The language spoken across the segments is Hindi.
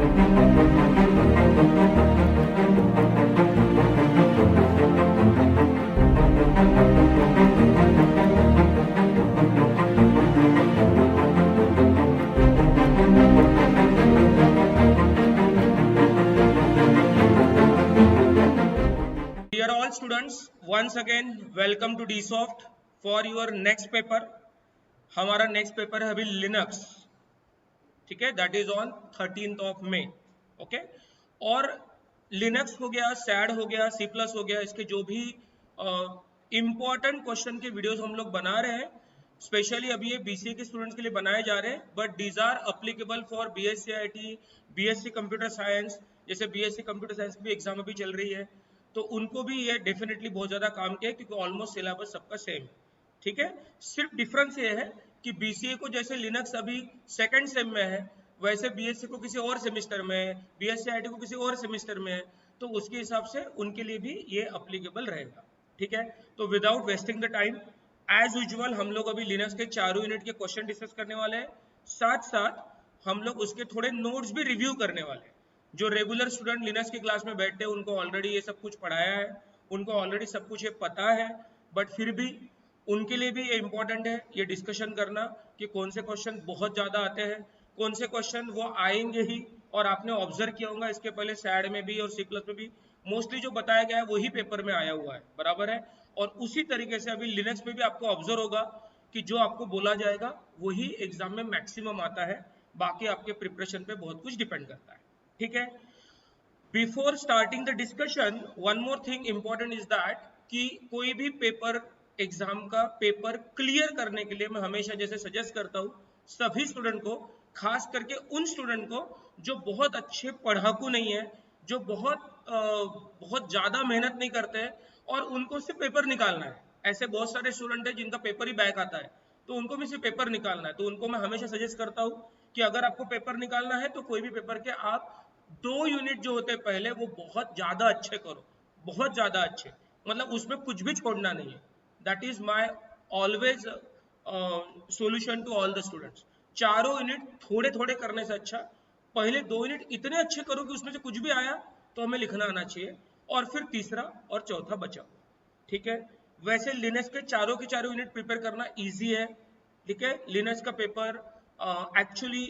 Dear all students, once again welcome to DSoft for your next paper. हमारा नेक्स्ट पेपर है अभी लिनक्स, ठीक है, that is on 13th May, okay. और लिनक्स हो गया, सैड हो गया, सी प्लस हो गया, इसके जो भी इंपॉर्टेंट क्वेश्चन के वीडियोस हम लोग बना रहे हैं, स्पेशली अभी ये बीसीए के स्टूडेंट्स के लिए बनाए जा रहे हैं, but these are applicable for BSc IT, BSc computer science. जैसे बीएससी कंप्यूटर साइंस की भी एग्जाम अभी चल रही है, तो उनको भी ये डेफिनेटली बहुत ज्यादा काम किया है, क्योंकि ऑलमोस्ट सिलेबस सबका सेम है, ठीक है। सिर्फ डिफरेंस ये है कि बीसीए को जैसे लिनक्स अभी सेकंड सेम में है, वैसे बीएससी को किसी और सेमिस्टर में है, बीएससी आईटी को किसी और सेमिस्टर में है, तो उसके हिसाब से उनके लिए भी ये अप्लीकेबल रहेगा, ठीक है। तो without wasting the time, as usual हम लोग अभी लिनक्स के चारों यूनिट के क्वेश्चन डिस्कस करने वाले हैं, साथ साथ हम लोग उसके थोड़े नोट्स भी रिव्यू करने वाले हैं। जो रेगुलर स्टूडेंट लिनक्स की क्लास में बैठते हैं उनको ऑलरेडी ये सब कुछ पढ़ाया है, उनको ऑलरेडी सब कुछ ये पता है, बट फिर भी उनके लिए भी ये इंपॉर्टेंट है ये डिस्कशन करना कि कौन से क्वेश्चन बहुत ज़्यादा आते हैं, कौन से क्वेश्चन वो आएंगे ही, और आपने ऑब्जर्व किया होगा इसके पहले सैड में भी और सी प्लस में भी मोस्टली जो बताया गया है वही पेपर में आया हुआ है, बराबर है। और उसी तरीके से अभी लिनक्स में भी आपको ऑब्जर्व होगा कि जो आपको बोला जाएगा वही एग्जाम में मैक्सिमम आता है, बाकी आपके प्रिपरेशन पे बहुत कुछ डिपेंड करता है, ठीक है। Before starting the discussion, one more thing important is that कि कोई भी पेपर एग्जाम का पेपर क्लियर करने के लिए मैं हमेशा जैसे सजेस्ट करता हूँ सभी स्टूडेंट को, खास करके उन स्टूडेंट को जो बहुत अच्छे पढ़ाकू नहीं है, जो बहुत ज़्यादा मेहनत नहीं करते हैं और उनको सिर्फ पेपर निकालना है। ऐसे बहुत सारे स्टूडेंट हैं जिनका पेपर ही बैक आता है, तो उनको भी सिर्फ पेपर निकालना है। तो उनको मैं हमेशा सजेस्ट करता हूँ कि अगर आपको पेपर निकालना है तो कोई भी पेपर के आप 2 यूनिट जो होते हैं पहले वो बहुत ज़्यादा अच्छे करो, बहुत ज़्यादा अच्छे, मतलब उसमें कुछ भी छोड़ना नहीं है। That is my always solution to all the students. चारों यूनिट थोड़े थोड़े करने से अच्छा पहले 2 यूनिट इतने अच्छे करो कि उसमें से कुछ भी आया तो हमें लिखना आना चाहिए, और फिर तीसरा और चौथा बचा, ठीक है। वैसे लिनक्स के चारों यूनिट प्रिपेयर करना इजी है, ठीक है। लिनक्स का पेपर एक्चुअली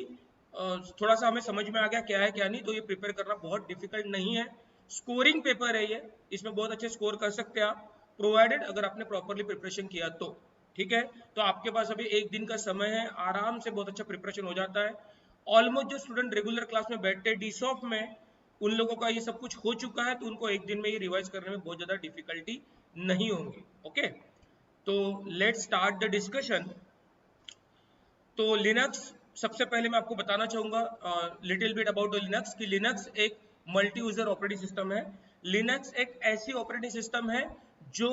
थोड़ा सा हमें समझ में आ गया क्या है क्या नहीं, तो ये प्रिपेयर करना बहुत डिफिकल्ट नहीं है। स्कोरिंग पेपर है ये, इसमें बहुत अच्छे स्कोर कर सकते हैं आप, प्रोवाइडेड अगर आपने प्रॉपरली प्रिपरेशन किया तो, ठीक है। तो आपके पास अभी एक दिन का समय है, आराम से बहुत अच्छा प्रिपरेशन हो जाता है। ऑलमोस्ट जो स्टूडेंट रेगुलर क्लास में बैठते हैं डीसॉफ्ट में, उन लोगों का ये सब कुछ हो चुका है, तो उनको एक दिन में ये रिवाइज करने में बहुत ज़्यादा डिफिकल्टी नहीं होंगी, ओके। तो लेट्स स्टार्ट द डिस्कशन। तो लिनक्स, सबसे पहले मैं आपको बताना चाहूँगा little bit about the Linux, कि लिनक्स एक मल्टी यूजर ऑपरेटिंग सिस्टम है। लिनक्स एक ऐसी ऑपरेटिंग सिस्टम है जो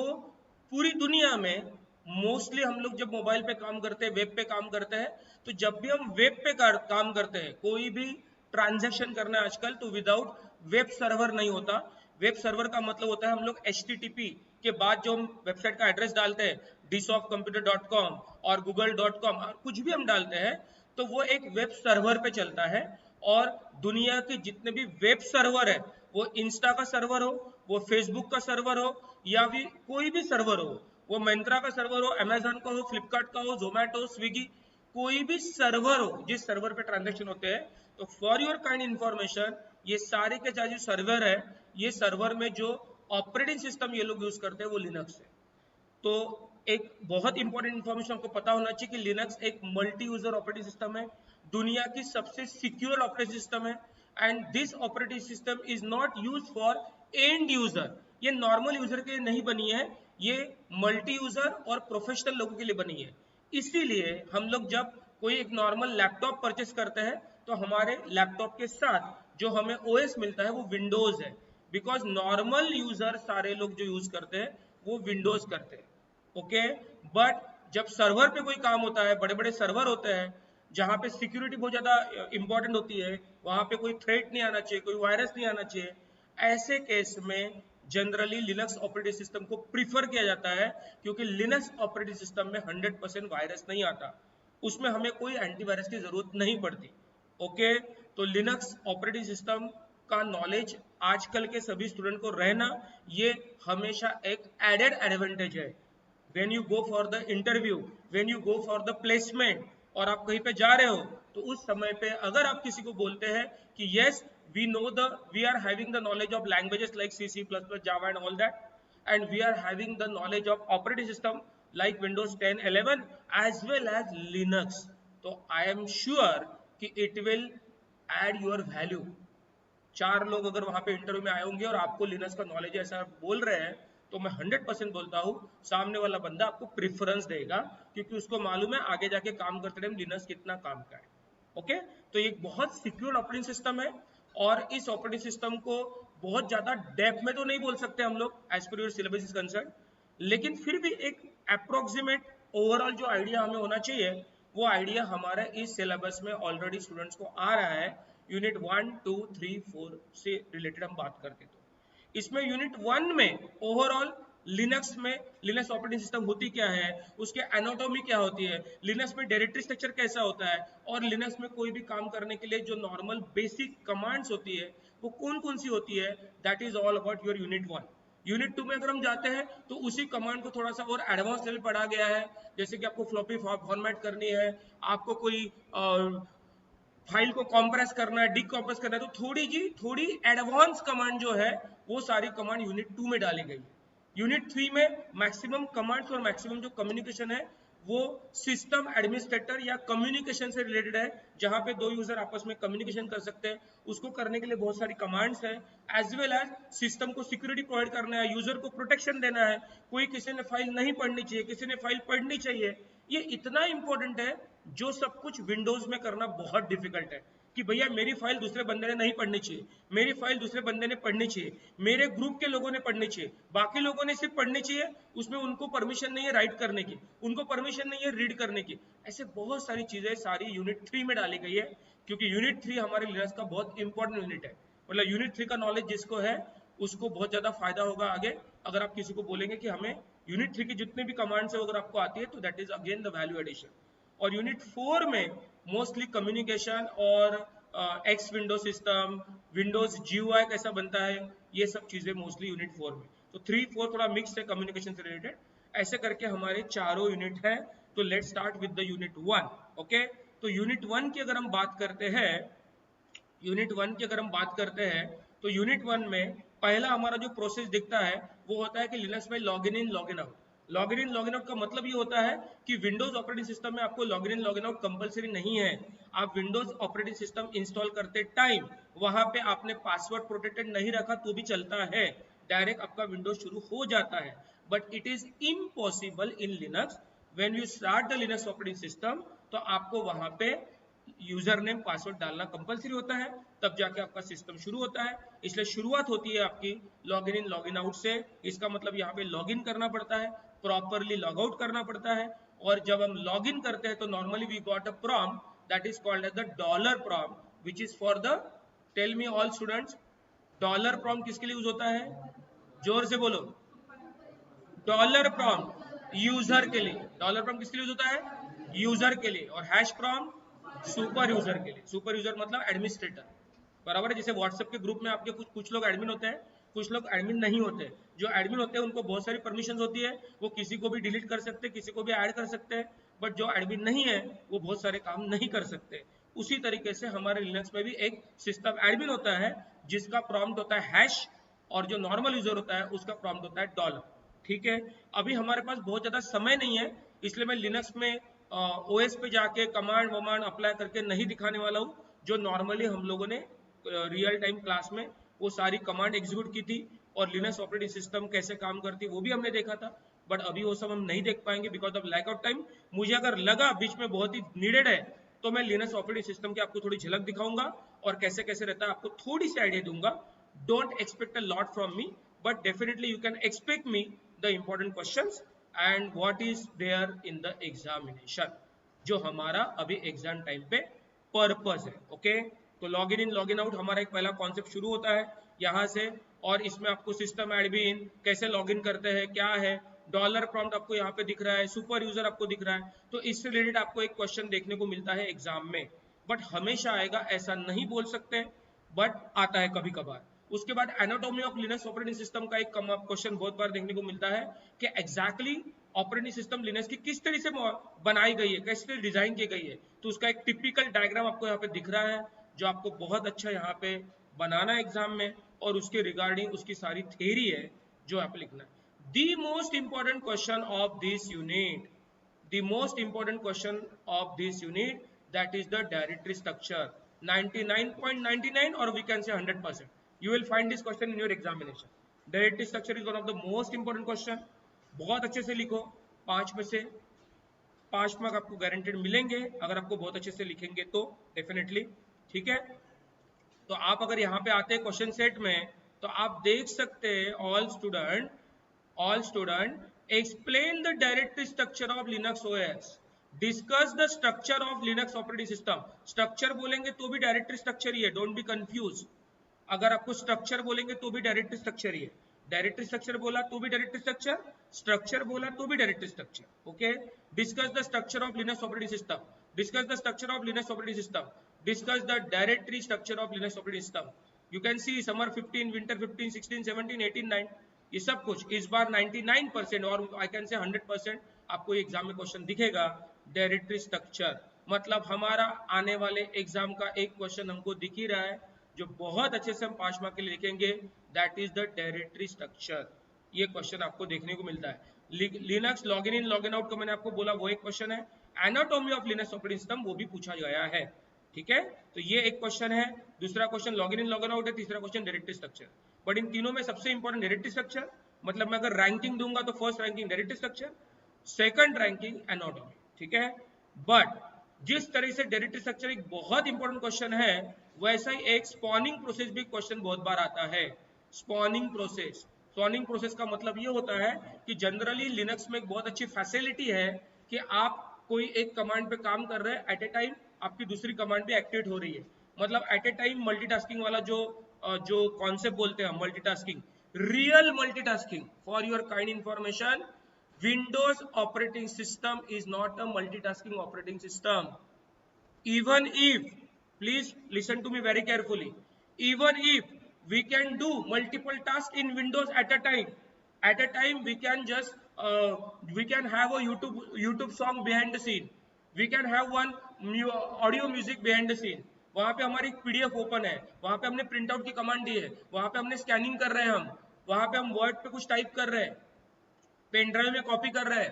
पूरी दुनिया में मोस्टली हम लोग जब मोबाइल पे काम करते हैं, वेब पे काम करते हैं, तो जब भी हम वेब पे काम करते हैं, कोई भी ट्रांजैक्शन करना है आजकल, तो विदाउट वेब सर्वर नहीं होता। वेब सर्वर का मतलब होता है हम लोग HTTP के बाद जो हम वेबसाइट का एड्रेस डालते हैं, dsoftcomputer.com और google.com और कुछ भी हम डालते हैं, तो वो एक वेब सर्वर पे चलता है। और दुनिया के जितने भी वेब सर्वर है, वो इंस्टा का सर्वर हो, वो फेसबुक का सर्वर हो, या भी कोई भी सर्वर हो, वो मिंत्रा का सर्वर हो, अमेजन का हो, फ्लिपकार्ट का हो, जोमेटो, स्विगी, कोई भी सर्वर हो जिस सर्वर पे ट्रांजेक्शन होते हैं, तो फॉर योर काइंड इंफॉर्मेशन, ये सारे के सारे जो सर्वर है, ये सर्वर में जो ऑपरेटिंग सिस्टम ये लोग यूज करते हैं वो लिनक्स है। तो एक बहुत इंपॉर्टेंट इंफॉर्मेशन आपको पता होना चाहिए कि लिनक्स एक मल्टी यूजर ऑपरेटिंग सिस्टम है, दुनिया की सबसे सिक्योर ऑपरेटिंग सिस्टम है। And this operating system is not use for and user, ये नॉर्मल यूजर के लिए नहीं बनी है, ये मल्टी यूजर और प्रोफेशनल लोगों के लिए बनी है। इसीलिए हम लोग जब कोई एक नॉर्मल लैपटॉप परचेस करते हैं, तो हमारे लैपटॉप के साथ जो हमें ओएस मिलता है वो विंडोज है, बिकॉज नॉर्मल यूजर सारे लोग जो यूज करते हैं वो विंडोज करते हैं, ओके। बट जब सर्वर पे कोई काम होता है, बड़े बड़े सर्वर होते हैं जहाँ पे सिक्योरिटी बहुत ज़्यादा इंपॉर्टेंट होती है, वहाँ पे कोई थ्रेट नहीं आना चाहिए, कोई वायरस नहीं आना चाहिए, ऐसे केस में जनरली लिनक्स ऑपरेटिंग सिस्टम को प्रीफर किया जाता है, क्योंकि लिनक्स ऑपरेटिंग सिस्टम में 100% वायरस नहीं आता, उसमें हमें कोई एंटीवायरस की जरूरत नहीं पड़ती, ओके। तो लिनक्स ऑपरेटिंग सिस्टम का नॉलेज आजकल के सभी स्टूडेंट को रहना ये हमेशा एक एडेड एडवांटेज है। when you go for the interview, when you go for the placement और आप कहीं पे जा रहे हो तो उस समय पे अगर आप किसी को बोलते हैं कि yes we are having the knowledge of languages like C, C++, Java and all that, and we are having the knowledge of operating system like Windows 10, 11 as well as Linux, तो I am sure कि it will add your value। चार लोग अगर वहां पे इंटरव्यू में आए होंगे और आपको लिनक्स का नॉलेज ऐसा बोल रहे हैं तो मैं 100% बोलता हूँ सामने वाला बंदा आपको प्रेफरेंस देगा, क्योंकि उसको मालूम है आगे जाके काम करते टाइम लिनक्स कितना काम का है। ओके, तो ये एक बहुत सिक्योर ऑपरेटिंग सिस्टम है और इस ऑपरेटिंग सिस्टम को बहुत ज्यादा डेप्थ में तो नहीं बोल सकते हम लोग as per your syllabus is concern, लेकिन फिर भी एक अप्रोक्सीमेट ओवरऑल जो आइडिया हमें होना चाहिए वो आइडिया हमारा इस सिलेबस में ऑलरेडी स्टूडेंट्स को आ रहा है। यूनिट 1, 2, 3, 4 से रिलेटेड हम बात करते तो इसमें यूनिट 1 में ओवरऑल लिनक्स में लिनक्स ऑपरेटिंग सिस्टम होती क्या है, उसके एनाटॉमी क्या होती है, लिनक्स में डायरेक्टरी स्ट्रक्चर कैसा होता है, और लिनक्स में कोई भी काम करने के लिए जो नॉर्मल बेसिक कमांड्स होती है वो कौन कौन सी होती है, that is all about your unit 1। Unit 2 में अगर हम जाते हैं तो उसी कमांड को थोड़ा सा और एडवांस लेवल पढ़ा गया है, जैसे कि आपको फ्लॉपी फॉर्मेट करनी है, आपको कोई फाइल को कॉम्प्रेस करना है, डिकॉम्प्रेस करना है, तो थोड़ी एडवांस कमांड जो है वो सारी कमांड यूनिट 2 में डाली गई है। यूनिट 3 में मैक्सिमम कमांड्स और मैक्सिमम जो कम्युनिकेशन है वो सिस्टम एडमिनिस्ट्रेटर या कम्युनिकेशन से रिलेटेड है, जहां पे दो यूजर आपस में कम्युनिकेशन कर सकते हैं, उसको करने के लिए बहुत सारी कमांड्स है, एज वेल एज सिस्टम को सिक्योरिटी प्रोवाइड करना है, यूजर को प्रोटेक्शन देना है, कोई किसी ने फाइल नहीं पढ़नी चाहिए, किसी ने फाइल पढ़नी चाहिए। ये इतना इंपॉर्टेंट है जो सब कुछ विंडोज में करना बहुत डिफिकल्ट है, कि भैया मेरी फाइल दूसरे बंदे ने नहीं पढ़नी चाहिए, मेरी फाइल दूसरे बंदे ने पढ़नी चाहिए, मेरे ग्रुप के लोगों ने पढ़नी चाहिए, बाकी लोगों ने सिर्फ पढ़नी चाहिए, उसमें उनको परमिशन नहीं है राइट करने की, उनको परमिशन नहीं है रीड करने की। ऐसे बहुत सारी चीजें सारी यूनिट 3 में डाली गई है, क्योंकि यूनिट 3 हमारे लिनक्स का बहुत इंपॉर्टेंट यूनिट है। मतलब यूनिट 3 का नॉलेज जिसको है उसको बहुत ज्यादा फायदा होगा आगे। अगर आप किसी को बोलेंगे कि हमें यूनिट 3 की जितने भी कमांड्स है अगर आपको आती है तो that is again the value addition. और यूनिट 4 में मोस्टली कम्युनिकेशन और X window system, Windows GUI कैसा बनता है, ये सब चीजें मोस्टली यूनिट 4 में। तो 3, 4 थोड़ा मिक्स है कम्युनिकेशन से रिलेटेड। ऐसे करके हमारे चारों यूनिट है। तो let's start with the unit 1। Okay, तो यूनिट 1 की अगर हम बात करते हैं, यूनिट 1 की अगर हम बात करते हैं तो यूनिट 1 में पहला हमारा जो प्रोसेस दिखता है वो होता है कि लिनक्स में login in login out. Login in login out का मतलब ये होता है कि विंडोज ऑपरेटिंग सिस्टम में आपको login in login out compulsory नहीं है। आप विंडोज ऑपरेटिंग सिस्टम इंस्टॉल करते टाइम वहां पे आपने पासवर्ड प्रोटेक्टेड नहीं रखा तो भी चलता है, डायरेक्ट आपका विंडोज शुरू हो जाता है। But it is impossible in Linux, when you start the Linux operating system तो आपको वहां पे यूजर नेम पासवर्ड डालना कंपलसरी होता है, तब जाके आपका सिस्टम शुरू होता है। इसलिए शुरुआत होती है आपकी लॉगिन इन लॉगिन आउट से। इसका मतलब यहाँ पे लॉगिन करना पड़ता है, प्रॉपरली लॉग आउट करना पड़ता है। और जब हम लॉगिन करते हैं तो normally we got a prompt that is called as the dollar prompt which is for the, tell me all students, dollar prompt किसके लिए यूज होता है, जोर से बोलो। डॉलर प्रॉम्प्ट यूजर के लिए, डॉलर प्रॉम्प्ट किसके लिए यूज होता है, यूजर के लिए। और हैश प्रॉम्प्ट सुपर यूजर के लिए। सुपर यूजर मतलब एडमिनिस्ट्रेटर, बराबर है। जैसे व्हाट्सएप के ग्रुप में आपके कुछ लोग एडमिन होते हैं, कुछ लोग एडमिन नहीं होते। जो एडमिन होते हैं उनको बहुत सारी परमिशन होती है, वो किसी को भी डिलीट कर सकते हैं, किसी को भी ऐड कर सकते हैं। बट जो एडमिन नहीं है वो बहुत सारे काम नहीं कर सकते। उसी तरीके से हमारे लिनक्स में भी एक सिस्टम एडमिन होता है जिसका प्रॉम्प्ट होता है हैश, और जो नॉर्मल यूजर होता है उसका प्रॉम्प्ट होता है डॉलर। ठीक है, अभी हमारे पास बहुत ज्यादा समय नहीं है, इसलिए मैं लिनक्स में ओएस पे जाके कमांड वमांड अप्लाई करके नहीं दिखाने वाला हूँ। जो नॉर्मली हम लोगों ने रियल टाइम क्लास में वो सारी कमांड एग्जीक्यूट की थी और लिनक्स ऑपरेटिंग सिस्टम कैसे काम करती है वो भी हमने देखा था। बट अभी वो सब हम नहीं देख पाएंगे because of lack of time. मुझे अगर लगा बीच में बहुत ही नीडेड है तो मैं लिनक्स ऑपरेटिंग सिस्टम की आपको थोड़ी झलक दिखाऊंगा और कैसे कैसे रहता है आपको थोड़ी सी आइडिया दूंगा। Don't expect a lot from me, but definitely you can expect me the important questions and what is there in the examination, जो हमारा अभी एग्जाम टाइम पे पर्पस है। ओके, तो लॉगिन इन लॉगिन आउट हमारा एक पहला कॉन्सेप्ट शुरू होता है यहाँ से, और इसमें आपको सिस्टम एडमिन कैसे लॉगिन करते हैं क्या है, डॉलर प्रॉम्प्ट आपको यहाँ पे दिख रहा है, सुपर यूजर आपको दिख रहा है। तो इससे रिलेटेड आपको एक क्वेश्चन देखने को मिलता है एग्जाम में। बट हमेशा आएगा ऐसा नहीं बोल सकते, बट आता है कभी कभार। उसके बाद anatomy of Linux operating system का एक क्वेश्चन बहुत बार देखने को मिलता है कि एग्जैक्टली ऑपरेटिंग सिस्टम लिनक्स की किस तरह से बनाई गई है, किस तरह डिजाइन की गई है। तो उसका एक टिपिकल डायग्राम आपको यहाँ पे दिख रहा है, जो आपको बहुत अच्छा यहाँ पे बनाना एग्जाम में, और उसके रिगार्डिंग उसकी सारी थ्योरी है जो आप लिखना है। The most important question of this unit, the most important question of this unit, that is the directory structure, 99.99 or we can say 100%. You will find this question in your examination. Directory structure is one of the most important question. बहुत अच्छे से लिखो, 5 में से 5 मार्क आपको गारंटेड मिलेंगे अगर आपको बहुत अच्छे से लिखेंगे तो, डेफिनेटली। ठीक है, तो आप अगर यहाँ पे आते हैं क्वेश्चन सेट में, तो आप देख सकते हैं all student explain the directory structure of Linux OS, discuss the structure of Linux operating system। Structure बोलेंगे तो भी डायरेक्टरी स्ट्रक्चर ही है, डोंट बी कंफ्यूज। अगर आपको स्ट्रक्चर बोलेंगे तो भी डायरेक्टरी स्ट्रक्चर ही है, डायरेक्टरी स्ट्रक्चर बोला तो भी डायरेक्टरी स्ट्रक्चर, स्ट्रक्चर बोला तो भी directory structure. Okay, discuss the structure of Linux operating system, discuss the structure of Linux operating system, discuss the directory structure of Linux operating system. You can see summer 15, winter 15, 16, 17, 18, 9, ये सब कुछ इस बार 99% और आई कैन से 100% आपको एग्जाम में क्वेश्चन दिखेगा डायरेक्टरी स्ट्रक्चर। मतलब हमारा आने वाले एग्जाम का एक क्वेश्चन हमको दिख ही रहा है जो बहुत अच्छे से हम 5 मार्क के लिए लिखेंगे, that is the directory structure. ये क्वेश्चन आपको देखने को मिलता है। Linux login in login out का मैंने आपको बोला वो एक क्वेश्चन है। Anatomy of Linux operating system वो भी पूछा गया है। ठीक है, तो ये एक क्वेश्चन है, दूसरा question login in login out है, तीसरा question directory structure. But in तीनों में सबसे इंपॉर्टेंट डायरेक्टरी स्ट्रक्चर, मतलब मैं अगर रैंकिंग दूंगा तो first ranking directory structure, second ranking anatomy. ठीक है, बट जिस तरह से डायरेक्टरी स्ट्रक्चर एक बहुत इंपॉर्टेंट क्वेश्चन है, वैसा ही एक स्पॉनिंग प्रोसेस भी क्वेश्चन बहुत बार आता है। स्पॉनिंग प्रोसेस का मतलब ये होता है कि जनरली लिनक्स में एक बहुत अच्छी फैसिलिटी है कि आप कोई एक कमांड पे काम कर रहे हैं, एट ए टाइम आपकी दूसरी कमांड भी एक्टिवेट हो रही है। मतलब एट ए टाइम मल्टीटास्किंग वाला जो कॉन्सेप्ट बोलते हैं multitasking, real multitasking. For your kind information, Windows operating system is not a multitasking operating system. Even if, please listen to me very carefully, even if we can do multiple tasks in Windows at a time we can just we can have a YouTube song behind the scene, we can have one audio music behind the scene, वहां पे हमारी PDF ओपन है, वहां पे हमने प्रिंट आउट की कमांड दी है, वहां पे हमने स्कैनिंग कर रहे हैं, हम वहां पे हम वर्ड पे कुछ टाइप कर रहे हैं, पेन ड्राइव में कॉपी कर रहे हैं,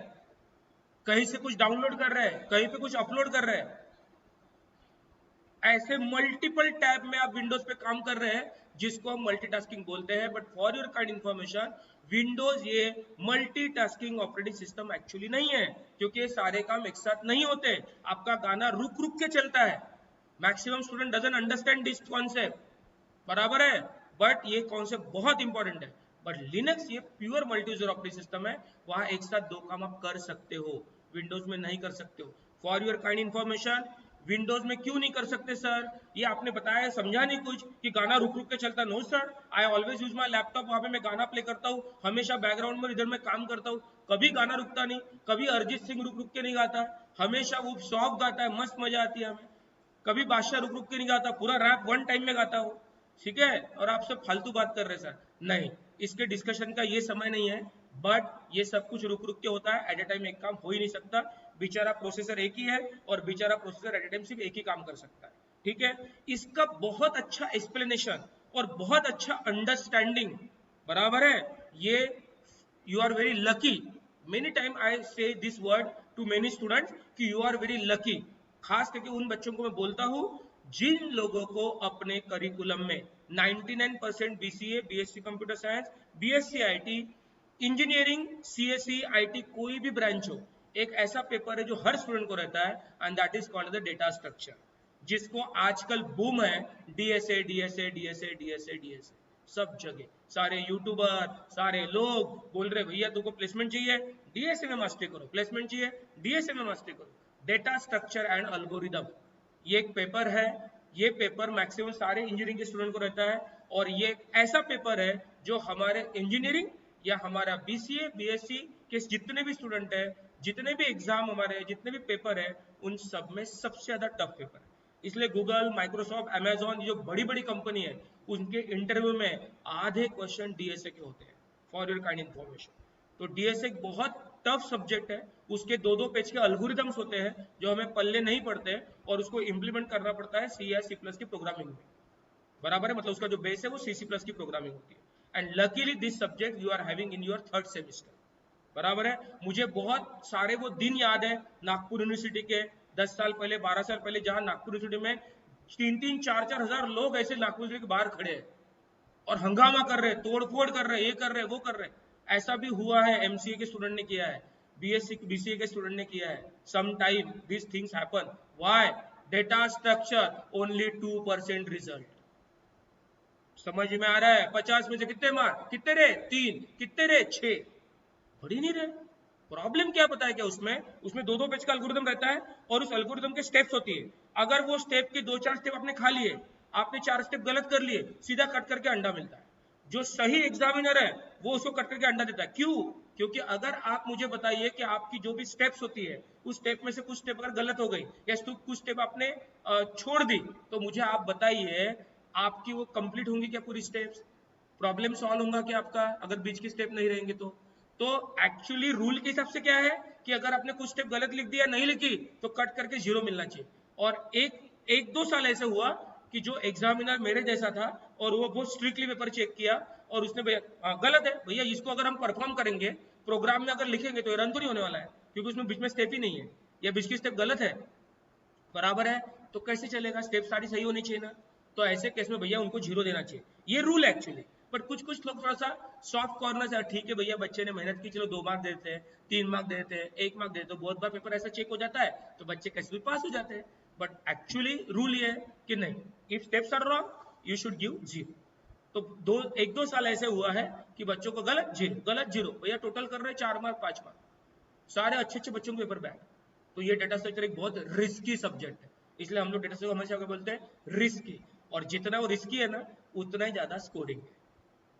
कहीं से कुछ डाउनलोड कर रहे हैं, कहीं पे कुछ अपलोड कर रहे हैं। ऐसे मल्टीपल टैब में आप विंडोज पे काम कर रहे हैं, जिसको हम मल्टीटास्किंग बोलते हैं। But for your kind information, Windows ये मल्टीटास्किंग ऑपरेटिंग सिस्टम एक्चुअली नहीं है, क्योंकि ये सारे काम एक साथ नहीं होते। आपका गाना रुक रुक के चलता है। Maximum student doesn't understand this concept, बराबर है, बट ये कॉन्सेप्ट बहुत इंपॉर्टेंट है। बट लिनक्स ये pure multi user operating system है, वहां एक साथ दो काम आप कर सकते हो, विंडोज में नहीं कर सकते हो। For your kind information, Windows में क्यों नहीं कर सकते सर, ये आपने बताया, समझा नहीं कुछ कि गाना रुक रुक के चलता। No sir, I always use my laptop, वहां पे मैं गाना प्ले करता हूँ, हमेशा बैकग्राउंड में इधर मैं काम करता हूँ, कभी गाना रुकता नहीं, कभी अरिजीत सिंह रुक रुक के नहीं गाता, हमेशा वो सॉफ्ट गाता है, मस्त मजा आती है हमें। कभी बादशाह रुक रुक के नहीं गाता, पूरा रैप वन टाइम में गाता हूँ। ठीक है, और आप सब फालतू बात कर रहे सर, नहीं, इसके डिस्कशन का ये समय नहीं है। बट ये सब कुछ रुक रुक के होता है, एट ए टाइम एक काम हो ही नहीं सकता। बेचारा प्रोसेसर एक ही है और बेचारा प्रोसेसर एट ए टाइम सिर्फ एक ही काम कर सकता है। ठीक है, इसका बहुत अच्छा एक्सप्लेनेशन और बहुत अच्छा अंडरस्टैंडिंग, बराबर है, ये you are very lucky. Many time I say this word to many students कि यू आर वेरी लकी। खास करके उन बच्चों को मैं बोलता हूं जिन लोगों को अपने करिकुलम में 99% BCA, BSc computer science, BSc IT, engineering, CSE, IT कोई भी ब्रांच हो, एक ऐसा पेपर है जो हर स्टूडेंट को रहता है, and that is called the data structure, जिसको आजकल बूम है। DSA DSA DSA DSA DSA सब जगह, सारे यूट्यूबर, सारे लोग बोल रहे भैया तुमको प्लेसमेंट चाहिए, DSA में मास्टरी करो, प्लेसमेंट चाहिए, DSA में मास्टरी करो। डेटा स्ट्रक्चर एंड एल्गोरिदम, ये एक पेपर है, ये पेपर मैक्सिमम सारे इंजीनियरिंग के स्टूडेंट को रहता है, और ये एक ऐसा पेपर है जो हमारे इंजीनियरिंग या हमारा BCA BSc के जितने भी स्टूडेंट है, जितने भी एग्जाम हमारे, जितने भी पेपर है, उन सब में सबसे ज्यादा टफ पेपर है। इसलिए गूगल, माइक्रोसॉफ्ट, अमेजॉन, जो बड़ी बड़ी कंपनी है उनके इंटरव्यू में आधे क्वेश्चन डीएसए के होते हैं, फॉर योर काइंड इन्फॉर्मेशन। तो डीएसए बहुत टफ सब्जेक्ट है, उसके 2-2 पेज के अल्गोरिदम्स होते हैं जो हमें पल्ले नहीं पड़ते हैं, और उसको इम्प्लीमेंट करना पड़ता है सी या सी प्लस की प्रोग्रामिंग में। बराबर है, मतलब उसका जो बेस है वो सी सी प्लस की प्रोग्रामिंग होती है। And luckily this subject you are having in your 3rd semester. बराबर है, मुझे बहुत सारे वो दिन याद है नागपुर यूनिवर्सिटी के 10 साल पहले, 12 साल पहले, जहां नागपुर यूनिवर्सिटी में 3-3, 4-4 हजार लोग ऐसे नागपुर यूनिवर्सिटी के बाहर खड़े हैं और हंगामा कर रहे, तोड़फोड़ कर रहे, ये कर रहे, वो कर रहे। ऐसा भी हुआ है, एमसीए के स्टूडेंट ने किया है, बीएससी बीसीए के स्टूडेंट ने किया है। Some time this things happen. Why? Data structure only 2% result. समझ में आ रहा है? 50 में से कितने मार्क? कितने रे? 3। कितने रे? 6। बढ़ ही नहीं रहे। प्रॉब्लम क्या पता है क्या? उसमें 2-2 पेज का एल्गोरिथम रहता है और उस एल्गोरिथम के स्टेप्स होती है। अगर वो स्टेप के 2-4 स्टेप आपने खा लिए, आपने 4 स्टेप गलत कर लिए, सीधा कट करके अंडा मिलता है। जो सही एग्जामिनर है वो उसको कट करके अंडा देता है। क्यों? क्योंकि अगर आप मुझे बताइए कि आपकी जो भी स्टेप्स होती है उस स्टेप में से कुछ स्टेप अगर गलत हो गई या कुछ स्टेप आपने छोड़ दी, तो मुझे आप बताइए आपकी वो कंप्लीट होंगी क्या पूरी स्टेप्स? प्रॉब्लम सॉल्व होगा क्या आपका अगर बीच की स्टेप नहीं रहेंगे तो एक्चुअली रूल के हिसाब से क्या है कि अगर आपने कुछ स्टेप गलत लिख दिया, नहीं लिखी, तो कट करके 0 मिलना चाहिए। और एक 2 साल ऐसे हुआ कि जो एग्जामिनर मेरे जैसा था और वो बहुत स्ट्रिक्टली पेपर चेक किया और उसने भैया गलत है भैया, इसको अगर हम परफॉर्म करेंगे प्रोग्राम में अगर लिखेंगे तो ये रन तो नहीं होने वाला है, क्योंकि उसमें बीच में स्टेप ही नहीं है या बीच की स्टेप गलत है। बराबर है, तो कैसे चलेगा? स्टेप सारी सही होनी चाहिए ना। तो ऐसे केस में भैया उनको 0 देना चाहिए, ये रूल है एक्चुअली। पर कुछ लोग थोड़ा सा सॉफ्ट कॉर्नर से, ठीक है भैया बच्चे ने मेहनत की, चलो 2 मार्क देते हैं, 3 मार्क देते हैं, 1 मार्क देते हैं, बहुत बार पेपर ऐसा चेक हो जाता है तो बच्चे कैसे भी पास हो जाते हैं। बट एक्चुअली रूल ये है कि नहीं, if steps are wrong you should give 0। तो 1-2 साल ऐसे हुआ है कि बच्चों को गलत 0, गलत 0, भैया टोटल कर रहे हैं 4 मार्क 5 मार्क, सारे अच्छे अच्छे बच्चों के पेपर बैक। तो ये डेटा स्ट्रक्चर एक बहुत रिस्की सब्जेक्ट है, इसलिए हम लोग डेटा स्ट्रक्चर हमेशा क्या बोलते हैं? रिस्की। और जितना वो रिस्की है ना, उतना ही ज्यादा स्कोरिंग है।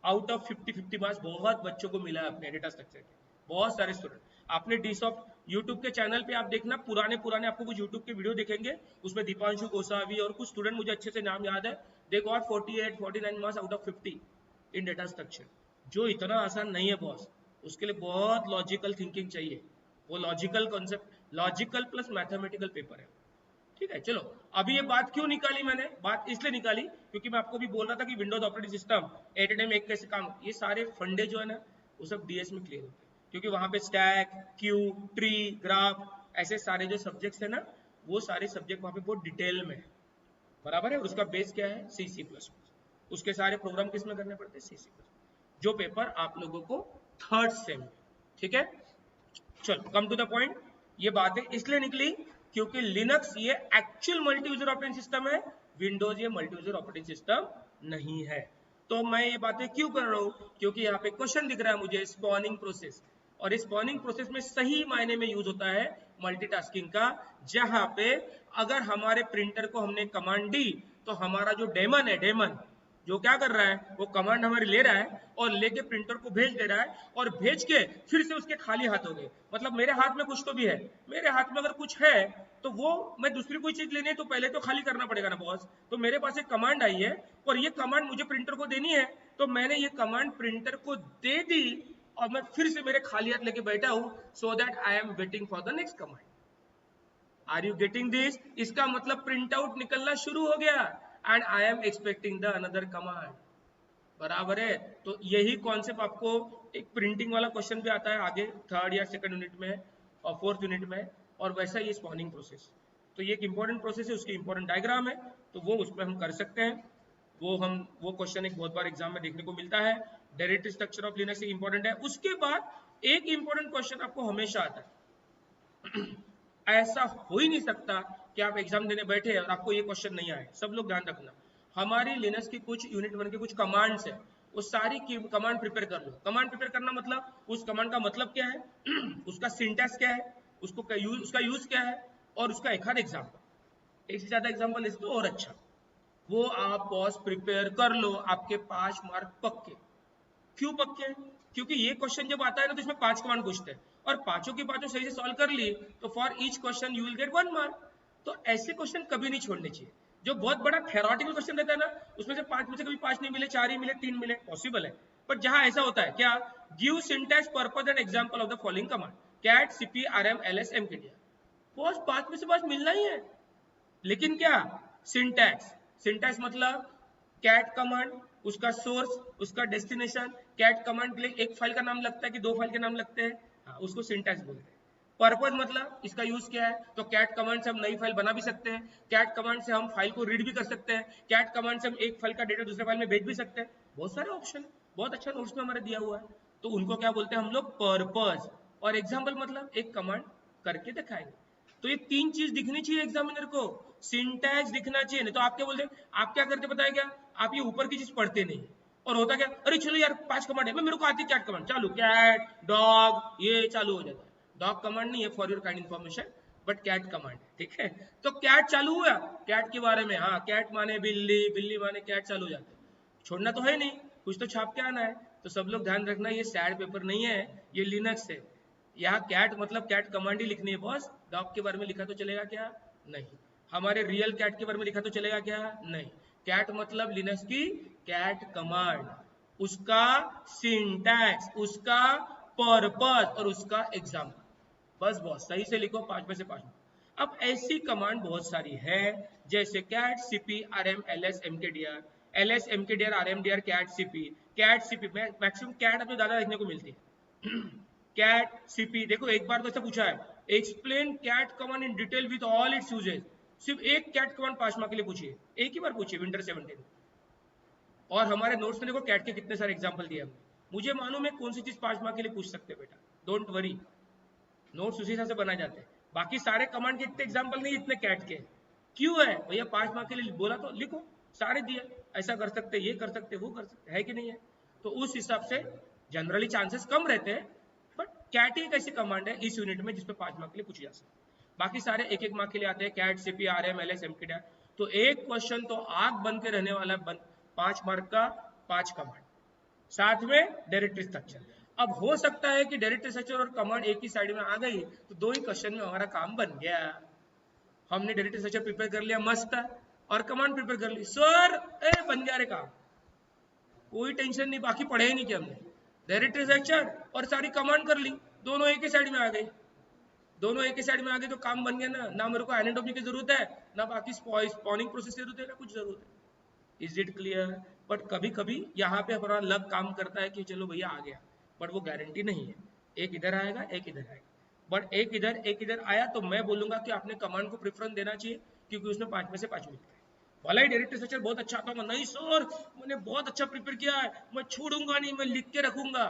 आउट ऑफ 50-50 मार्क्स बहुत बच्चों को मिला है अपने डेटा स्ट्रक्चर के, बहुत सारे स्टूडेंट। आपने डीसॉफ्ट यूट्यूब के चैनल पे आप देखना, पुराने आपको कुछ यूट्यूब के वीडियो दिखेंगे, उसमें दीपांशु गोसावी और कुछ स्टूडेंट, मुझे अच्छे से नाम याद है, they got 48-49 marks out of 50 in data structure, जो इतना आसान नहीं है बॉस। उसके लिए बहुत लॉजिकल थिंकिंग चाहिए, वो logical concept, logical plus mathematical paper है। ठीक है, चलो अभी ये बात क्यों निकाली मैंने? बात इसलिए निकाली क्योंकि मैं आपको भी बोल रहा था कि विंडोज ऑपरेटिंग सिस्टम एट ए टाइम एक कैसे काम, ये सारे फंडे जो है ना वो सब डीएस में क्लियर होते हैं, क्योंकि वहां पे स्टैक, क्यू, ट्री, ग्राफ, ऐसे सारे जो सब्जेक्ट्स है ना, वो सारे सब्जेक्ट वहां पे बहुत डिटेल में है। बराबर है, और उसका बेस क्या है? सी सी प्लस। उसके सारे प्रोग्राम किस में करने पड़ते हैं? सी सी प्लस, जो पेपर आप लोगों को 3rd सेम में। ठीक है, चलो कम टू द पॉइंट। ये बातें इसलिए निकली क्योंकि लिनक्स ये actual multi user operating system है, विंडोज ये मल्टी यूजर ऑपरेटिंग सिस्टम नहीं है। तो मैं ये बातें क्यों कर रहा हूं? क्योंकि यहाँ पे क्वेश्चन दिख रहा है मुझे, स्पॉनिंग प्रोसेस, और इस स्पॉनिंग प्रोसेस में सही मायने में यूज होता है मल्टीटास्किंग का, जहां पे अगर हमारे प्रिंटर को हमने कमांड दी तो हमारा जो डेमन है, डेमन जो क्या कर रहा है, वो कमांड हमारी ले रहा है और लेके प्रिंटर को भेज दे रहा है, और भेज के फिर से उसके खाली हाथ हो गए। मतलब मेरे हाथ में कुछ तो भी है, मेरे हाथ में अगर कुछ है तो वो मैं दूसरी कोई चीज लेनी है तो पहले तो खाली करना पड़ेगा ना बॉस। तो मेरे पास एक कमांड आई है और ये कमांड मुझे प्रिंटर को देनी है, तो मैंने ये कमांड प्रिंटर को दे दी और मैं फिर से मेरे खाली हाथ लेके बैठा हूं, so that I am waiting for the next command. Are you getting this? इसका मतलब प्रिंट आउट निकलना शुरू हो गया and I am expecting the another command. बराबर है, तो यही कॉन्सेप्ट आपको एक प्रिंटिंग वाला क्वेश्चन भी आता है आगे 3rd या 2nd यूनिट में और 4th यूनिट में, और वैसा ही स्पॉनिंग प्रोसेस। तो ये एक इंपॉर्टेंट प्रोसेस है, उसकी इंपॉर्टेंट डायग्राम है, तो वो उसमें हम कर सकते हैं। वो क्वेश्चन एक बहुत बार एग्जाम में देखने को मिलता है। Directory structure of Linux important है। उसके बाद एक इंपॉर्टेंट क्वेश्चन आपको हमेशा आता है ऐसा हो ही नहीं सकता कि आप एग्जाम देने बैठे और आपको ये क्वेश्चन नहीं आए। सब लोग ध्यान रखना, हमारी लिनक्स की कुछ यूनिट 1 की कुछ कमांड्स है, वो सारी की कमांड प्रिपेयर कर लो। कमांड प्रिपेयर करना मतलब उस कमांड का मतलब क्या है, उसका सिंटैक्स क्या है, उसका यूज क्या है, और उसका एक आध एग्जाम्पल, एक से ज्यादा एग्जाम्पल इस तो और अच्छा, वो आप बॉस प्रिपेयर कर लो, आपके 5 मार्क पक्के। क्यों पक्के? क्योंकि ये क्वेश्चन जब आता है ना तो इसमें 5 कमांड पूछते हैं, और पांचों की पांचों सही से सॉल्व कर ली तो for each question you will get 1 mark. तो ऐसे क्वेश्चन कभी नहीं छोड़ने चाहिए। जो बहुत बड़ा थेरोटिकल क्वेश्चन रहता है ना, उसमें से 5 में से कभी 5 नहीं मिले, 4 ही मिले, 3 मिले, पॉसिबल है। बट जहां ऐसा होता है क्या, give syntax purpose and example of the following command, cat CP RM LS MKDR, बस 5 में से 5 मिलना ही है। लेकिन क्या, सिंटैक्स, सिंटैक्स मतलब कैट कमांड, उसका सोर्स, उसका डेस्टिनेशन, कैट कमांड के लिए एक फाइल का नाम लगता है कि 2 फाइल के नाम लगते हैं, हाँ, उसको सिंटैक्स बोलते हैं। पर्पज मतलब इसका यूज क्या है, तो कैट कमांड से हम नई फाइल बना भी सकते हैं, कैट कमांड से हम फाइल को रीड भी कर सकते हैं, कैट कमांड से हम एक फाइल का डेटा दूसरे फाइल में भेज भी सकते हैं, बहुत सारे ऑप्शन, बहुत अच्छा नोट्स में हमारे दिया हुआ है। तो उनको क्या बोलते हैं हम लोग, पर्पज। और एग्जाम्पल मतलब एक कमांड करके दिखाएंगे। तो ये 3 चीज दिखनी चाहिए एग्जामिनर को, सिंटैक्स दिखना चाहिए, नहीं तो आप क्या बोलते, आप क्या करते पता है क्या, आप ये ऊपर की चीज पढ़ते नहीं, और होता क्या, अरे चलो यार 5 कमांड है, मेरे को आती है कैट कमांड, चालू कैट डॉग, ये चालू हो जाता है। डॉग कमांड नहीं है, for your kind information, but cat command है, ठीक है। तो कैट चालू हुआ, कैट के बारे में, हाँ कैट माने बिल्ली, बिल्ली माने कैट, चालू हो जाता है। छोड़ना तो है नहीं, कुछ तो छाप के आना है। तो सब लोग ध्यान रखना, ये सैड पेपर नहीं है, ये लिनक्स है। यहाँ कैट मतलब कैट कमांड ही लिखनी है बॉस, डॉग के बारे में लिखा तो चलेगा क्या, नहीं। हमारे रियल कैट के बारे में लिखा तो चलेगा क्या, नहीं। कैट मतलब लिनक्स की कैट कमांड, उसका सिंटैक्स, उसका पर्पस और उसका एग्जाम्पल, बस बॉस सही से लिखो, 5 में से 5। अब ऐसी कमांड बहुत सारी है, जैसे cat CP RM LS MKDR, LS MKDR RMDR cat CP, cat CP maximum cat अपने ज्यादा देखने को मिलती है। कैट सीपी देखो, एक बार तो ऐसा पूछा है, explain cat command in detail with all its uses, सिर्फ एक कैट कमांड 5 मार्क के लिए पूछिए, एक ही बार पूछिए विंटर 17। और हमारे नोट्स में देखो कैट के कितने सारे एग्जाम्पल दिए हमने, मुझे मालूम है कौन सी चीज 5 मार्क के लिए पूछ सकते हैं बेटा, डोंट वरी, नोट्स उसी हिसाब से बनाए जाते हैं। बाकी सारे कमांड के इतने एग्जाम्पल नहीं, इतने कैट के, क्यों है भैया, 5 मार्क के लिए बोला तो लिखो, सारे दिए, ऐसा कर सकते, ये कर सकते, वो कर सकते, है कि नहीं है। तो उस हिसाब से जनरली चांसेस कम रहते हैं, बट कैट एक ऐसी कमांड है इस यूनिट में जिसपे 5 मार्क के लिए पूछी जा सकती है। बाकी सारे एक एक मार्क के लिए आते हैं, कैट सीपी आरएम एलएस एमकेडीआर। तो एक क्वेश्चन तो आग बन के रहने वाला, 5 मार्क का, 5 कमांड, साथ में डायरेक्टरी स्ट्रक्चर। अब हो सकता है कि डायरेक्टरी स्ट्रक्चर और कमांड एक ही साइड में आ गई, तो 2 ही क्वेश्चन में हमारा काम बन गया, हमने डायरेक्टरी स्ट्रक्चर प्रिपेयर कर लिया मस्त, और कमांड प्रिपेयर कर ली, सर ए बन गया रे काम, कोई टेंशन नहीं, बाकी पढ़े ही नहीं कि हमने डायरेक्टरी स्ट्रक्चर और सारी कमांड कर ली, दोनों एक ही साइड में आ गई, दोनों एक ही साइड में आ गए तो काम बन गया ना, ना मेरे को एनाटॉमी की जरूरत है, ना बाकी स्पॉनिंग प्रोसेस की जरूरत है, ना कुछ जरूरत है। Is it clear. बट कभी कभी यहाँ पे हमारा लक काम करता है कि चलो भैया आ गया, बट वो गारंटी नहीं है, एक इधर आएगा एक इधर आएगा, बट एक इधर आया तो मैं बोलूंगा कि आपने कमांड को प्रेफरेंस देना चाहिए, क्योंकि उसमें 5 में से 5 मिलता है। भला ही डायरेक्ट स्ट्रक्चर बहुत अच्छा आता, नहीं सर मैंने बहुत अच्छा प्रिपेयर किया है, मैं छोड़ूंगा नहीं, मैं लिख के रखूंगा,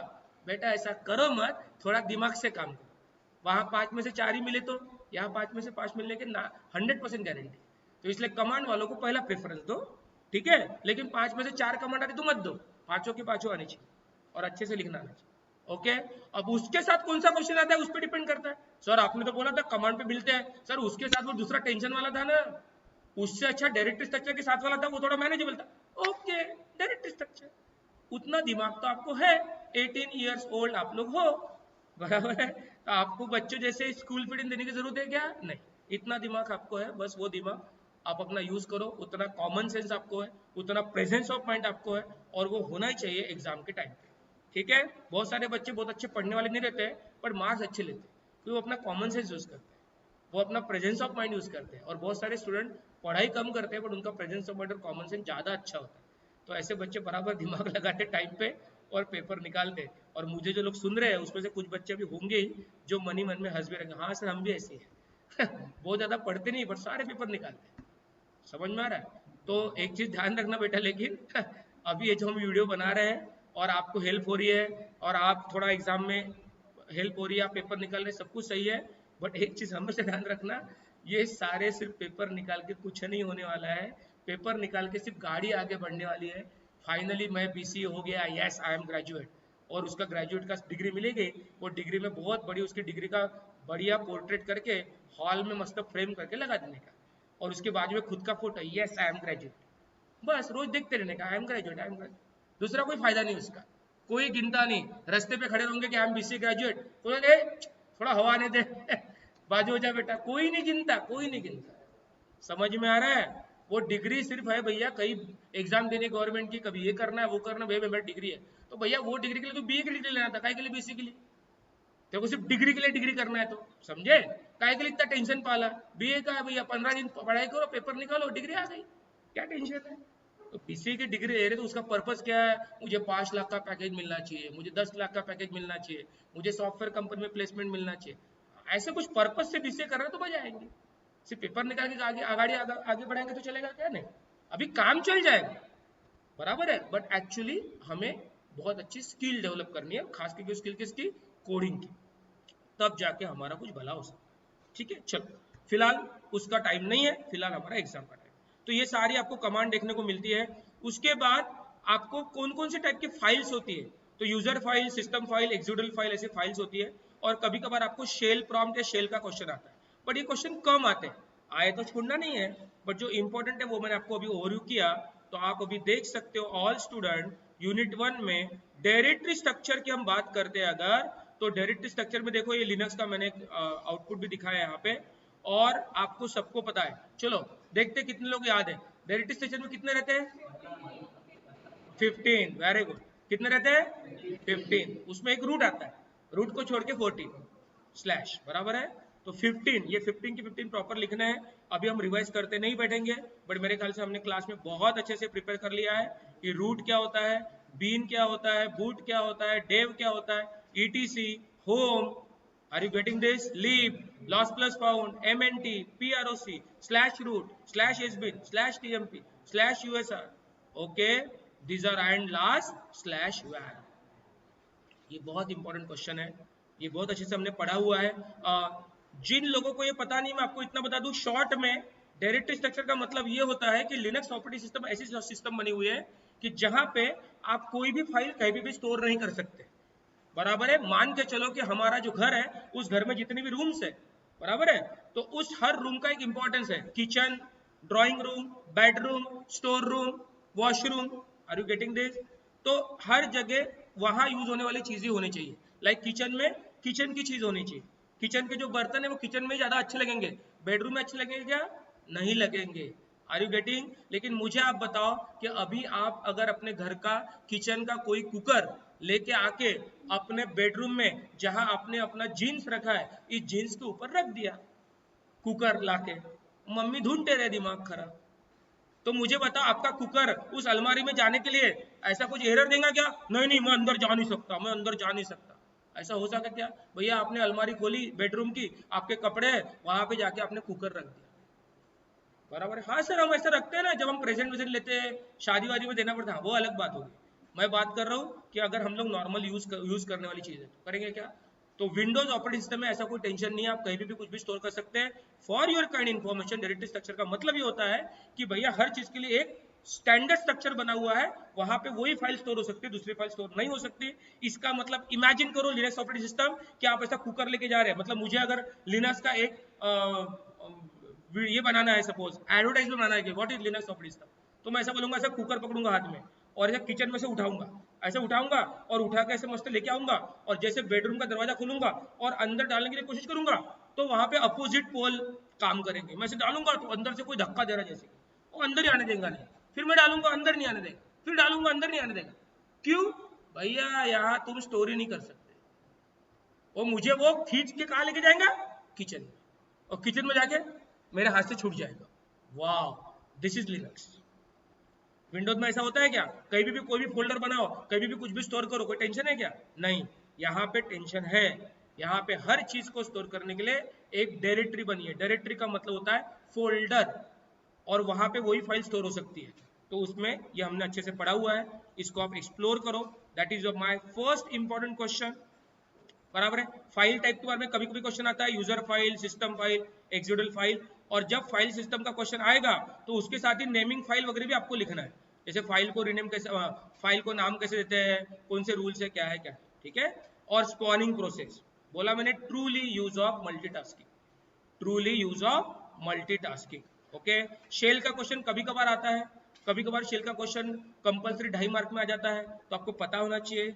बेटा ऐसा करो मत, थोड़ा दिमाग से काम करो। वहां 5 में से 4 ही मिले, तो यहाँ 5 में से 5 मिलने के 100% गारंटी, तो इसलिए कमांड वालों को पहला प्रेफरेंस दो, ठीक है। लेकिन 5 में से 4 कमांड आती तो मत दो, पांचों की पांचों आनी चाहिए और अच्छे से लिखना आना चाहिए, ओके। अब उसके साथ कौन सा क्वेश्चन आता है उस पर डिपेंड करता है, सर आपने तो बोला था कमांड पे मिलते हैं, सर उसके साथ वो दूसरा टेंशन वाला था ना, उससे अच्छा डायरेक्ट स्ट्रक्चर के साथ वाला था, वो थोड़ा मैनेजेबल था, ओके डायरेक्ट स्ट्रक्चर, उतना दिमाग तो आपको है, 18 ईयर्स ओल्ड आप लोग हो, बराबर है, तो आपको बच्चों जैसे स्कूल फीडिंग देने की जरूरत है क्या, नहीं, इतना दिमाग आपको है, बस वो दिमाग आप अपना यूज करो, उतना कॉमन सेंस आपको है, उतना प्रेजेंस ऑफ माइंड आपको है, और वो होना ही चाहिए एग्जाम के टाइम पे, ठीक है। बहुत सारे बच्चे बहुत अच्छे पढ़ने वाले नहीं रहते हैं, पर मार्क्स अच्छे लेते हैं, क्योंकि वो अपना कॉमन सेंस यूज करते हैं, वो अपना प्रेजेंस ऑफ माइंड यूज करते हैं। और बहुत सारे स्टूडेंट पढ़ाई कम करते हैं, बट उनका प्रेजेंस ऑफ माइंड और कॉमन सेंस ज्यादा अच्छा होता है। तो ऐसे बच्चे बराबर दिमाग लगाते टाइम पे और पेपर निकालते। और मुझे जो लोग सुन रहे हैं उसमें से कुछ बच्चे भी होंगे ही जो मनी मन में हंस भी रहेंगे, हाँ सर हम भी ऐसे ही हैं बहुत ज्यादा पढ़ते नहीं, बट सारे पेपर निकालते हैं, समझ में आ रहा है। तो एक चीज ध्यान रखना बेटा, लेकिन अभी ये जो हम वीडियो बना रहे हैं और आपको हेल्प हो रही है, और आप थोड़ा एग्जाम में हेल्प हो रही है, आप पेपर निकाल रहे, सब कुछ सही है, बट एक चीज हमेशा ध्यान रखना, ये सारे सिर्फ पेपर निकाल के कुछ नहीं होने वाला है, पेपर निकाल के सिर्फ गाड़ी आगे बढ़ने वाली है। फाइनली मैं बीसीए हो गया, यस आई एम ग्रेजुएट, और उसका ग्रेजुएट का डिग्री मिलेगी, वो डिग्री में बहुत बड़ी उसकी डिग्री का बढ़िया पोर्ट्रेट करके हॉल में मस्त फ्रेम करके लगा देने का, और उसके बाद में खुद का photo, yes I am graduate, बस रोज देखते रहने का, I am graduate I am graduate, दूसरा कोई फायदा नहीं उसका, कोई गिनता नहीं, रास्ते पे खड़े होंगे कि आई एम बीसीए ग्रेजुएट, तो थोड़ा हवा आने दे बाजू हो जा बेटा, कोई नहीं गिनता, कोई नहीं गिनता, समझ में आ रहा है? वो डिग्री सिर्फ है भैया, कई एग्जाम देने गवर्नमेंट की, कभी ये करना है वो करना है, मेरी डिग्री है। तो भैया वो डिग्री के लिए तो बीए की डिग्री लेना था, काय के लिए बीसी के लिए? तेरे को सिर्फ डिग्री के लिए डिग्री करना है, तो समझे? काय के लिए इतना टेंशन पाला? बीए का है भैया, 15 दिन पढ़ाई करो, पेपर निकालो, डिग्री आ गई, क्या टेंशन है? तो बीसी की डिग्री ले रहे तो उसका पर्पस क्या है? मुझे 5 लाख का पैकेज मिलना चाहिए, मुझे 10 लाख का पैकेज मिलना चाहिए, मुझे सॉफ्टवेयर कंपनी में प्लेसमेंट मिलना चाहिए। ऐसे कुछ पर्पस से बीसीए कर रहे तो मजा आएंगे। सिर्फ पेपर निकाल के आगे बढ़ाएंगे तो चलेगा क्या? नहीं, अभी काम चल जाएगा, बराबर है, बट एक्चुअली हमें बहुत अच्छी स्किल डेवलप करनी है, खास करके स्किल किसकी? कोडिंग की, तब जाके हमारा कुछ भला हो सकता। ठीक है, चलो, फिलहाल उसका टाइम नहीं है, फिलहाल हमारा एग्जाम का टाइम। तो ये सारी आपको कमांड देखने को मिलती है। उसके बाद आपको कौन कौन से टाइप की फाइल्स होती है, तो user file, system file, executive file, ऐसी फाइल्स होती है। और कभी कभार आपको शेल प्रॉम्प्ट या शेल का क्वेश्चन आता है, बट ये क्वेश्चन कम आते हैं, आए तो छोड़ना नहीं है, बट जो इंपॉर्टेंट है वो मैंने आपको अभी ओवरव्यू किया। तो आप अभी देख सकते हो, ऑल स्टूडेंट यूनिट 1 में डायरेक्टरी स्ट्रक्चर की हम बात करते हैं अगर, तो डायरेक्टरी स्ट्रक्चर में देखो, ये लिनक्स का मैंने आउटपुट भी दिखाया है यहाँ पे, और आपको सबको पता है। चलो देखते कितने लोग याद है, डायरेक्टरी स्ट्रक्चर में कितने रहते हैं? 15, वेरी गुड। कितने रहते हैं? 15। उसमें एक रूट आता है, रूट को छोड़ के 14 स्लैश, बराबर है। तो 15, ये 15 की 15 प्रॉपर लिखना है। अभी हम रिवाइज करते नहीं बैठेंगे, बट मेरे ख्याल से हमने क्लास में बहुत अच्छे से प्रिपेयर कर लिया है कि रूट क्या होता है, बीन क्या होता है, बूट क्या होता है, डेव क्या होता है, ETC, home, are you getting this, lib, lost plus found, MNT, PROC, slash root, slash sbin, slash TMP, slash USR, okay, these are and last slash var। ये बहुत इंपॉर्टेंट क्वेश्चन है, ये बहुत अच्छे से हमने पढ़ा हुआ है। जिन लोगों को ये पता नहीं, मैं आपको इतना बता दूं शॉर्ट में, डायरेक्टरी स्ट्रक्चर का मतलब ये होता है कि लिनक्स ऑपरेटिंग सिस्टम ऐसी सिस्टम बनी हुई है कि जहां पे आप कोई भी फाइल कहीं भी स्टोर नहीं कर सकते, बराबर है। मान के चलो कि हमारा जो घर है, उस घर में जितने भी रूम्स है, बराबर है, तो उस हर रूम का एक इंपॉर्टेंस है, kitchen, drawing room, bedroom, store room, washroom, are you getting this? तो हर जगह वहां यूज होने वाली चीजें होनी चाहिए। लाइक किचन में किचन की चीज होनी चाहिए, किचन के जो बर्तन है वो किचन में ज्यादा अच्छे लगेंगे, बेडरूम में अच्छे लगेंगे क्या? नहीं लगेंगे। Are you getting? लेकिन मुझे आप बताओ कि अभी आप अगर अपने घर का किचन का कोई कुकर लेके आके अपने बेडरूम में, जहां आपने अपना जीन्स रखा है, इस जीन्स के ऊपर रख दिया कुकर लाके, मम्मी ढूंढते रहे, दिमाग खराब। तो मुझे बताओ, आपका कुकर उस अलमारी में जाने के लिए ऐसा कुछ एरर देगा क्या? नहीं नहीं, मैं अंदर जा नहीं सकता, मैं अंदर जा नहीं सकता। ऐसा हो सकता क्या? भैया आपने अलमारी खोली बेडरूम की, आपके कपड़े हैं, वहां पे जाके आपने कुकर रख दिया, बराबर है। हाँ सर, हम ऐसा रखते हैं ना, जब हम प्रेजेंट वेजेंट लेते हैं, शादी वादी में देना पड़ता है, वो अलग बात होगी। मैं बात कर रहा हूँ कि अगर हम लोग नॉर्मल यूज करने वाली चीज है तो करेंगे क्या? तो विंडोज ऑपरेटिंग सिस्टम में ऐसा कोई टेंशन नहीं है, आप कहीं भी कुछ भी स्टोर कर सकते हैं। For your kind information, directory structure का मतलब ये होता है कि भैया हर चीज के लिए एक स्टैंडर्ड स्ट्रक्चर बना हुआ है, वहां पे वही फाइल स्टोर हो सकती है, दूसरी फाइल स्टोर नहीं हो सकती। इसका मतलब इमेजिन करो लिनक्स ऑपरेटिंग सिस्टम कि आप ऐसा कुकर लेके जा रहे हैं, मतलब मुझे अगर लिनक्स का एक ये बनाना है, सपोज एडवर्टाइजमेंट बनाना है कि what is Linux operating system, तो मैं ऐसा बोलूंगा, ऐसा कुकर पकड़ूंगा हाथ में और ऐसे किचन में से उठाऊंगा, ऐसे उठाऊंगा और उठा के ऐसे मस्त लेके आऊंगा, और जैसे बेडरूम का दरवाजा खोलूंगा और अंदर डालने की कोशिश करूंगा, तो वहां पे अपोजिट पोल काम करेंगे। मैं ऐसे डालूंगा तो अंदर से कोई धक्का दे रहा, जैसे वो अंदर ही आने देगा नहीं, फिर मैं डालूंगा अंदर नहीं आने देगा, फिर डालूंगा अंदर नहीं आने देगा। क्यों? भैया यहाँ तुम स्टोरी नहीं कर सकते, वो मुझे वो खींच के कहा लेके जाएगा? किचन में, और किचन में जाके मेरे हाथ से छूट जाएगा। वाह, दिस इज लिनक्स। विंडोज में ऐसा होता है क्या? कहीं भी कोई भी फोल्डर बनाओ, कहीं भी कुछ भी स्टोर करो, कोई टेंशन है क्या? नहीं, यहाँ पे टेंशन है। यहाँ पे हर चीज को स्टोर करने के लिए एक डायरेक्टरी बनी है। डायरेक्टरी का मतलब होता है फोल्डर, और वहां पे वही फाइल स्टोर हो सकती है। तो उसमें ये हमने अच्छे से पढ़ा हुआ है, इसको आप एक्सप्लोर करो। That is my first important question, बराबर है। फाइल टाइप के बारे में कभी कभी क्वेश्चन आता है, user file, system file, executive file. और जब फाइल सिस्टम का क्वेश्चन आएगा तो उसके साथ ही नेमिंग फाइल वगैरह भी आपको लिखना है, जैसे फाइल को रीनेम कैसे, फाइल को नाम कैसे देते हैं, कौन से रूल्स है, क्या है क्या, ठीक है। और स्पॉनिंग प्रोसेस, बोला मैंने truly use of multitasking, truly use of multitasking, okay. Shell का क्वेश्चन कभी कभार आता है, कभी कभार शेल का क्वेश्चन कंपलसरी 2.5 मार्क में आ जाता है, तो आपको पता होना चाहिए।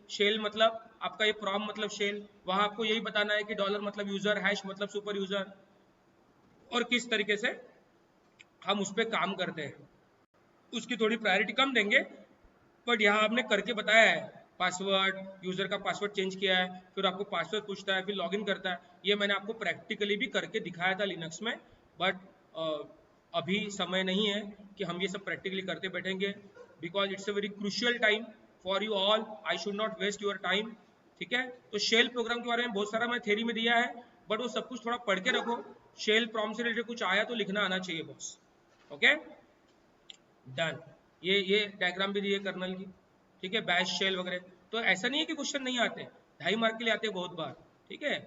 शेल मतलब आपका ये प्रॉम मतलब शेल, वहां आपको यही बताना है कि डॉलर मतलब यूजर, हैश मतलब सुपर यूजर, और किस तरीके से हम उस पर काम करते हैं, उसकी थोड़ी प्रायोरिटी कम देंगे, बट यहाँ आपने करके बताया है, पासवर्ड, यूजर का पासवर्ड चेंज किया है, फिर आपको पासवर्ड पूछता है, फिर लॉगिन करता है, ये मैंने आपको प्रैक्टिकली भी करके दिखाया था लिनक्स में, बट अभी समय नहीं है कि हम ये सब प्रैक्टिकली करते बैठेंगे, because it's a very crucial time for you all, I should not waste your time. ठीक है, तो शेल प्रोग्राम के बारे में बहुत सारा मैं थ्योरी में दिया है, बट वो सब कुछ थोड़ा पढ़ के रखो, शेल प्रॉम से रिलेटेड कुछ आया तो लिखना आना चाहिए बॉस। Okay done. ये डायग्राम भी दी है कर्नल की, ठीक है, बैश शेल वगैरह, तो ऐसा नहीं है कि क्वेश्चन नहीं आते, 2.5 मार्क के लिए आते हैं बहुत बार, ठीक है,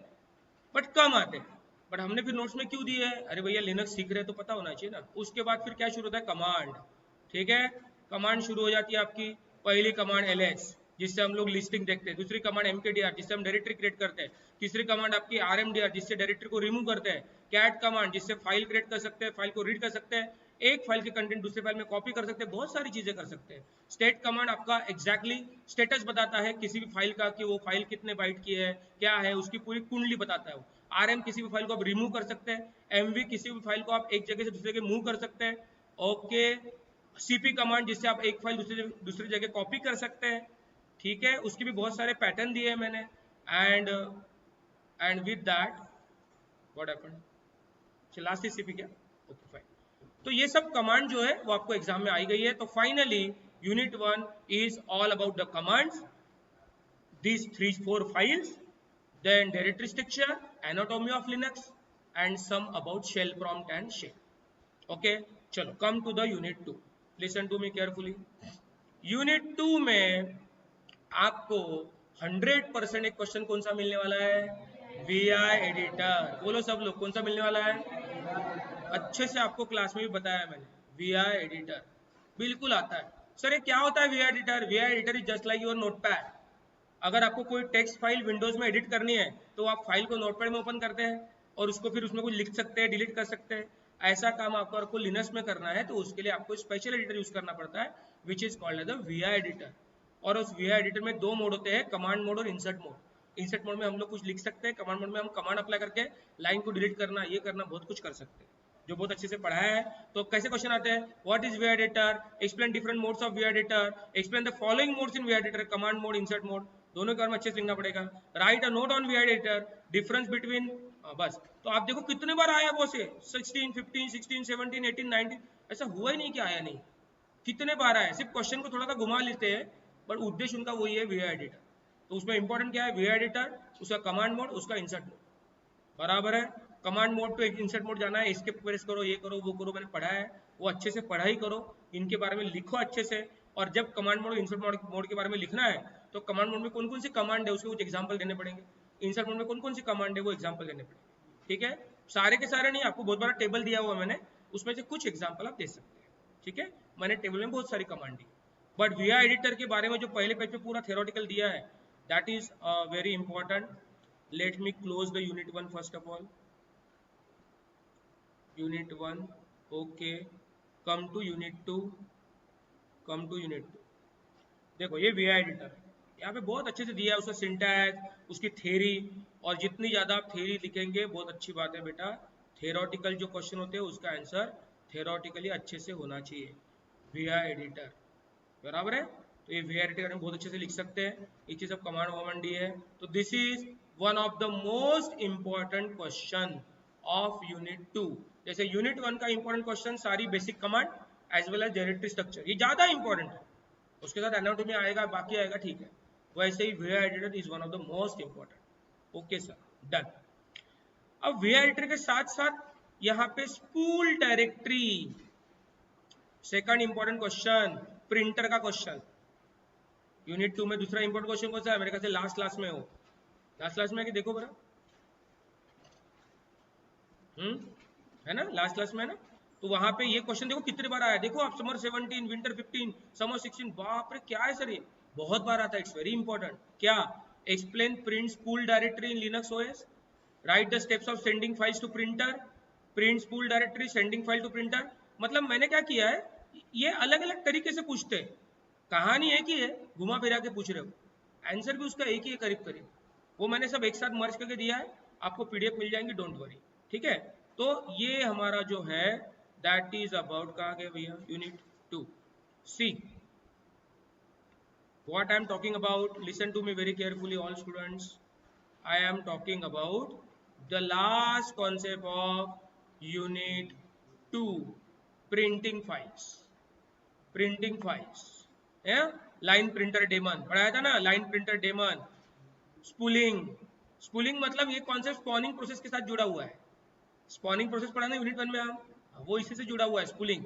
बट कम आते हैं। बट हमने फिर नोट्स में क्यों दिए है, अरे भैया लिनक्स सीख रहे तो पता होना चाहिए ना। उसके बाद फिर क्या शुरू होता है, कमांड, ठीक है, कमांड शुरू हो जाती है आपकी। पहली कमांड ls, जिससे हम लोग लिस्टिंग देखते हैं, दूसरी कमांड mkdir, जिससे हम डायरेक्टरी क्रिएट करते हैं, तीसरी कमांड आपकी rmdir, जिससे डायरेक्टरी को रिमूव करते हैं, कैट कमांड, जिससे फाइल क्रिएट कर सकते हैं, फाइल को रीड कर सकते हैं, एक फाइल के कंटेंट दूसरे फाइल में कॉपी कर सकते हैं, बहुत सारी चीजें कर सकते हैं। स्टेट कमांड आपका एग्जैक्टली स्टेटस बताता है किसी भी फाइल का, कि वो फाइल कितने बाइट की है, क्या है, उसकी पूरी कुंडली बताता है वो। rm किसी भी फाइल को आप रिमूव कर सकते हैं, mv किसी भी फाइल को आप एक जगह से दूसरी जगह मूव कर सकते हैं। ओके, cp कमांड, जिससे आप एक फाइल दूसरी जगह कॉपी कर सकते हैं, ठीक है, उसके भी बहुत सारे पैटर्न दिए हैं मैंने। And with that what happened, last is cp क्या, ओके फाइन। तो ये सब कमांड जो है वो आपको एग्जाम में आई गई है। तो finally unit 1 is all about the commands, these 3-4 files, then directory structure, anatomy of Linux, and some about shell prompt and shell. Okay, चलो come to the unit 2, listen to me carefully. unit 2 में आपको 100% एक क्वेश्चन कौन सा मिलने वाला है, VI एडिटर। बोलो सब लोग, कौन सा मिलने वाला है, अच्छे से आपको क्लास में भी बताया मैंने, VI एडिटर बिल्कुल आता है। सर ये क्या होता है VI editor, VI editor is just like your notepad. अगर आपको कोई टेक्स्ट फाइल विंडोज में एडिट करनी है तो आप फाइल को नोटपैड में ओपन करते हैं और उसको फिर उसमें कुछ लिख सकते हैं, डिलीट कर सकते हैं। ऐसा काम आपको लिनक्स में करना है तो उसके लिए आपको स्पेशल एडिटर यूज करना पड़ता है, which is called as the VI editor. और उस VI एडिटर में दो मोड होते हैं, कमांड मोड और इंसर्ट मोड। इंसर्ट मोड में हम लोग कुछ लिख सकते हैं, कमांड मोड में हम कमांड अप्लाई करके लाइन को डिलीट करना, ये करना, बहुत कुछ कर सकते हैं, जो बहुत अच्छे से पढ़ाया है। तो कैसे क्वेश्चन आते हैं, what is VI editor, explain different modes of VI editor, explain the following modes in VI editor, command mode, insert mode, दोनों के बारे में अच्छे से लिखना पड़ेगा। Right a note on VI editor, difference between, बस। तो आप देखो कितने बार आया वो से 16, 15, 16, 17, 18, 19, ऐसा हुआ ही नहीं कि आया नहीं, कितने बार आया, सिर्फ क्वेश्चन को थोड़ा सा घुमा लेते हैं, पर उद्देश्य उनका वही है VI एडिटर। तो उसमें इंपॉर्टेंट क्या है, VI एडिटर, उसका कमांड मोड, उसका इंसर्ट मोड, बराबर है। कमांड मोड पे इंसर्ट मोड जाना है, इसके प्रेस करो, ये करो, वो करो, मैंने पढ़ा है, वो अच्छे से पढ़ाई करो, इनके बारे में लिखो अच्छे से। और जब कमांड मोड इंसर्ट मोड के बारे में लिखना है तो कमांड मोड में कौन कौन सी कमांड है उसके कुछ एग्जाम्पल देने पड़ेंगे, इंसर्ट मोड में कौन कौन सी कमांड है वो एग्जाम्पल देने पड़ेंगे, ठीक है। सारे के सारे नहीं, आपको बहुत बड़ा टेबल दिया हुआ मैंने, उसमें से कुछ एग्जाम्पल आप दे सकते हैं, ठीक है। मैंने टेबल में बहुत सारी command the, but VI editor के बारे में जो पहले पेज पे पूरा थ्योरेटिकल दिया है, that is very important. Let me close the unit 1 first of all, unit 1, okay, come to unit 2, come to unit 2। देखो ये VI एडिटर यहाँ पे बहुत अच्छे से दिया है, उसका सिंटैक्स, उसकी थ्योरी, और जितनी ज़्यादा आप थ्योरी लिखेंगे बहुत अच्छी बात है बेटा। थ्योरेटिकल जो क्वेश्चन होते हैं उसका आंसर थ्योरेटिकली अच्छे से होना चाहिए, VI एडिटर, बराबर है। तो ये VI एडिटर में बहुत अच्छे से लिख सकते हैं, एक चीज़ अब कमांड वमांड दी है। तो this is one of the most important question of unit 2। जैसे यूनिट 1 का इंपॉर्टेंट क्वेश्चन सारी basic command as well as directory structure, ये ज़्यादा इंपॉर्टेंट है, उसके साथ एनाटॉमी आएगा, बाकी आएगा, ठीक है। वैसे ही VI editor is one of the most important. Okay sir, done. अब VI एडिटर के साथ साथ यहाँ पे spool directory, second important question, printer का क्वेश्चन। यूनिट 2 में दूसरा इंपॉर्टेंट क्वेश्चन कौन सा है, मेरे ख्याल से लास्ट क्लास में हो, लास्ट क्लास में है कि देखो बरा, है ना, लास्ट क्लास में है ना। तो वहां पे ये क्वेश्चन देखो कितने बार आया, देखो आप, समर 17, विंटर 15, समर 16, बाप रे क्या है सर ये, बहुत बार आता है, इट्स वेरी इंपॉर्टेंट। क्या, explain print spool directory in Linux OS, write the steps of sending files to printer, print spool directory, sending file to printer. मतलब मैंने क्या किया है, ये अलग अलग तरीके से पूछते हैं, कहानी एक ही है, घुमा फिरा के पूछ रहे हो, आंसर भी उसका एक ही है करीब करीब, वो मैंने सब एक साथ मर्ज करके दिया है, आपको PDF मिल जाएंगे, डोंट वरी, ठीक है। तो ये हमारा जो है दैट इज अबाउट कहा गया भैया unit 2. See what I am talking about, listen to me very carefully all students. I am talking about the last concept of unit 2, printing files. Printing files है, लाइन प्रिंटर डेमन पढ़ाया था ना, line printer daemon. Spooling, spooling मतलब ये कॉन्सेप्ट स्पॉनिंग प्रोसेस के साथ जुड़ा हुआ है. स्पॉनिंग प्रोसेस पढ़ा ना यूनिट 1 में हम, वो इसी से जुड़ा हुआ है स्पूलिंग.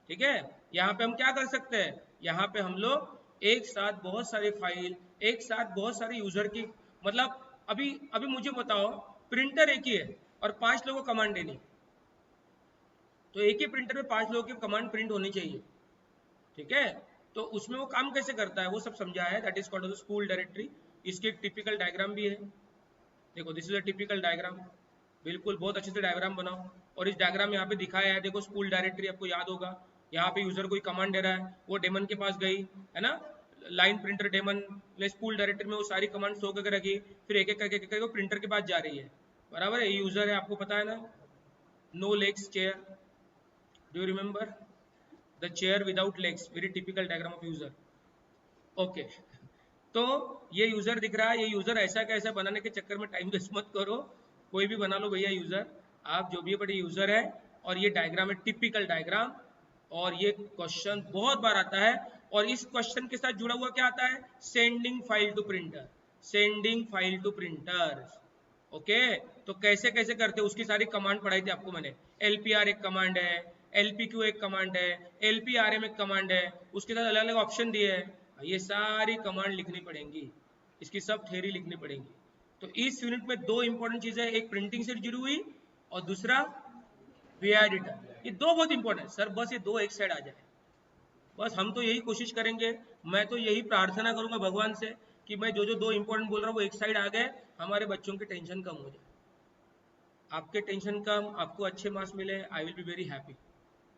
ठीक है, यहाँ पे हम क्या कर सकते हैं, यहाँ पे हम लोग एक साथ बहुत सारे फाइल, एक साथ बहुत सारे यूजर की, मतलब अभी अभी मुझे बताओ प्रिंटर एक ही है और 5 लोगों को कमांड देनी, तो एक ही प्रिंटर में 5 लोगों की कमांड प्रिंट होनी चाहिए. ठीक है, तो उसमें वो काम कैसे करता है वो सब समझा है. That is called spool directory. इसकी एक टिपिकल डायग्राम भी है. देखो this is a typical diagram, बिल्कुल बहुत अच्छे से डायग्राम बनाओ. और इस डायग्राम में यहाँ पे दिखाया है, देखो स्पूल डायरेक्टरी आपको याद होगा. यहाँ पे यूजर कोई कमांड दे रहा है, वो डेमन के पास गई है ना, लाइन प्रिंटर डेमन ने स्पूल डायरेक्टरी में वो सारी कमांड शो करके रखी, फिर एक एक करके वो प्रिंटर के पास जा रही है. बराबर है, ये यूजर है आपको पता है ना. No legs chair, do you remember the chair without legs, very typical diagram of user. Okay, तो ये यूजर दिख रहा है. ये यूजर ऐसा कैसा बनाने के चक्कर में टाइम वेस्ट मत करो, कोई भी बना लो भैया यूजर, आप जो भी बड़े यूजर है. और ये डायग्राम है टिपिकल डायग्राम, और ये क्वेश्चन बहुत बार आता है. और इस क्वेश्चन के साथ जुड़ा हुआ क्या आता है, sending file to printer, sending file to printer. Okay, तो कैसे कैसे करते उसकी सारी कमांड पढ़ाई थी आपको मैंने. LPR एक कमांड है, LPQ एक कमांड है, LPRM एक कमांड है, उसके साथ अलग अलग ऑप्शन दिए हैं. ये सारी कमांड लिखनी पड़ेंगी, इसकी सब थ्योरी लिखनी पड़ेंगी. तो इस यूनिट में 2 इंपॉर्टेंट चीजें, एक प्रिंटिंग से जुड़ी हुई और दूसरा VI एडिटर. ये 2 बहुत इंपॉर्टेंट. सर बस ये 2 एक साइड आ जाए, बस हम तो यही कोशिश करेंगे. मैं तो यही प्रार्थना करूंगा भगवान से कि मैं जो जो 2 इंपॉर्टेंट बोल रहा हूँ वो एक साइड आ गए, हमारे बच्चों की टेंशन कम हो जाए. आपके टेंशन कम, आपको अच्छे मार्क्स मिले, I will be very happy.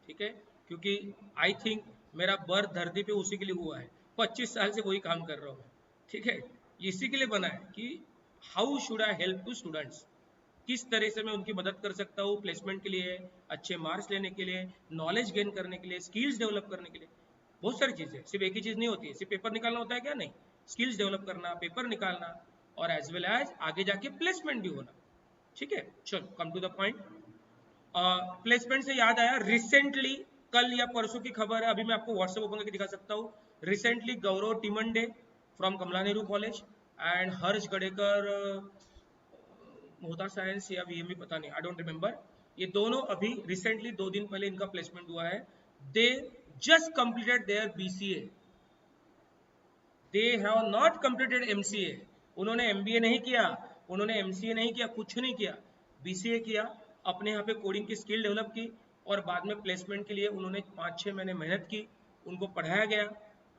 ठीक है, क्योंकि आई थिंक मेरा बर्थ धरती पे उसी के लिए हुआ है, 25 साल से वही काम कर रहा हूँ. ठीक है, इसी के लिए बना है कि how should I help to students, किस तरह से मैं उनकी मदद कर सकता हूँ प्लेसमेंट के लिए, अच्छे मार्क्स लेने के लिए, नॉलेज गेन करने के लिए, स्किल्स डेवलप करने के लिए. बहुत सारी चीज़ें, सिर्फ एक ही चीज़ नहीं होती है. सिर्फ पेपर निकालना होता है क्या, नहीं. स्किल्स डेवलप करना, पेपर निकालना, और एज वेल एज आगे जाके प्लेसमेंट भी होना. ठीक है, चलो come to the point. Placement से याद आया, रिसेंटली कल या परसों की खबर है, अभी मैं आपको व्हाट्सएप ओपन करके दिखा सकता हूँ. Recently Gaurav Timande from Kamala Nehru college and Harsh Gadekar होता साइंस या VME पता नहीं, आई डोंट रिमेंबर. ये दोनों अभी रिसेंटली 2 दिन पहले इनका प्लेसमेंट हुआ है. They just completed there BCA, they have not completed MCA. उन्होंने MBA नहीं किया, उन्होंने MCA नहीं किया, कुछ नहीं किया, BCA किया. अपने यहाँ पे कोडिंग की स्किल डेवलप की और बाद में प्लेसमेंट के लिए उन्होंने 5-6 महीने मेहनत की, उनको पढ़ाया गया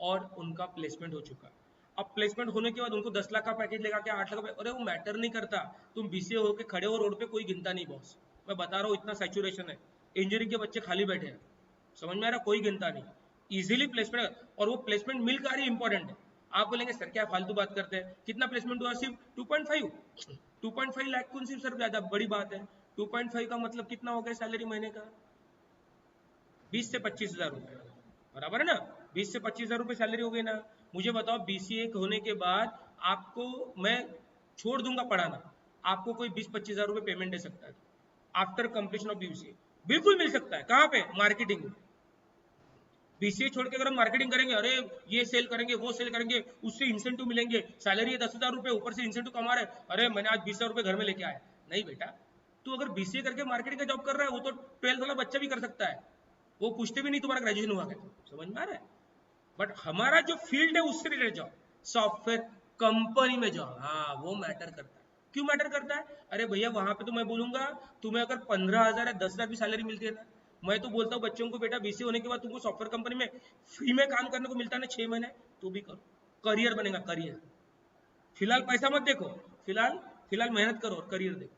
और उनका प्लेसमेंट हो चुका. अब प्लेसमेंट होने के बाद उनको 10 लाख का पैकेज लेगा क्या, 8 लाख का, अरे वो मैटर नहीं करता. तुम BCA होके खड़े हो रोड पे, कोई गिनता नहीं बॉस, मैं बता रहा हूँ, इतना सैचुरेशन है. इंजीनियरिंग के बच्चे खाली बैठे हैं, समझ में आ रहा, कोई गिनता नहीं. इजीली प्लेसमेंट, और वो प्लेसमेंट मिल कर ही इंपॉर्टेंट है. आप बोलेंगे सर क्या फालतू बात करते हैं, कितना प्लेसमेंट हुआ, सिर्फ 2.5 लाख कौन सी सर ज्यादा बड़ी बात है. 2.5 का मतलब कितना हो गया सैलरी महीने का, 20 से 25 हजार रुपए, बराबर है ना. 20 से 25 हजार रुपए सैलरी हो गई ना. मुझे बताओ BCA होने के बाद आपको मैं छोड़ दूंगा पढ़ाना, आपको कोई 20-25 हजार रुपए पेमेंट दे सकता है आफ्टर कंप्लीशन ऑफ BCA, बिल्कुल मिल सकता है. कहाँ पे, मार्केटिंग में. BCA छोड़ के अगर हम मार्केटिंग करेंगे, अरे ये सेल करेंगे, वो सेल करेंगे, उससे इंसेंटिव मिलेंगे, सैलरी है 10,000 रुपए, ऊपर से इंसेंटिव कमा रहे, अरे मैंने आज 20,000 रुपए घर में लेके आया. नहीं बेटा, तू अगर BCA करके मार्केटिंग का जॉब कर रहा है, वो तो 12th वाला बच्चा भी कर सकता है, वो पूछते भी नहीं तुम्हारा ग्रेजुएशन हुआ क्या. समझ में आ रहा है. बट हमारा जो फील्ड है उससे रिलेटेड जॉब, सॉफ्टवेयर कंपनी में जॉब, हाँ वो मैटर करता है. क्यों मैटर करता है, अरे भैया वहां पे तो मैं बोलूंगा तुम्हें अगर 15,000 या 10,000 भी सैलरी मिलती है ना, मैं तो बोलता हूँ बच्चों को, बेटा BCA होने के बाद तुमको सॉफ्टवेयर कंपनी में फ्री में काम करने को मिलता है ना 6 महीने, तो भी करो, करियर बनेगा, करियर. फिलहाल पैसा मत देखो, फिलहाल मेहनत करो और करियर देखो.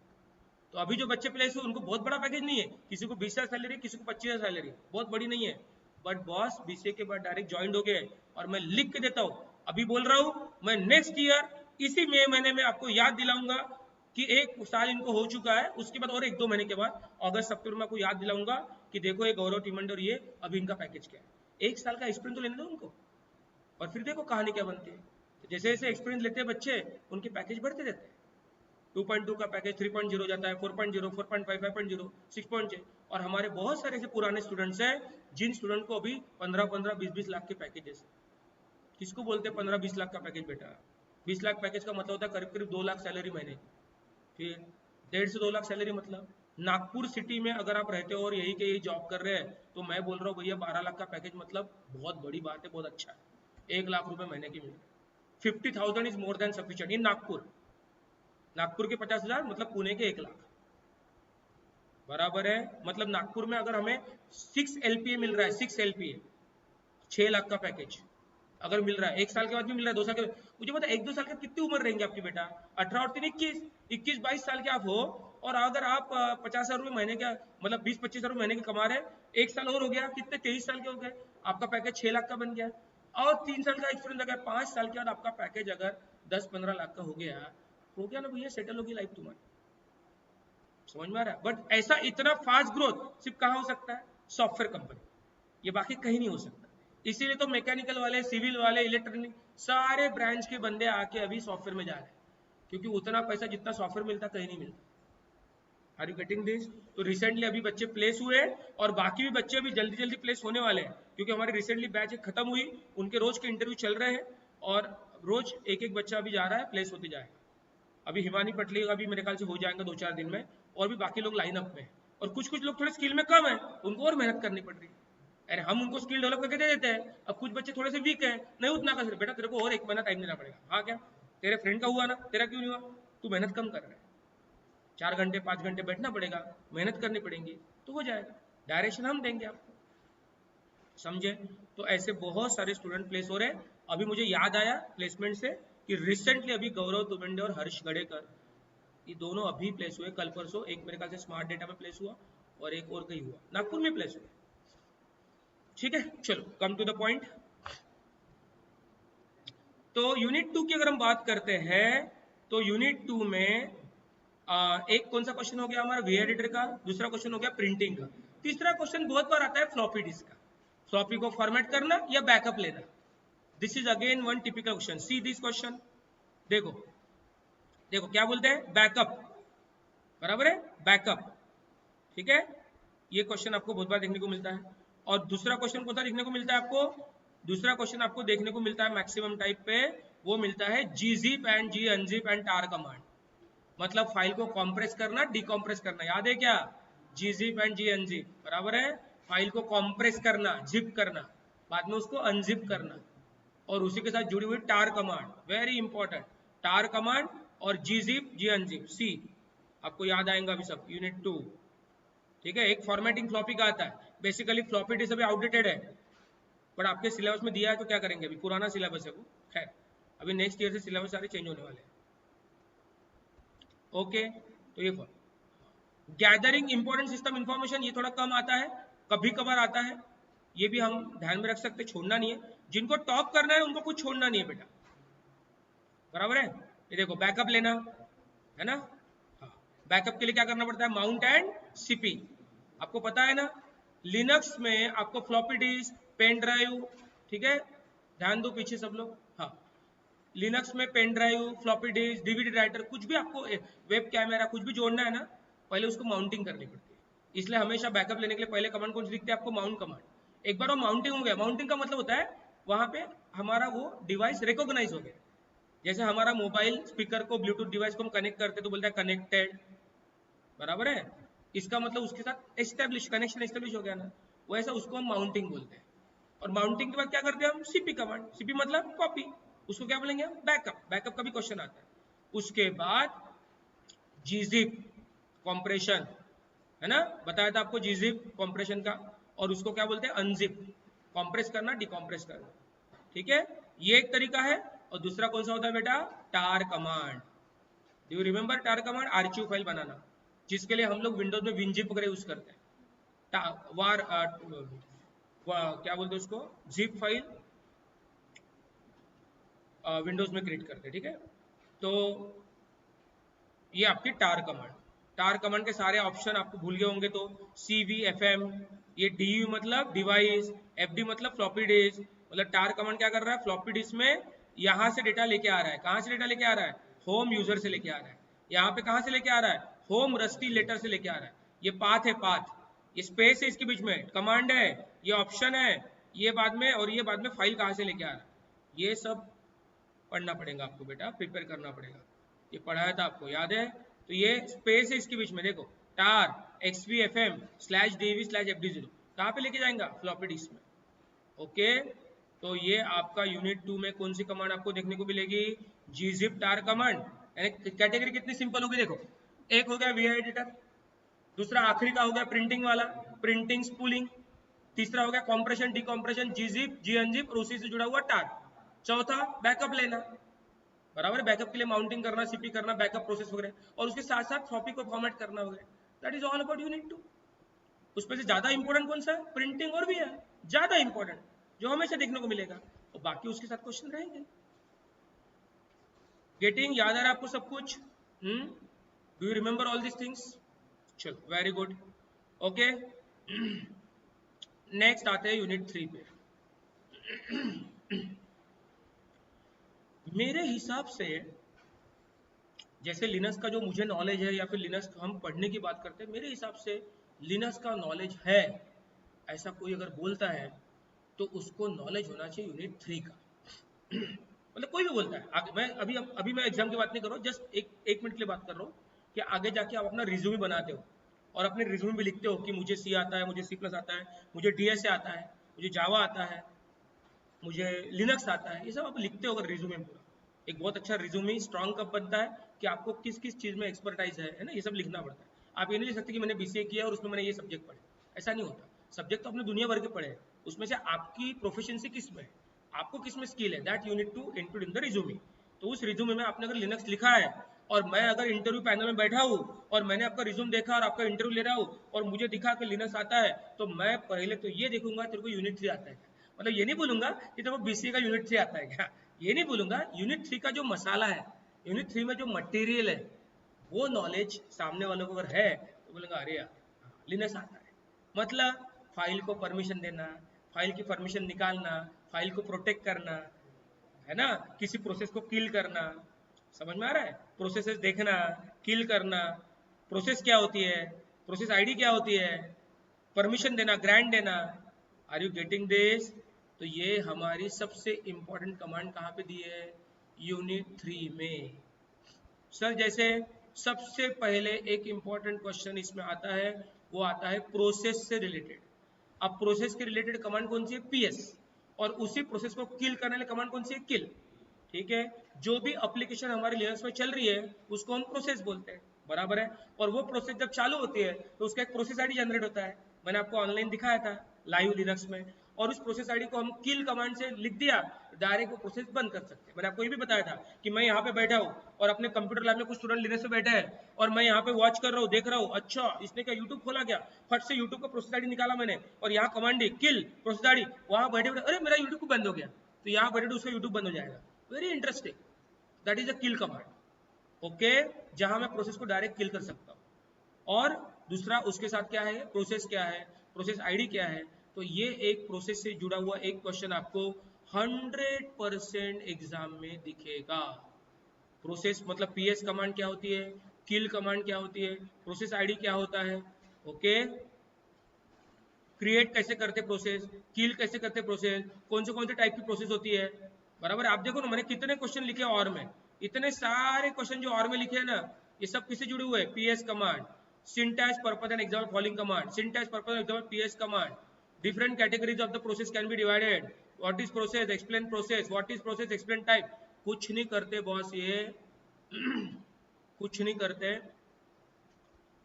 तो अभी जो बच्चे प्लेस हुए उनको बहुत बड़ा पैकेज नहीं है, किसी को 20,000 सैलरी, किसी को 25,000 सैलरी, बहुत बड़ी नहीं है. बट बॉस BCA के बाद डायरेक्ट ज्वाइन हो गए, और मैं लिख के देता हूँ, अभी बोल रहा हूँ, मैं नेक्स्ट ईयर इसी महीने में आपको याद दिलाऊंगा कि 1 साल इनको हो चुका है, उसके बाद और 1-2 महीने के बाद अगस्त सितंबर में आपको याद दिलाऊंगा कि देखो ये गौरव टिमंडे और ये अभी इनका पैकेज क्या है। 1 साल का एक्सपीरियंस तो लेने दो उनको, और फिर देखो कहानी क्या बनती है। तो जैसे जैसे एक्सपीरियंस लेते हैं बच्चे, उनके पैकेज बढ़ते रहते हैं। 2.2 का पैकेज 3.0 जाता है, 4.0, 4.5, 5.0, 6.0। और हमारे बहुत सारे ऐसे पुराने स्टूडेंट्स हैं जिन स्टूडेंट को अभी 15-15, 20-20 लाख के पैकेजेस। किसको बोलते हैं 15-20 लाख का पैकेज बेटा? 20 लाख पैकेज का मतलब होता है करीब करीब 2 लाख सैलरी महीने की, फिर 1.5 से 2 लाख सैलरी। मतलब नागपुर सिटी में अगर आप रहते हो और यही के यही जॉब कर रहे हैं, तो मैं बोल रहा हूँ भैया 12 लाख का पैकेज मतलब बहुत बड़ी बात है, बहुत अच्छा है। 1 लाख रुपए महीने की मिल रही है। 50,000 इज मोर देन सफिशिएंट इन नागपुर। नागपुर के 50,000 मतलब पुणे के 1 लाख बराबर है। मतलब नागपुर में अगर हमें 6 LPA मिल रहा है, 6 LPA, 6 लाख का पैकेज अगर मिल रहा है, 1 साल के बाद भी मिल रहा है, 2 साल के बाद, मुझे पता है 1-2 साल के कितनी उम्र रहेंगे आपकी बेटा? 18 और 3 21, 21-22 साल के आप हो। और अगर आप 50,000 रुपये महीने का मतलब 20-25 हजार रुपये महीने के कमा रहे हैं, 1 साल और हो गया, कितने 23 साल के हो गए, आपका पैकेज 6 लाख का बन गया। और 3 साल का एक्सपीरियंस अगर 5 साल के बाद आपका पैकेज अगर 10-15 लाख का हो गया ना भैया, सेटल होगी लाइफ तुम्हारी। समझ में आ रहा है? बट ऐसा इतना फास्ट ग्रोथ सिर्फ कहाँ हो सकता है? सॉफ्टवेयर कंपनी, ये बाकी कहीं नहीं हो सकता। इसीलिए तो मैकेनिकल वाले, सिविल वाले, इलेक्ट्रॉनिक, सारे ब्रांच के बंदे आके अभी सॉफ्टवेयर में जा रहे हैं, क्योंकि उतना पैसा जितना सॉफ्टवेयर मिलता कहीं नहीं मिलता। Are you getting this? तो रिसेंटली अभी बच्चे प्लेस हुए, और बाकी भी बच्चे अभी जल्दी जल्दी प्लेस होने वाले हैं, क्योंकि हमारी रिसेंटली बैच खत्म हुई, उनके रोज के इंटरव्यू चल रहे हैं, और रोज एक एक बच्चा अभी जा रहा है, प्लेस होते जाएगा। अभी हिमानी पटली का भी मेरे ख्याल से हो जाएगा 2-4 दिन में, और भी बाकी लोग लाइनअप में। और कुछ कुछ लोग थोड़े स्किल में कम है, उनको और मेहनत करनी पड़ रही है। अरे हम उनको स्किल डेवलप करके दे देते हैं। अब कुछ बच्चे थोड़े से वीक हैं, नहीं उतना कर सकते, बेटा तेरे को और 1 महीना टाइम देना पड़ेगा। हाँ क्या? तेरे फ्रेंड का हुआ ना, तेरा क्यों नहीं हुआ? तू मेहनत कम कर रहा है, 4 घंटे 5 घंटे बैठना पड़ेगा, मेहनत करनी पड़ेगी, तो हो जाएगा। डायरेक्शन हम देंगे आपको, समझे? तो ऐसे बहुत सारे स्टूडेंट प्लेस हो रहे हैं। अभी मुझे याद आया प्लेसमेंट से कि रिसेंटली अभी गौरव तुबंडे और हर्ष गड़ेकर, ये दोनों अभी प्लेस हुए कल परसों। एक मेरे ख्याल से स्मार्ट डेटा में प्लेस हुआ, और एक और कहीं हुआ, नागपुर में प्लेस हुआ। ठीक है, चलो कम टू द पॉइंट। तो यूनिट 2 की अगर हम बात करते हैं, तो यूनिट 2 में एक कौन सा क्वेश्चन हो गया हमारा? वी एडिटर का। दूसरा क्वेश्चन हो गया प्रिंटिंग का। तीसरा क्वेश्चन बहुत बार आता है फ्लॉपी डिस्क का, फ्लॉपी को फॉर्मेट करना या बैकअप लेना। This is again one typical question. See this question, देखो देखो क्या बोलते हैं, बैकअप, बराबर है, बैकअप। ठीक है, ये क्वेश्चन आपको बहुत बार देखने को मिलता है। और दूसरा क्वेश्चन कौन सा देखने को मिलता है आपको? दूसरा क्वेश्चन आपको देखने को मिलता है मैक्सिमम टाइप पे, वो मिलता है gzip and gunzip and tar command. मतलब फाइल को कॉम्प्रेस करना, डिकॉम्प्रेस करना, याद है क्या? gzip एंड gunzip, बराबर है। फाइल को कॉम्प्रेस करना, जिप करना, बाद में उसको अनजिप करना, और उसी के साथ जुड़ी हुई टार कमांड, वेरी इंपॉर्टेंट, टार कमांड और gzip gunzip। सी आपको याद आएगा अभी सब, यूनिट 2। ठीक है, एक फॉर्मेटिंग फ्लॉपी का आता है। बेसिकली फ्लॉपी डिस्क अभी आउटडेटेड है, बट आपके सिलेबस में दिया है तो क्या करेंगे, अभी पुराना सिलेबस है वो। खैर, अभी नेक्स्ट ईयर से सिलेबस सारे चेंज होने वाले हैं। ओके, तो ये गैदरिंग इंपॉर्टेंट सिस्टम इंफॉर्मेशन, ये थोड़ा कम आता है, कभी कभार आता है, ये भी हम ध्यान में रख सकते, छोड़ना नहीं है। जिनको टॉप करना है उनको कुछ छोड़ना नहीं है बेटा, बराबर है। ये देखो बैकअप लेना है ना, हाँ, बैकअप के लिए क्या करना पड़ता है? माउंट एंड सीपी, आपको पता है ना। लिनक्स में आपको फ्लॉपी डिस्क, पेन ड्राइव, ठीक है, ध्यान दो पीछे सब लोग, हाँ, लिनक्स में pen drive, floppy disk, DVD writer, कुछ भी आपको वेब कैमरा कुछ भी जोड़ना है ना, पहले उसको माउंटिंग करनी पड़ती है। इसलिए हमेशा बैकअप लेने के लिए पहले कमांड कौन सी दिखती है आपको? Mount command. एक बार वो माउंटिंग हो गया, माउंटिंग का मतलब होता है वहां पे हमारा वो डिवाइस रिकॉग्नाइज हो गया। जैसे हमारा मोबाइल स्पीकर को, ब्लूटूथ डिवाइस को हम कनेक्ट करते तो बोलता है कनेक्टेड, बराबर है। इसका मतलब उसके साथ एस्टेब्लिश, कनेक्शन एस्टेब्लिश हो गया ना, वैसा उसको हम माउंटिंग बोलते हैं। और माउंटिंग के बाद क्या करते हैं हम? सीपी कमांड, सीपी मतलब कॉपी, उसको क्या बोलेंगे हम? बैकअप, बैकअप का भी क्वेश्चन आता है। उसके बाद gzip कॉम्प्रेशन, है ना, बताया था आपको gzip कॉम्प्रेशन का, और उसको क्या बोलते हैं? अनजिप, कॉम्प्रेस करना, डिकॉम्प्रेस करना। ठीक है, ये एक तरीका है। और दूसरा कौन सा होता है बेटा? Tar command. Do you remember tar command? Archive file बनाना, जिसके लिए हम लोग विंडोज में विनजिप वगैरह यूज करते हैं। क्या बोलते हैं उसको? जिप फाइल विंडोज में क्रिएट करते हैं। ठीक है, तो ये आपकी टार कमांड। टार कमांड के सारे ऑप्शन आपको भूल गए होंगे, तो CV FM, ये DU मतलब डिवाइस, FD मतलब फ्लॉपी डिस्क, मतलब टार कमांड क्या कर रहा है, फ्लॉपी डिस्क में यहां से डेटा लेके आ रहा है। कहां से डेटा लेके आ रहा है, होम यूजर से लेके आ रहा है। यहाँ पे कहां से लेके आ रहा है, होम रस्टी लेटर से लेके आ रहा है। ये पाथ है, पाथ, ये स्पेस है इसके बीच में, कमांड है, ये ऑप्शन है, ये बाद में, और ये बाद में फाइल कहां से लेके आ रहा है। ये सब पढ़ना पड़ेगा आपको बेटा, प्रिपेयर करना पड़ेगा। ये पढ़ाया था आपको, याद है। तो ये स्पेस है इसके बीच में, देखो टार XVFM/DV/FD0 कहाँ पे लेके जाएंगे, फ्लॉपी डिस्क में। ओके, तो ये आपका यूनिट 2 में कौन सी कमांड आपको देखने को मिलेगी, gzip tar कमांड। यानी कैटेगरी कितनी सिंपल होगी, देखो एक हो गया VI एडिटर, दूसरा आखिरी का हो गया प्रिंटिंग वाला, प्रिंटिंग स्पूलिंग, तीसरा हो गया कॉम्प्रेशन डिकॉम्प्रेशन, gzip gzip और उसी से जुड़ा हुआ टार, चौथा बैकअप लेना, बराबर, बैकअप के लिए माउंटिंग करना, सीपी करना, बैकअप प्रोसेस वगैरह, और उसके साथ साथ फ्लॉपी को फॉर्मेट करना वगैरह। That is all about unit 2। उसमें से ज्यादा इंपॉर्टेंट कौन सा है, प्रिंटिंग और भी है ज्यादा इंपॉर्टेंट, जो हमेशा देखने को मिलेगा, और बाकी उसके साथ क्वेश्चन रहेंगे। गेटिंग, याद आ रहा है आपको सब कुछ, do you remember all this things, चलो वेरी गुड। ओके, नेक्स्ट आते हैं यूनिट 3 पे। मेरे हिसाब से जैसे लिनक्स का जो मुझे नॉलेज है, या फिर लिनक्स हम पढ़ने की बात करते हैं, मेरे हिसाब से लिनक्स का नॉलेज है, ऐसा कोई अगर बोलता है तो उसको नॉलेज होना चाहिए यूनिट 3 का। मतलब कोई भी बोलता है, आगे मैं अभी मैं एग्जाम की बात नहीं कर रहा हूँ, जस्ट एक मिनट के लिए बात कर रहा हूँ कि आगे जाके आप अपना रिज्यूमे बनाते हो और अपने रिज्यूमे में लिखते हो कि मुझे सी आता है, मुझे C+ आता है, मुझे DSA आता है, मुझे जावा आता है, मुझे लिनक्स आता है, ये सब आप लिखते हो अगर रिज्यूमे में पूरा। एक बहुत अच्छा रिज्यूमे स्ट्रांग कब बनता है कि आपको किस किस चीज़ में एक्सपर्टाइज है ना, ये सब लिखना पड़ता है। आप ये नहीं लिख सकते कि मैंने BCA किया और उसमें मैंने ये सब्जेक्ट पढ़े, ऐसा नहीं होता। सब्जेक्ट तो अपने दुनिया भर के पढ़े हैं, उसमें से आपकी प्रोफिशिएंसी किस में है, आपको किस में स्किल है, that you need to include in the resume. तो उस रिज्यूमे में आपने अगर लिनक्स लिखा है और मैं अगर इंटरव्यू पैनल में बैठा हूँ और मैंने आपका रिज्यूम देखा और आपका इंटरव्यू ले रहा हूँ और मुझे दिखा कि लिनक्स आता है, तो मैं पहले तो ये देखूंगा तेरे को यूनिट 3 आता है क्या। मतलब ये नहीं बोलूंगा कि तेरे को BCA का यूनिट 3 आता है क्या, ये नहीं बोलूंगा। यूनिट 3 का जो मसाला है, यूनिट 3 में जो मटेरियल है, वो नॉलेज सामने वालों को अगर है तो बोलेंगे अरे यार लिनक्स आता है। मतलब फाइल को परमिशन देना, फाइल की परमिशन निकालना, फाइल को प्रोटेक्ट करना, है ना, किसी प्रोसेस को किल करना, समझ में आ रहा है, प्रोसेसेस देखना, किल करना, प्रोसेस क्या होती है, प्रोसेस आईडी क्या होती है, परमिशन देना, ग्रांट देना। Are you getting this. तो ये हमारी सबसे इंपॉर्टेंट कमांड कहाँ पे दी है, यूनिट 3 में। सर जैसे सबसे पहले एक इंपॉर्टेंट क्वेश्चन इसमें आता है, वो आता है प्रोसेस से रिलेटेड। अब प्रोसेस के रिलेटेड कमांड कौन सी है, PS, और उसी प्रोसेस को किल करने वाली कमांड कौन सी है, किल। ठीक है, जो भी एप्लीकेशन हमारे लिनक्स में चल रही है उसको हम प्रोसेस बोलते हैं, बराबर है। और वो प्रोसेस जब चालू होती है तो उसका एक प्रोसेस आईडी जनरेट होता है, मैंने आपको ऑनलाइन दिखाया था लाइव लिनक्स में। और उस प्रोसेस आईडी को हम किल कमांड से लिख दिया, डायरेक्ट वो प्रोसेस बंद कर सकते हैं। मैंने आपको ये भी बताया था कि मैं यहाँ पे बैठा हूँ और अपने कंप्यूटर लैब में कुछ स्टूडेंट लिनक्स में बैठे हैं और मैं यहाँ पे वॉच कर रहा हूँ, देख रहा हूँ, अच्छा इसने क्या यूट्यूब खोला, क्या फट से यूट्यूब का प्रोसेस आईडी निकाला मैंने और यहाँ कमांड दी किल प्रोसेस आईडी, वहाँ बैठे बैठे अरे मेरा यूट्यूब बंद हो गया, तो यहाँ बैठे उसका यूट्यूब बंद हो जाएगा। Very interesting, that is a kill command. Okay, जहां मैं प्रोसेस को डायरेक्ट किल कर सकता हूं। और दूसरा उसके साथ क्या है, प्रोसेस क्या है, प्रोसेस आईडी क्या है। तो ये एक प्रोसेस से जुड़ा हुआ एक क्वेश्चन आपको 100% एग्जाम में दिखेगा। प्रोसेस मतलब PS कमांड क्या होती है, किल कमांड क्या होती है, प्रोसेस आईडी क्या होता है। ओके, क्रिएट कैसे करते प्रोसेस, किल कैसे करते प्रोसेस, कौन से टाइप की प्रोसेस होती है, बराबर। आप देखो ना मैंने कितने क्वेश्चन लिखे और में, इतने सारे क्वेश्चन जो और में लिखे हैं ना, ये सब किससे जुड़े हुए हैं, PS command, syntax purpose and example following command, syntax purpose and example PS command, different categories of the process can be divided, what is process, explain process, what is process, explain type. कुछ नहीं करते बॉस ये, कुछ नहीं करते,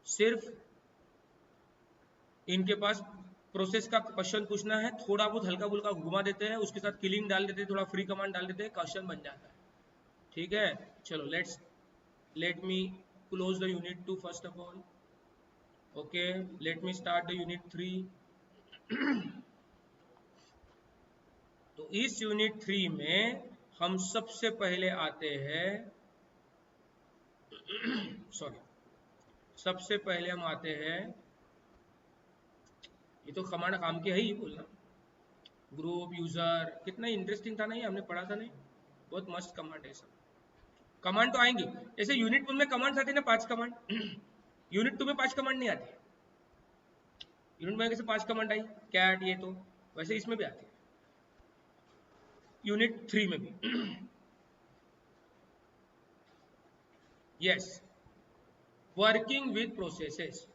सिर्फ इनके पास प्रोसेस का क्वेश्चन पूछना है, थोड़ा बहुत हल्का फुल्का घुमा देते हैं, उसके साथ किलिंग डाल देते हैं, थोड़ा फ्री कमांड डाल देते हैं, क्वेश्चन बन जाता है। ठीक है, चलो late me close the unit 2 first of all. Okay, let me start the unit 3। तो इस यूनिट 3 में हम सबसे पहले आते हैं सॉरी, सबसे पहले हम आते हैं ये तो कमांड काम की है ही बोलना। ग्रुप यूजर कितना इंटरेस्टिंग था नहीं, हमने पढ़ा था नहीं, बहुत मस्त कमांड है सब। कमांड तो आएंगी, जैसे यूनिट 1 में कमांड आते ना 5 कमांड यूनिट 2 में 5 कमांड नहीं आती। यूनिट में कैसे 5 कमांड आई कैट, ये तो वैसे इसमें भी आती है, यूनिट 3 में भी yes, working with processes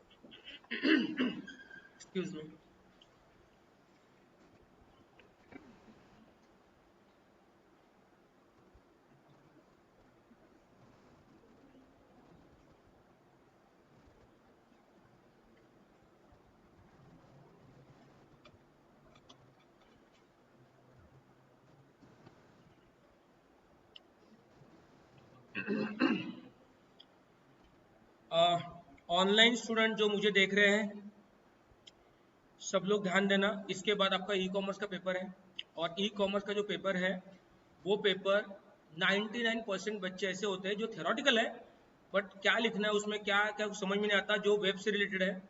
excuse me. Online student जो मुझे देख रहे हैं, सब लोग ध्यान देना, इसके बाद आपका ई कॉमर्स का पेपर है, और ई कॉमर्स का जो पेपर है वो पेपर 99% बच्चे ऐसे होते हैं जो थेरोटिकल है, बट क्या लिखना है उसमें क्या क्या समझ में नहीं आता। जो वेब से रिलेटेड है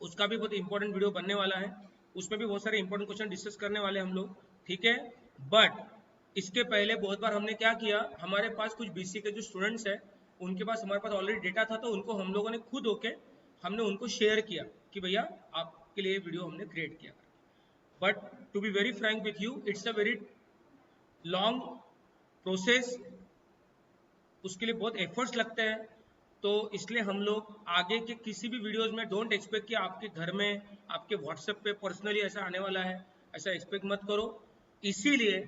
उसका भी बहुत इंपॉर्टेंट वीडियो बनने वाला है, उसमें भी बहुत सारे इंपॉर्टेंट क्वेश्चन डिस्कस करने वाले हम लोग, ठीक है। बट इसके पहले बहुत बार हमने क्या किया, हमारे पास कुछ बीसी के जो स्टूडेंट्स हैं उनके पास हमारे पास ऑलरेडी डेटा था, तो उनको हम लोगों ने खुद होके हमने उनको शेयर किया कि भैया आपके लिए वीडियो हमने क्रिएट किया। But to be very frank with you, it's a very long process, उसके लिए बहुत एफर्ट्स लगते हैं, तो इसलिए हम लोग आगे के किसी भी वीडियोस में डोंट एक्सपेक्ट कि आपके घर में आपके व्हाट्सएप पे पर्सनली ऐसा आने वाला है, ऐसा एक्सपेक्ट मत करो। इसीलिए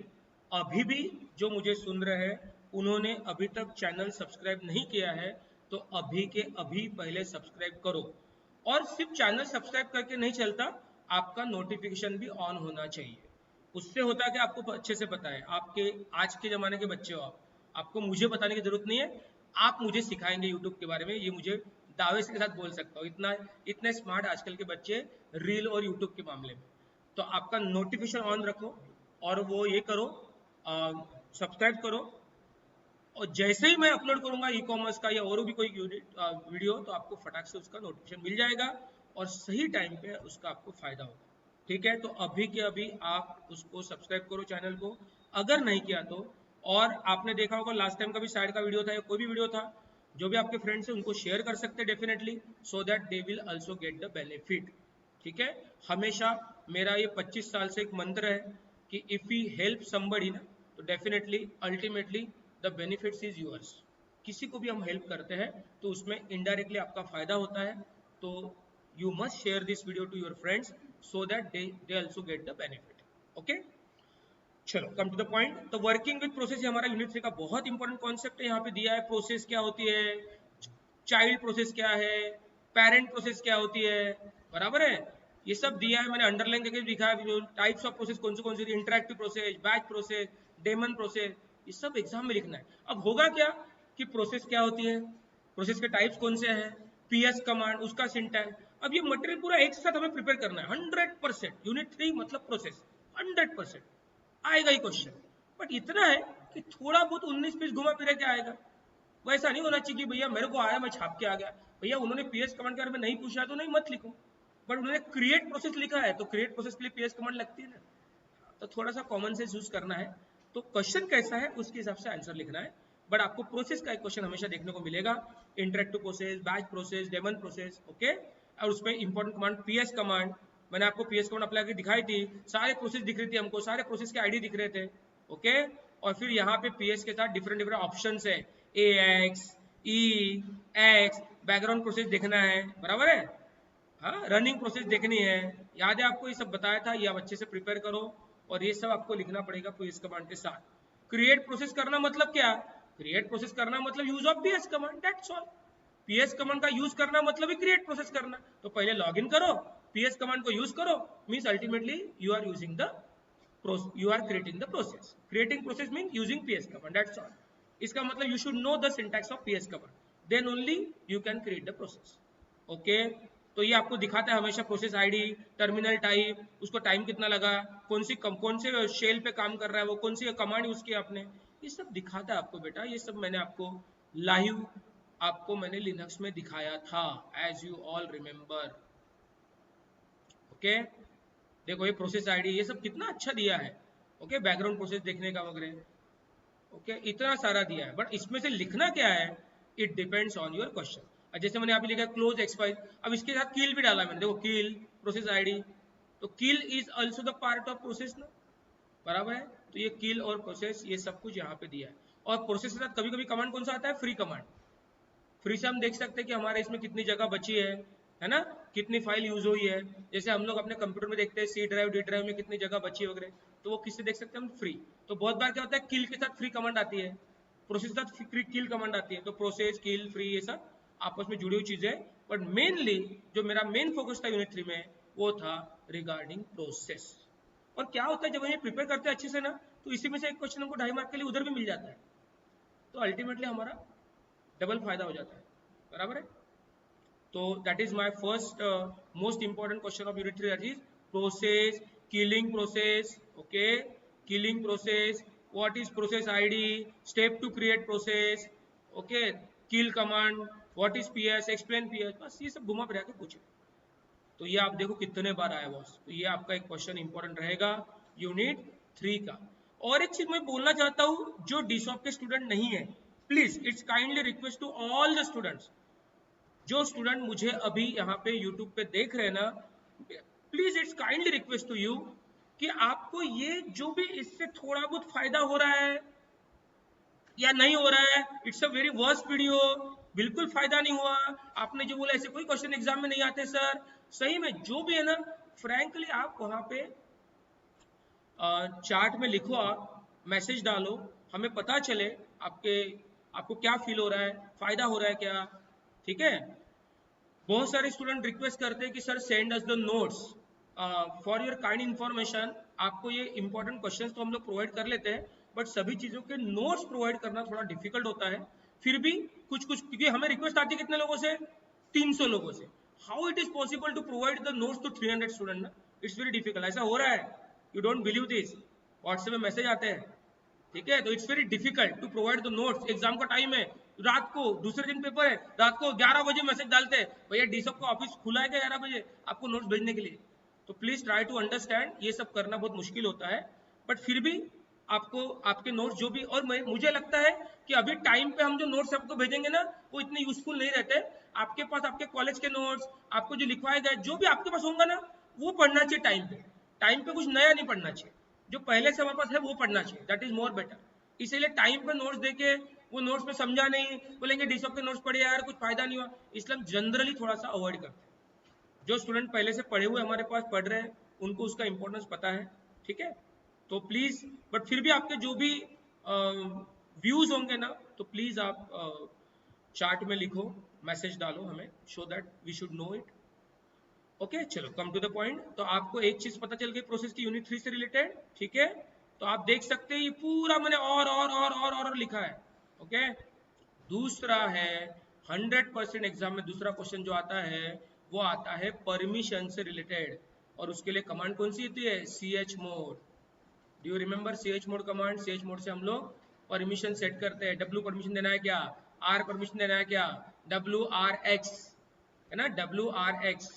अभी भी जो मुझे सुन रहे हैं उन्होंने अभी तक चैनल सब्सक्राइब नहीं किया है, तो अभी के अभी पहले सब्सक्राइब करो। और सिर्फ चैनल सब्सक्राइब करके नहीं चलता, आपका नोटिफिकेशन भी ऑन होना चाहिए। उससे होता है कि आपको अच्छे से पता है, आपके आज के ज़माने के बच्चे हो आप, आपको मुझे बताने की ज़रूरत नहीं है, आप मुझे सिखाएंगे यूट्यूब के बारे में, ये मुझे दावे के साथ बोल सकता हूँ। इतना इतने स्मार्ट आजकल के बच्चे रील और यूट्यूब के मामले में। तो आपका नोटिफिकेशन ऑन रखो और वो ये करो, सब्सक्राइब करो, और जैसे ही मैं अपलोड करूंगा ई कॉमर्स का या और भी कोई वीडियो, तो आपको फटाक से उसका नोटिफिकेशन मिल जाएगा और सही टाइम पे उसका आपको फायदा होगा, ठीक है। तो अभी के अभी आप उसको सब्सक्राइब करो चैनल को, अगर नहीं किया तो। और आपने देखा होगा लास्ट टाइम का भी साइड का वीडियो था या कोई भी वीडियो था, जो भी आपके फ्रेंड्स हैं उनको शेयर कर सकते हैं definitely, so that they will also get the benefit, ठीक है। हमेशा मेरा ये 25 साल से एक मंत्र है कि इफ वी हेल्प समबडी ना, तो definitely ultimately the benefits is yours. किसी को भी हम हेल्प करते हैं तो उसमें इनडायरेक्टली आपका फायदा होता है, तो you must share this video to your friends so that they also get the benefit, okay. चलो कम टू द पॉइंट। तो वर्किंग विद प्रोसेस हमारा यूनिट 3 का बहुत इंपॉर्टेंट कॉन्सेप्ट है, यहाँ पे दिया है प्रोसेस क्या होती है, चाइल्ड प्रोसेस क्या है, पेरेंट प्रोसेस क्या होती है, बराबर है, ये सब दिया है, मैंने अंडरलाइन करके दिखा है। टाइप्स ऑफ प्रोसेस कौन सी interactive process, batch process, daemon process, ये सब एग्जाम में लिखना है। अब होगा क्या कि प्रोसेस क्या होती है, प्रोसेस के टाइप्स कौन से हैं, पीएस कमांड, उसका सिंटैक्स, अब ये मटेरियल पूरा एक साथ हमें प्रिपेयर करना है 100%। यूनिट 3 मतलब प्रोसेस 100% आएगा ही क्वेश्चन, बट इतना है कि थोड़ा बहुत 19-20 घुमा फिरा के आएगा। वैसा नहीं होना चाहिए कि भैया मेरे को आया मैं छाप के आ गया, भैया उन्होंने पीएस कमांड के बारे में नहीं पूछा तो नहीं मत लिखो, बट उन्होंने क्रिएट प्रोसेस लिखा है तो क्रिएट प्रोसेस के लिए पीएस कमांड लगती है ना, तो थोड़ा सा कॉमन सेंस यूज करना है। तो क्वेश्चन कैसा है उसके हिसाब से आंसर लिखना है, बट आपको प्रोसेस का एक क्वेश्चन हमेशा देखने को मिलेगा, interactive process, batch process, daemon process, okay. और उसमें इंपॉर्टेंट कमांड पीएस कमांड, मैंने आपको पीएस कमांड अप्लाई करके दिखाई थी, सारे प्रोसेस दिख रही थी हमको, सारे प्रोसेस के आईडी दिख रहे थे, ओके। और फिर यहाँ पे पीएस के साथ डिफरेंट डिफरेंट ऑप्शन है, AX, E, X, background process देखना है, बराबर है, हाँ, रनिंग प्रोसेस देखनी है, याद है आपको ये सब बताया था, ये आप अच्छे से प्रिपेयर करो, और ये सब आपको लिखना पड़ेगा पीएस कमांड के साथ। क्रिएट प्रोसेस करना मतलब क्या, क्रिएट प्रोसेस करना मतलब use of PS command, that's all. PS command का यूज करना मतलब ही क्रिएट प्रोसेस करना, तो पहले लॉग इन करो, पीएस कमांड को यूज करो, means ultimately you are using the you are creating the process. Creating process means using PS command, that's all. इसका मतलब you should know the syntax of PS command, then only you can create the process, okay। तो ये आपको दिखाता है हमेशा प्रोसेस आईडी, टर्मिनल टाइप, उसको टाइम कितना लगा, कौन से शेल पे काम कर रहा है वो, कौन सी कमांड यूज की आपने, ये सब दिखाता है आपको बेटा। ये सब मैंने आपको लाइव आपको मैंने लिनक्स में दिखाया था, as you all remember, okay देखो ये प्रोसेस आईडी ये सब कितना अच्छा दिया है, ओके बैकग्राउंड प्रोसेस देखने का वगैरह, ओके इतना सारा दिया है, बट इसमें से लिखना क्या है, it depends on your question. जैसे मैंने यहाँ पे लिखा क्लोज एक्सपायर, अब इसके साथ किल भी डाला मैंने, देखो किल प्रोसेस आईडी, तो kill is also the part of process ना, बराबर है। तो ये किल और प्रोसेस ये सब कुछ यहाँ पे दिया है। और प्रोसेस के साथ कभी कभी कमांड कौन सा आता है, फ्री कमांड। फ्री से हम देख सकते हैं कि हमारे इसमें कितनी जगह बची है ना, कितनी फाइल यूज हुई है। जैसे हम लोग अपने कंप्यूटर में देखते हैं सी ड्राइव डी ड्राइव में कितनी जगह बची है वगैरह, तो वो किससे देख सकते हैं हम, फ्री। तो बहुत बार क्या होता है, किल के साथ फ्री कमांड आती है, प्रोसेस के साथ फ्री किल कमांड आती है, तो प्रोसेस किल फ्री ये सब आपस में जुड़ी हुई चीजें। बट मेनली जो मेरा मेन फोकस था यूनिट 3 में वो था रिगार्डिंग प्रोसेस। और क्या होता है जब हम ये प्रिपेयर करते हैं अच्छे से ना, तो इसी में से एक क्वेश्चन हमको 2.5 मार्क के लिए उधर भी मिल जाता है, तो अल्टीमेटली हमारा डबल फायदा हो जाता है, बराबर है। तो that is my first most important question of unit 3, that is process, killing process, okay killing process, what is process ID, step to create process, okay kill command, what is PS, explain PS, बस ये सब घुमा फिरा के पूछे। तो ये आप देखो कितने बार आया बॉस, तो ये आपका एक क्वेश्चन इंपॉर्टेंट रहेगा यूनिट 3 का। और एक चीज मैं बोलना चाहता हूं, जो डीसॉप के स्टूडेंट नहीं है, please it's kindly request to all the students, जो स्टूडेंट मुझे अभी यहाँ पे यूट्यूब पे देख रहे हैं ना, please it's kindly request to you कि आपको ये जो भी इससे थोड़ा बहुत फायदा हो रहा है या नहीं हो रहा है, it's a very worst video, बिल्कुल फायदा नहीं हुआ। आपने जो बोला ऐसे कोई क्वेश्चन एग्जाम में नहीं आते सर, सही में जो भी है ना, फ्रैंकली आप वहां पे चार्ट में लिखो, आप मैसेज डालो, हमें पता चले आपको क्या फील हो रहा है, फायदा हो रहा है क्या, ठीक है। बहुत सारे स्टूडेंट रिक्वेस्ट करते हैं कि sir send us the notes, for your kind information आपको ये इंपॉर्टेंट क्वेश्चंस तो हम लोग प्रोवाइड कर लेते हैं, बट सभी चीजों के नोट्स प्रोवाइड करना थोड़ा डिफिकल्ट होता है। फिर भी कुछ कुछ, क्योंकि हमें रिक्वेस्ट आती है कितने लोगों से, 300 लोगों से, how it is possible to provide the notes to 300 student ना, इट्स वेरी डिफिकल्ट, ऐसा हो रहा है, you don't believe this, WhatsApp में मैसेज आते हैं, ठीक है। तो it's very difficult to provide the notes, exam का टाइम है, रात को दूसरे दिन पेपर है, रात को 11 बजे मैसेज डालते हैं, भैया डीसॉप का ऑफिस खुला है क्या 11 बजे आपको नोट्स भेजने के लिए। तो प्लीज ट्राई टू अंडरस्टैंड, ये सब करना बहुत मुश्किल होता है, बट फिर भी आपको आपके नोट्स जो भी, और मुझे लगता है कि अभी टाइम पे हम जो नोट्स आपको भेजेंगे ना वो इतने यूजफुल नहीं रहते। आपके पास आपके कॉलेज के नोट्स, आपको जो लिखवाए गए जो भी आपके पास होगा ना, वो पढ़ना चाहिए टाइम पे, टाइम पे कुछ नया नहीं पढ़ना चाहिए, जो पहले से हमारे पास है वो पढ़ना चाहिए, दैट इज मोर बेटर। इसीलिए टाइम पे नोट्स देके वो नोट्स में समझा नहीं, बोलेंगे डीसॉप के नोट्स पढ़े यार कुछ फायदा नहीं हुआ, इसलिए हम जनरली थोड़ा सा अवॉइड करते हैं। जो स्टूडेंट पहले से पढ़े हुए हमारे पास पढ़ रहे हैं उनको उसका इंपॉर्टेंस पता है, ठीक है। तो प्लीज, बट फिर भी आपके जो भी व्यूज होंगे ना, तो प्लीज आप चार्ट में लिखो, मैसेज डालो हमें, so that we should know it, okay. चलो कम टू द पॉइंट। तो आपको एक चीज पता चल गई प्रोसेस की यूनिट 3 से रिलेटेड, ठीक है। तो आप देख सकते हैं ये पूरा मैंने और लिखा है, ओके। दूसरा है 100% एग्जाम में दूसरा क्वेश्चन जो आता है वो आता है परमिशन से रिलेटेड, और उसके लिए कमांड कौन सी होती है, chmod। Do you remember chmod command, chmod से हम लोग परमिशन सेट करते हैं, w परमिशन देना है क्या, r परमिशन देना है क्या, wrx है ना, wrx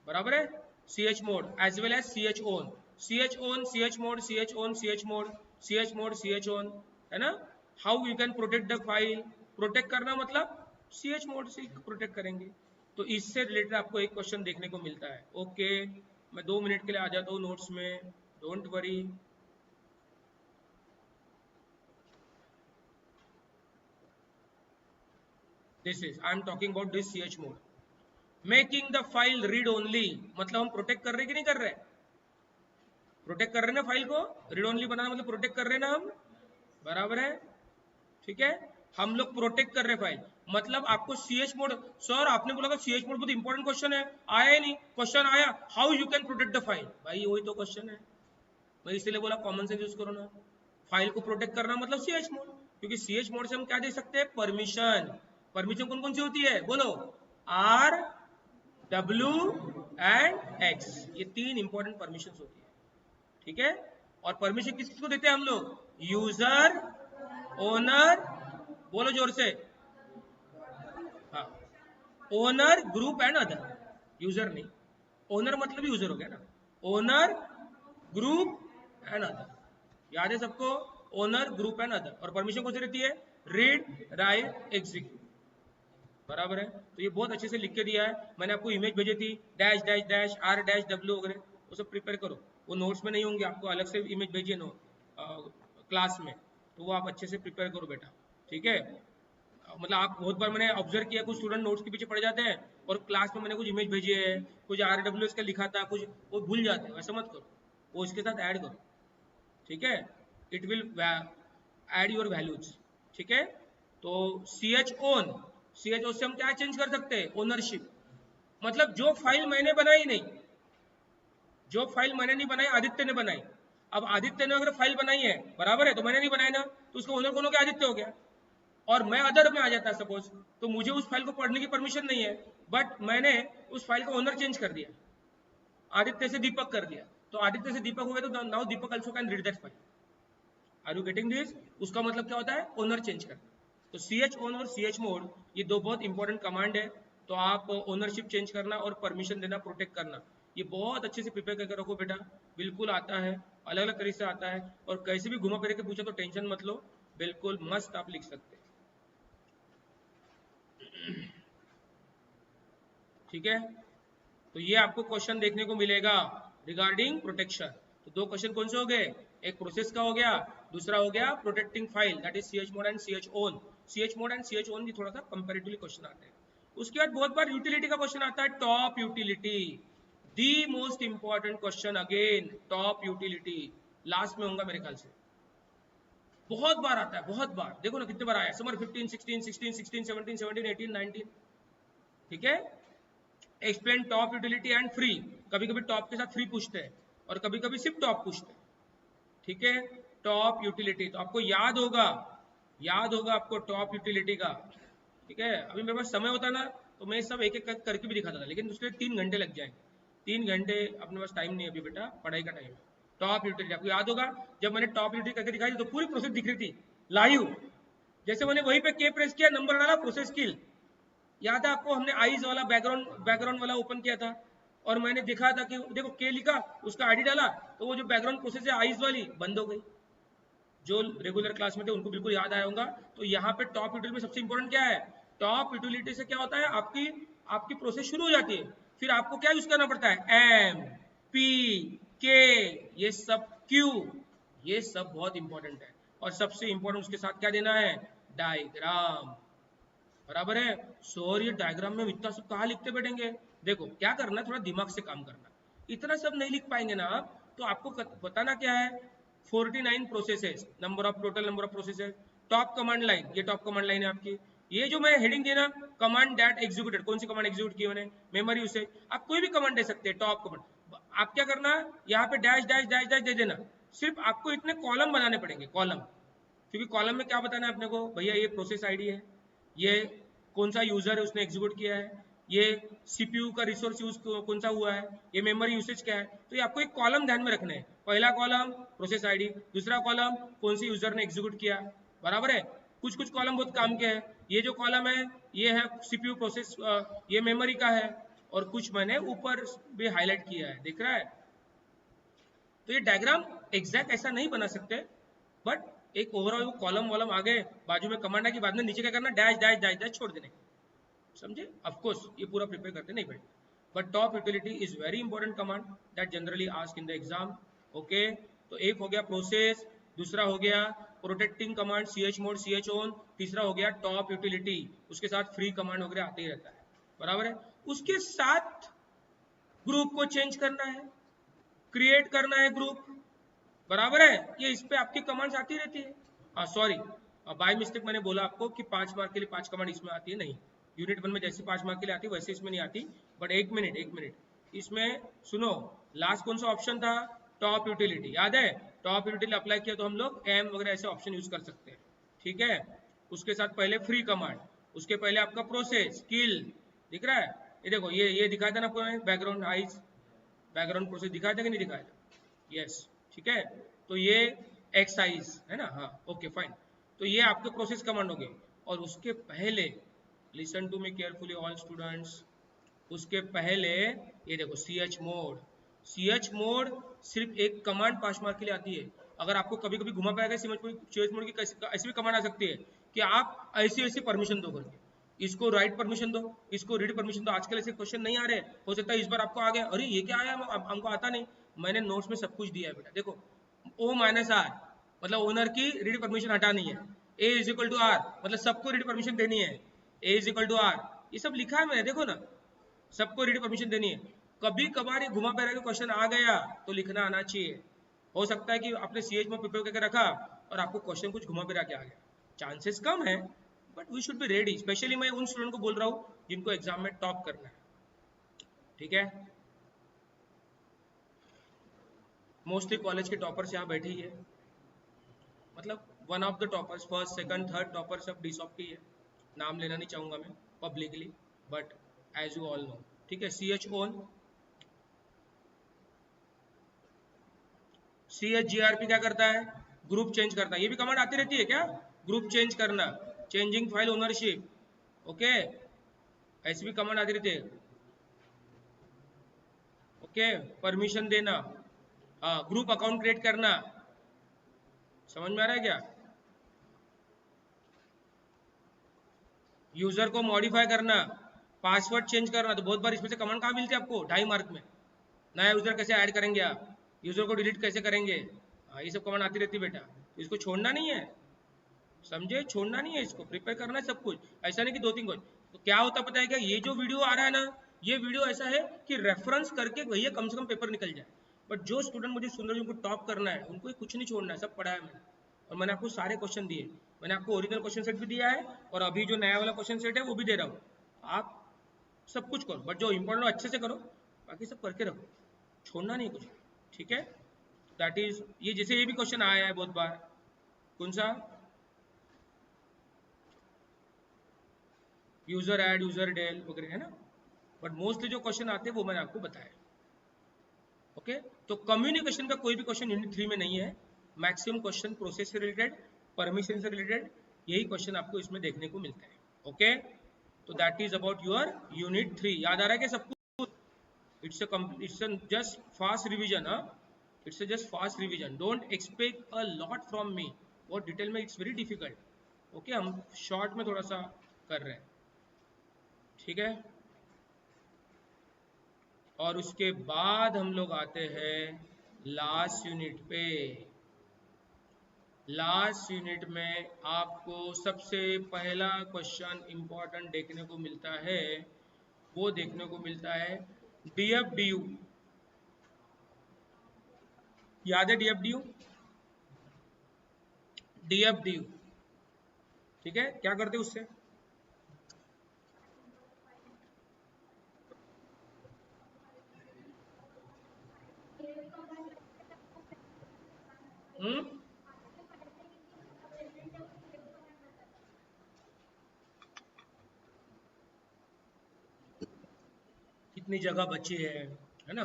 बराबर है, chmod as well as chown, chown chmod chown chmod chmod chown, है ना। How you can protect the file, protect करना मतलब chmod से प्रोटेक्ट करेंगे। तो इससे रिलेटेड आपको एक क्वेश्चन देखने को मिलता है, ओके। मैं 2 मिनट के लिए आ जाता हूँ नोट्स में, don't worry. This is I am talking about this chmod, making the file read only, मतलब हम प्रोटेक्ट कर रहे कि नहीं कर रहे, प्रोटेक्ट कर रहे ना फाइल को, रीड ओनली बनाना मतलब प्रोटेक्ट कर रहे ना हम, बराबर है, ठीक है। हम लोग प्रोटेक्ट कर रहे फाइल, मतलब आपको chmod, सर आपने बोला था chmod बहुत इंपॉर्टेंट क्वेश्चन है, आया ही नहीं, क्वेश्चन आया how you can protect the file, भाई वही तो क्वेश्चन है, मैं इसीलिए बोला कॉमन सेंस यूज करो ना। फाइल को प्रोटेक्ट करना मतलब chmod, क्योंकि chmod से हम क्या दे सकते हैं, परमिशन। परमिशन कौन कौन सी होती है बोलो, आर, डब्ल्यू एंड एक्स, ये 3 इंपॉर्टेंट परमिशन होती है, ठीक है। और परमिशन किस किसको देते हैं हम लोग, यूजर, ओनर, बोलो जोर से, हाँ, owner, group and other, user नहीं, ओनर मतलब यूजर हो गया ना, ओनर ग्रुप एंड अदर, याद है सबको, ओनर ग्रुप एंड अदर। और परमिशन कौन सी रहती है, रीड राइट एग्जीक्यूट, बराबर है। तो ये बहुत अच्छे से लिख के दिया है, मैंने आपको इमेज भेजी थी, dash dash dash r dash डब्ल्यू वगैरह, वो सब प्रिपेयर करो, वो नोट्स में नहीं होंगे, आपको अलग से इमेज भेजिए नो क्लास में, तो वो आप अच्छे से प्रिपेयर करो बेटा, ठीक है। मतलब आप बहुत बार मैंने ऑब्जर्व किया, कुछ स्टूडेंट नोट्स के पीछे पड़ जाते हैं और क्लास में मैंने कुछ इमेज भेजी है, कुछ RWS का लिखा था, कुछ वो भूल जाते हैं, वैसा मत करो, वो इसके साथ ऐड करो, ठीक है, it will add your values, ठीक है। तो ch ओन, ch से हम क्या चेंज कर सकते हैं, ओनरशिप, मतलब जो फाइल मैंने बनाई नहीं, जो फाइल मैंने नहीं बनाई आदित्य ने बनाई, अब आदित्य ने अगर फाइल बनाई है, बराबर है, तो मैंने नहीं बनाया ना, तो उसका ओनर कौन हो गया, आदित्य हो गया। और मैं अदर में आ जाता सपोज, तो मुझे उस फाइल को पढ़ने की परमिशन नहीं है, बट मैंने उस फाइल का ओनर चेंज कर दिया, आदित्य से दीपक कर दिया, तो आदित्य से दीपक हो गया, तो now Deepak also can read that file. Are you getting this? उसका मतलब क्या होता है, ओनर चेंज करना। तो ch ओन और ch मोड, ये दो बहुत इंपॉर्टेंट कमांड है, तो आप ओनरशिप चेंज करना और परमिशन देना, प्रोटेक्ट करना, ये बहुत अच्छे से प्रिपेयर करके रखो बेटा, बिल्कुल आता है, अलग अलग तरीके से आता है, और कैसे भी घुमा फिर के पूछे तो टेंशन मत लो, बिल्कुल मस्त आप लिख सकते हैं, ठीक है। तो ये आपको क्वेश्चन देखने को मिलेगा रिगार्डिंग प्रोटेक्शन। तो दो क्वेश्चन कौन से हो गए, एक प्रोसेस का हो गया, दूसरा हो गया protecting file, that is ch mode and ch own. ch mode and ch own भी थोड़ा सा कंपैरेटिवली क्वेश्चन आते हैं। उसके बाद बहुत बार यूटिलिटी का क्वेश्चन आता है, top utility, the most important question again, top utility last में होगा मेरे ख्याल से, बहुत बार आता है, बहुत बार, देखो ना कितने बार आया, समर 15 16 16 16 17 17 18 19, ठीक है। Explain top utility and free, कभी कभी टॉप के साथ फ्री पूछते हैं और कभी कभी सिर्फ टॉप पूछते हैं, ठीक है। टॉप यूटिलिटी तो आपको याद होगा, याद होगा आपको टॉप यूटिलिटी का, ठीक है। अभी मेरे पास समय होता ना तो मैं सब एक एक करके भी दिखाता था, लेकिन उसके लिए 3 घंटे लग जाएंगे, 3 घंटे अपने पास टाइम नहीं है अभी बेटा, पढ़ाई का टाइम है। टॉप यूटिलिटी आपको याद होगा, जब मैंने टॉप यूटिलिटी करके दिखाई तो पूरी प्रोसेस दिख रही थी लाइव, जैसे मैंने वहीं पे के प्रेस किया, नंबर डाला, प्रोसेस स्किल, याद है आपको, हमने आईज वाला बैकग्राउंड वाला ओपन किया था और मैंने दिखा था कि देखो के लिखा, उसका आईडी डाला, तो वो जो बैकग्राउंड प्रोसेस है आईज वाली बंद हो गई। जो रेगुलर क्लास में थे उनको बिल्कुल याद आया होगा। तो यहाँ पे टॉप यूटिलिटी में सबसे इंपॉर्टेंट क्या है, टॉप यूटिलिटी से क्या होता है, आपकी आपकी प्रोसेस शुरू हो जाती है, फिर आपको क्या यूज करना पड़ता है, एम पी के, ये सब क्यू, ये सब बहुत इंपॉर्टेंट है। और सबसे इंपॉर्टेंट उसके साथ क्या देना है, डायग्राम, बराबर है। सर ये डायग्राम में इतना सब कहाँ लिखते बैठेंगे, देखो क्या करना, थोड़ा दिमाग से काम करना, इतना सब नहीं लिख पाएंगे ना आप, तो आपको बताना क्या है, 49 processes, number of total number of processes, top command line, ये टॉप कमांड लाइन है आपकी, ये जो मैं हेडिंग दी ना, कमांड दैट एग्जीक्यूटेड, कौन सी कमांड एग्जीक्यूट की मैंने, मेमोरी यूसेज, आप कोई भी कमांड दे सकते हैं, टॉप कमांड। आप क्या करना, यहाँ पे डैश डैश डैश डैश दे देना, सिर्फ आपको इतने कॉलम बनाने पड़ेंगे, कॉलम, क्योंकि कॉलम में क्या बताना है अपने को, भैया ये प्रोसेस आईडी है, ये कौन सा यूजर है उसने एग्जीक्यूट किया है, ये सीपीयू का रिसोर्स यूज कौन सा हुआ है, ये मेमोरी यूसेज क्या है, तो ये आपको एक कॉलम ध्यान में रखना है, पहला कॉलम प्रोसेस आईडी, दूसरा कॉलम कौन सी यूजर ने एग्जीक्यूट किया, बराबर है। कुछ कुछ कॉलम बहुत काम के हैं, ये जो कॉलम है ये है सीपीयू प्रोसेस, ये मेमोरी का है, और कुछ मैंने ऊपर भी हाईलाइट किया है, दिख रहा है। तो ये डायग्राम एग्जैक्ट ऐसा नहीं बना सकते, बट एक ओवरऑल कॉलम वॉलम आगे बाजू में कमांड है कि बाद में नीचे क्या करना, डैश डैश डैश डैश छोड़ देने, समझे। ऑफकोर्स ये पूरा प्रिपेयर करते नहीं बैठे, but top utility is very important command that generally ask in the exam, okay. तो एक हो गया प्रोसेस, दूसरा हो गया protecting command ch mode ch own, तीसरा हो गया टॉप यूटिलिटी, उसके साथ फ्री कमांड वगैरह आते ही रहता है, बराबर है। उसके साथ ग्रुप को चेंज करना है, क्रिएट करना है ग्रुप, बराबर है, ये इस पे आपकी कमांड्स आती रहती है। सॉरी, बाय मिस्टेक मैंने बोला आपको कि 5 मार्क के लिए 5 कमांड इसमें आती है, नहीं, यूनिट 1 में जैसे 5 मार्क के लिए आती है वैसे इसमें नहीं आती, बट एक मिनट इसमें सुनो, लास्ट कौन सा ऑप्शन था, टॉप यूटिलिटी, याद है, टॉप यूटिलिटी अप्लाई किया तो हम लोग एम वगैरह ऐसे ऑप्शन यूज कर सकते हैं, ठीक है। उसके साथ पहले फ्री कमांड, उसके पहले आपका प्रोसेस स्किल, दिख रहा है, ये देखो, ये दिखाया था ना आपको बैकग्राउंड आइज, बैकग्राउंड प्रोसेस दिखाया था कि नहीं दिखाया था, यस, ठीक है। तो ये एक्साइज है ना, हाँ ओके फाइन, तो ये आपके प्रोसेस कमांड हो गए। और उसके पहले listen to me carefully all students, उसके पहले ये देखो सी एच मोड सिर्फ एक कमांड 5 मार्क के लिए आती है। अगर आपको कभी कभी घुमा पाएगा सी एच मोड की ऐसी भी कमांड आ सकती है कि आप ऐसी ऐसी परमिशन दो करके, इसको राइट परमिशन दो, इसको रीड परमिशन दो। आजकल ऐसे क्वेश्चन नहीं आ रहे, हो सकता है इस बार आपको आ गया, अरे ये क्या आया, हमको आता नहीं। मैंने नोट्स में सब कुछ दिया है बेटा, देखो ओ माइनस आर मतलब ओनर की रीड परमिशन हटानी है, ए इज इक्वल टू आर मतलब सबको रीड परमिशन देनी है, ए इज इक्वल टू आर, ये सब लिखा है मैंने, देखो ना, सबको रीड परमिशन देनी है। कभी कभार ये घुमा पैरा का क्वेश्चन आ गया तो लिखना आना चाहिए। हो सकता है कि आपने सीएच में प्रिपेयर करके रखा और आपको क्वेश्चन कुछ घुमा फिरा के आ गया, चांसेस कम है, but we should be ready. Specially मैं उन स्टूडेंट को बोल रहा हूँ जिनको एग्जाम में टॉप करना है, ठीक है। मोस्टली कॉलेज के टॉपर्स यहाँ बैठे ही है, मतलब one of the toppers, first second third topper सब डीसॉप की है। नाम लेना नहीं चाहूंगा मैं publicly, but as you all know, ठीक है। C H own, C H G R P क्या करता है, ग्रुप चेंज करता है। ये भी कमांड आती रहती है क्या, ग्रुप चेंज करना, चेंजिंग फाइल ओनरशिप, ओके, ऐसी भी कमांड आती रहती है, ओके। परमिशन देना, हाँ, ग्रुप अकाउंट क्रिएट करना, समझ में आ रहा है क्या। यूजर को मॉडिफाई करना, पासवर्ड चेंज करना, तो बहुत बार इसमें से कमांड कहाँ मिलती है आपको, 2.5 मार्क में। नया यूजर कैसे ऐड करेंगे आप, यूजर को डिलीट कैसे करेंगे, हाँ, ये सब कमांड आती रहती है बेटा, तो इसको छोड़ना नहीं है, समझे, छोड़ना नहीं है, इसको प्रिपेयर करना है सब कुछ, ऐसा नहीं कि 2-3 कुछ। तो क्या होता पता है क्या, ये जो वीडियो आ रहा है ना, ये वीडियो ऐसा है कि रेफरेंस करके भैया कम से कम पेपर निकल जाए। बट जो स्टूडेंट मुझे सुन रहे हैं, उनको टॉप करना है, उनको कुछ नहीं छोड़ना है, सब पढ़ा है मैंने, और मैंने आपको सारे क्वेश्चन दिए। मैंने आपको ओरिजिनल क्वेश्चन सेट भी दिया है, और अभी जो नया वाला क्वेश्चन सेट है वो भी दे रहा हूँ। आप सब कुछ करो, बट जो इंपॉर्टेंट अच्छे से करो, बाकी सब करके रखो, छोड़ना नहीं कुछ, ठीक है। दैट इज, ये जैसे ये भी क्वेश्चन आया है बहुत बार, कौन सा, यूजर ऐड, यूजर डेल वगैरह है ना, बट मोस्टली जो क्वेश्चन आते हैं वो मैंने आपको बताया, ओके। तो कम्युनिकेशन का कोई भी क्वेश्चन यूनिट 3 में नहीं है, मैक्सिमम क्वेश्चन प्रोसेस से रिलेटेड, परमिशन से रिलेटेड, यही क्वेश्चन आपको इसमें देखने को मिलता है, ओके। तो that is about your unit 3, याद आ रहा है क्या सब कुछ। It's a just fast revision, हाँ, it's just fast revision, don't expect a lot from me, बहुत डिटेल में इट्स वेरी डिफिकल्ट, ओके। हम शॉर्ट में थोड़ा सा कर रहे हैं, ठीक है। और उसके बाद हम लोग आते हैं लास्ट यूनिट पे। लास्ट यूनिट में आपको सबसे पहला क्वेश्चन इंपॉर्टेंट देखने को मिलता है, वो देखने को मिलता है डीएफ डी यू, याद है DF D you, DF D you, ठीक है। क्या करते हैं उससे, हम्म, कितनी जगह बची है ना,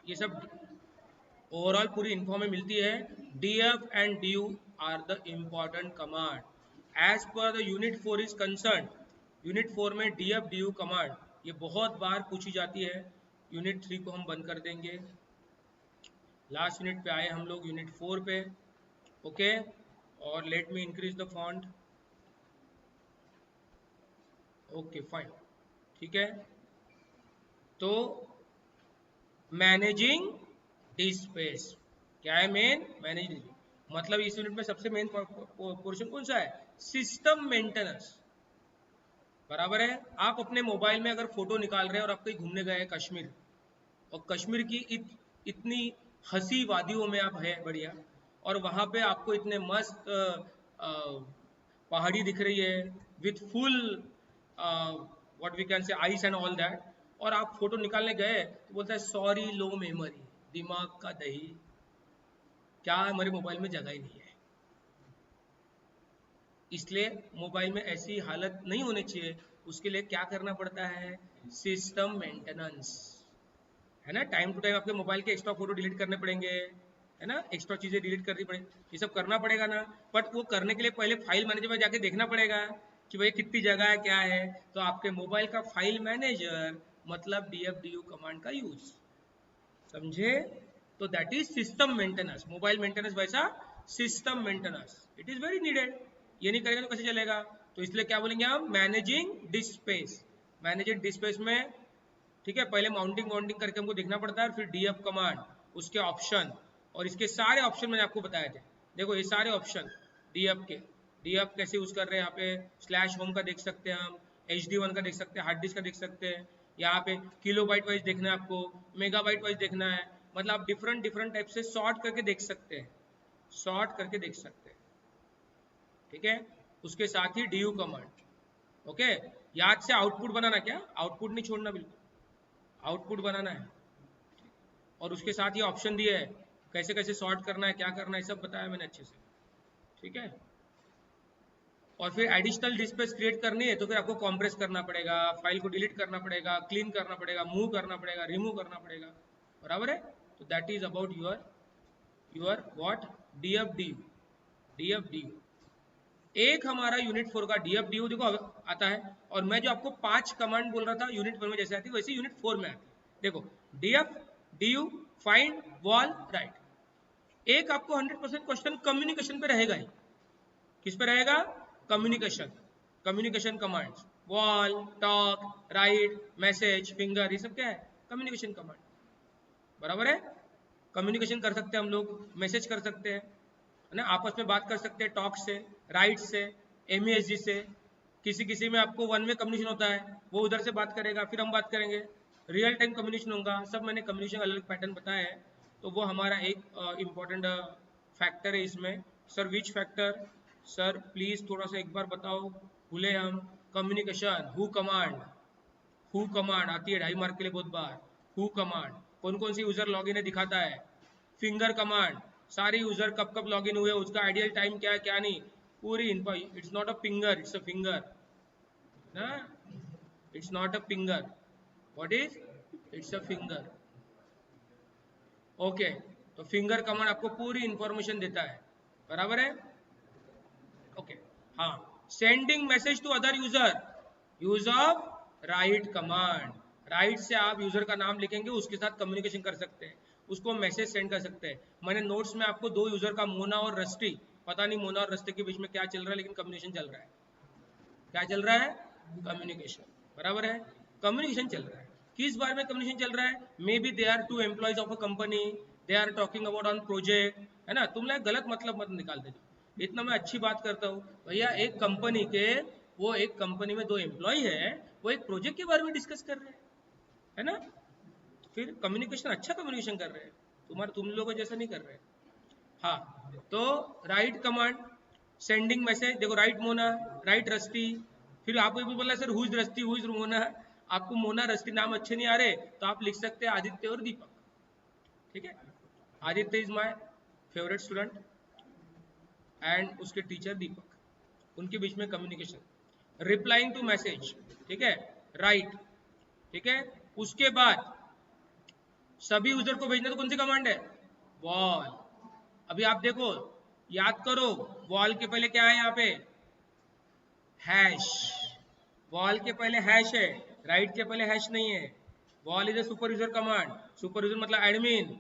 ये सब ओवरऑल पूरी इन्फो में मिलती है। DF and D U are the important command as per the unit 4 is concern. Unit 4 में डीएफ डी यू कमांड ये बहुत बार पूछी जाती है। यूनिट 3 को हम बंद कर देंगे, लास्ट यूनिट पे आए हम लोग यूनिट 4 पे, ओके। और let me increase the font, okay fine, ठीक है। तो मैनेजिंग डिस्पेस क्या है, मेन मैनेजिंग, मतलब इस यूनिट में सबसे मेन पोर्शन कौन सा है, सिस्टम मेंटेनेंस, बराबर है। आप अपने मोबाइल में अगर फोटो निकाल रहे हैं और आप कहीं घूमने गए कश्मीर, और कश्मीर की इतनी हंसी वादियों में आप है बढ़िया, और वहां पे आपको इतने मस्त पहाड़ी दिख रही है with full what we can say ice and all that, और आप फोटो निकालने गए तो बोलता है सॉरी लो मेमोरी, दिमाग का दही, क्या हमारे मोबाइल में जगह ही नहीं है। इसलिए मोबाइल में ऐसी हालत नहीं होनी चाहिए, उसके लिए क्या करना पड़ता है, सिस्टम मेंटेनेंस, है ना। टाइम टू टाइम आपके मोबाइल के एक्स्ट्रा फोटो डिलीट करने पड़ेंगे, है ना, एक्स्ट्रा चीजें डिलीट करनी पड़ेगी, ये सब करना पड़ेगा ना। बट वो करने के लिए पहले फाइल मैनेजर में जाके देखना पड़ेगा कि भाई कितनी जगह है क्या है, तो आपके मोबाइल का फाइल मैनेजर मतलब DFDU कमांड का यूज, समझे? तो that is system maintenance, mobile maintenance वैसा system maintenance, it is very needed. ये नहीं करेगा तो कैसे चलेगा? तो इसलिए क्या बोलेंगे हम, managing disc space. Managing disc space में, ठीक है, पहले माउंटिंग माउंटिंग करके हमको देखना पड़ता है, फिर DF कमांड, उसके ऑप्शन, और इसके सारे ऑप्शन मैंने आपको बताए थे। देखो ये सारे ऑप्शन DF के, DF कैसे यूज कर रहे हैं, यहाँ पे स्लैश होम का देख सकते हैं हम, HD1 का देख सकते हैं, हार्ड डिस्क का देख सकते हैं, यहाँ पे किलोबाइट वाइज देखना है आपको, मेगाबाइट वाइज देखना है, मतलब आप डिफरेंट डिफरेंट टाइप से सॉर्ट करके देख सकते हैं, सॉर्ट करके देख सकते हैं, ठीक है। उसके साथ ही DU कमांड, ओके। याद से आउटपुट बनाना, क्या आउटपुट नहीं छोड़ना, बिल्कुल आउटपुट बनाना है, और उसके साथ ये ऑप्शन दिए है कैसे कैसे सॉर्ट करना है, क्या करना है, सब बताया मैंने अच्छे से, ठीक है। और फिर एडिशनल डिस्क स्पेस क्रिएट करनी है तो फिर आपको कॉम्प्रेस करना पड़ेगा, फाइल को डिलीट करना पड़ेगा, क्लीन करना पड़ेगा, मूव करना पड़ेगा, रिमूव करना पड़ेगा, बराबर है। तो that is about your what, DFDU। एक हमारा यूनिट 4 का DFDU देखो आता है, और मैं जो आपको 5 कमांड बोल रहा था यूनिट 1 में जैसे आती है वैसे यूनिट 4 में आती है। देखो DFDU, फाइंड, वॉल, राइट। एक आपको 100% क्वेश्चन कम्युनिकेशन पे रहेगा ही। किस पे रहेगा? Communication, communication commands, wall, talk, right, message, finger, ये सब क्या है? कम्युनिकेशन कमांड, बराबर है। कम्युनिकेशन कर सकते हैं हम लोग, मैसेज कर सकते हैं, है ना, आपस में बात कर सकते हैं, टॉक से, राइट से, MESG से, किसी किसी में आपको वन वे कम्युनिकेशन होता है, वो उधर से बात करेगा फिर हम बात करेंगे, रियल टाइम कम्युनिकेशन होगा, सब मैंने कम्युनिकेशन अलग पैटर्न बताया है। तो वो हमारा एक इम्पॉर्टेंट फैक्टर है इसमें। Sir which factor? Sir please थोड़ा सा एक बार बताओ, भूले हम। कम्युनिकेशन, हु कमांड आती है 2.5 मार्क के लिए बहुत बार। हु कमांड कौन कौन सी यूजर लॉगिन है दिखाता है। फिंगर कमांड, सारे यूजर कब कब लॉगिन हुए, उसका आइडियल टाइम क्या है क्या नहीं, पूरी info. It's not a finger, it's a finger ना, it's not a finger, what is, it's a finger, okay. तो फिंगर कमांड आपको पूरी इंफॉर्मेशन देता है, बराबर है, ओके। हाँ, sending message to other user, use of write command. Write से आप यूजर का नाम लिखेंगे, उसके साथ कम्युनिकेशन कर सकते हैं, उसको मैसेज सेंड कर सकते हैं। मैंने नोट्स में आपको 2 यूजर का, मोना और रस्टी, पता नहीं मोना और रस्टी के बीच में क्या चल रहा है, लेकिन कम्युनिकेशन चल रहा है। क्या चल रहा है? कम्युनिकेशन, बराबर है, कम्युनिकेशन चल रहा है। किस बारे में कम्युनिकेशन चल रहा है? May be they are 2 employees of a company, they are talking about on project, है ना। तुम लोग गलत मतलब मत निकाल देना, इतना मैं अच्छी बात करता हूँ भैया। एक कंपनी के, वो एक कंपनी में 2 एम्प्लॉय है, वो एक प्रोजेक्ट के बारे में डिस्कस कर रहे हैं, है ना। फिर कम्युनिकेशन, अच्छा कम्युनिकेशन कर रहे हैं, तुम लोगों जैसा नहीं कर रहे हैं। हाँ, तो राइट कमांड, सेंडिंग मैसेज, देखो राइट मोना, राइट रस्टी। फिर आपको भी बोला sir who is rusty, who is Mona, आपको मोना रस्टी नाम अच्छे नहीं आ रहे तो आप लिख सकते हैं आदित्य और दीपक, ठीक है। Aditya is my favourite student and उसके टीचर दीपक, उनके बीच में कम्युनिकेशन। रिप्लाइंग टू मैसेज, ठीक है, राइट, ठीक है। उसके बाद सभी यूजर को भेजना तो कौन सी कमांड है? वॉल। अभी आप देखो, याद करो, वॉल के पहले क्या है यहाँ पे? हैश। वॉल के पहले हैश है, राइट के पहले हैश नहीं है। Wall is a super user command, super user मतलब एडमिन,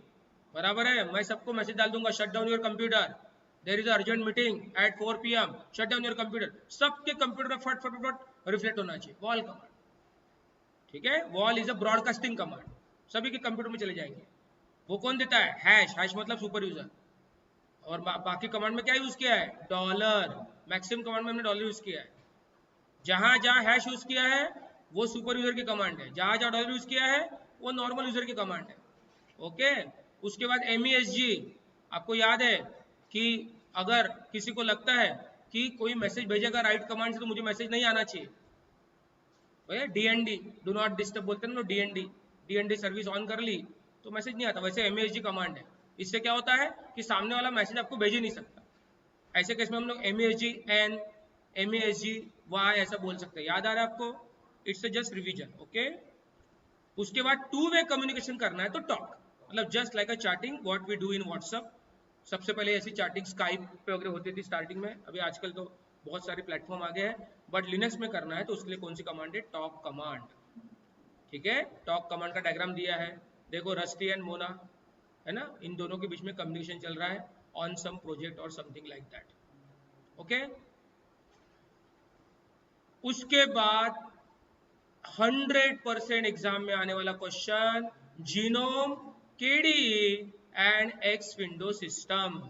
बराबर है। मैं सबको मैसेज डाल दूंगा, shut down your computer, there is urgent meeting at 4 PM, shut down your computer. सबके कंप्यूटर में फट फट फट रिफ्लेक्ट होना चाहिए वॉल कमांड, ठीक है। Wall is a broadcasting command, सभी के कंप्यूटर में चले जाएंगे। वो कौन देता है? हैश, हैश मतलब सुपर यूजर। और बाकी कमांड में क्या यूज किया है? डॉलर, मैक्सिमम कमांड में हमने डॉलर यूज किया है। जहां जहां हैश यूज किया है वो सुपर यूजर की कमांड है, जहां जहां डॉलर यूज किया है वो नॉर्मल यूजर की कमांड है, ओके। उसके बाद MESG, आपको याद है कि अगर किसी को लगता है कि कोई मैसेज भेजेगा राइट कमांड से तो मुझे मैसेज नहीं आना चाहिए, भैया DND, डू नॉट डिस्टर्ब बोलते हैं ना, DND सर्विस ऑन कर ली तो मैसेज नहीं आता। वैसे MESG कमांड है, इससे क्या होता है कि सामने वाला मैसेज आपको भेज ही नहीं सकता। ऐसे केस में हम लोग MESG N, MESG Y ऐसा बोल सकते हैं। याद आ रहा है आपको? It's just revision, okay. उसके बाद 2 वे कम्युनिकेशन करना है तो टॉक, मतलब just like a chatting what we do in WhatsApp. सबसे पहले ऐसी चैटिंग स्काइप पे वगैरह होती थी स्टार्टिंग में, अभी आजकल तो बहुत सारे प्लेटफॉर्म आ गए हैं, बट लिनक्स में करना है तो उसके लिए कौन सी कमांड है, टॉप कमांड। ठीक है, टॉप कमांड का डायग्राम दिया है, देखो रस्टी एंड मोना, है ना, इन दोनों के बीच में कम्युनिकेशन चल रहा है ऑन सम प्रोजेक्ट और समथिंग लाइक दैट। ओके, उसके बाद 100% एग्जाम में आने वाला question, GNOME, KDE and X window system.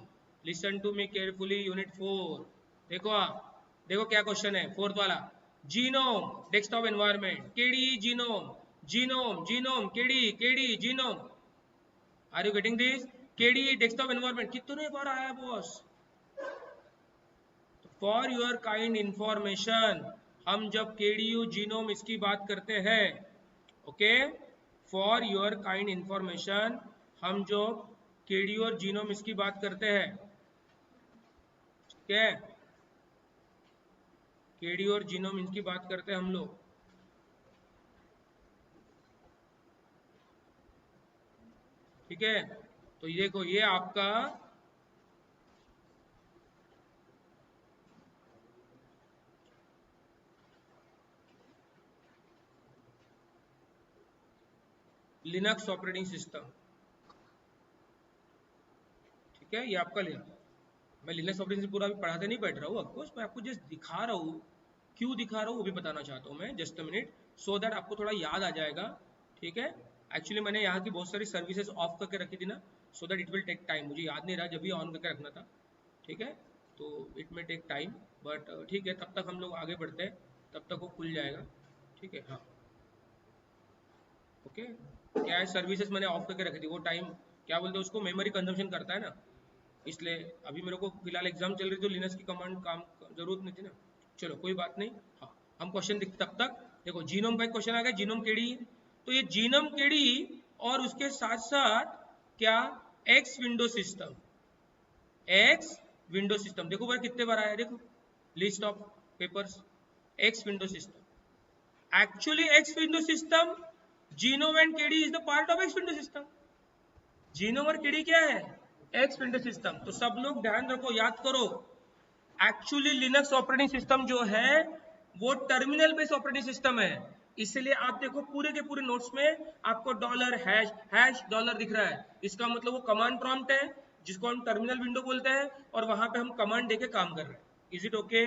Listen to me carefully, unit 4। देखो देखो क्या क्वेश्चन है, फोर्थ वाला, GNOME desktop environment, KDE GNOME, GNOME GNOME KDE, KDE GNOME. Are you getting this? KDE desktop environment कितने बार आया boss? For your kind information, हम जब केडीयू जीनोम इसकी बात करते हैं, okay, for your kind information, हम जो केडीयू और जीनोम इसकी बात करते हैं, ठीक है, केडीयू और जीनोम इनकी बात करते हैं हम लोग, ठीक है। तो ये देखो, ये आपका लिनक्स ऑपरेटिंग सिस्टम, ठीक है, ये आपका लिनक्स। मैं लिनक्स ऑपरेटिंग पूरा भी पढ़ाते नहीं बैठ रहा हूँ, ऑफकोर्स मैं आपको जस्ट दिखा रहा हूँ, क्यों दिखा रहा हूँ वो भी बताना चाहता हूँ मैं, just a minute, so that आपको थोड़ा याद आ जाएगा। ठीक है, एक्चुअली मैंने यहाँ की बहुत सारी सर्विसेज ऑफ करके रखी थी ना, so that it will take time, मुझे याद नहीं रहा जब भी ऑन करके रखना था। ठीक है, तो इट में टेक टाइम, बट ठीक है, तब तक हम लोग आगे बढ़ते हैं, तब तक वो खुल जाएगा। ठीक है, हाँ, ओके। क्या है, सर्विसेज मैंने ऑफ करके रखी थी, वो टाइम क्या बोलते हैं उसको, मेमोरी कंजम्पशन करता है ना, इसलिए अभी मेरे को फिलहाल एग्जाम चल रही, तो लिनक्स की कमांड काम जरूरत नहीं थी ना। चलो कोई बात नहीं, हाँ, हम क्वेश्चन तब तक देखो, जीनोम का एक क्वेश्चन आ गया, जीनोम केडी, तो ये जीनोम केडी और उसके साथ साथ क्या, x window system, x window system, देखो भाई कितने बार आया, देखो list of papers, x window system, actually x window system, genome and KD is the part of X window system. Genome और केडी क्या है, एक्स विंडो सिस्टम। तो सब लोग ध्यान रखो, याद करो, एक्चुअली लिनक्स ऑपरेटिंग सिस्टम जो है वो टर्मिनल बेस्ड ऑपरेटिंग सिस्टम है, इसलिए आप देखो पूरे के पूरे नोट्स में आपको डॉलर हैश हैश डॉलर दिख रहा है, इसका मतलब वो कमांड प्रॉम्प्ट है जिसको हम टर्मिनल विंडो बोलते हैं, और वहां पे हम कमांड देके काम कर रहे हैं। Is it okay?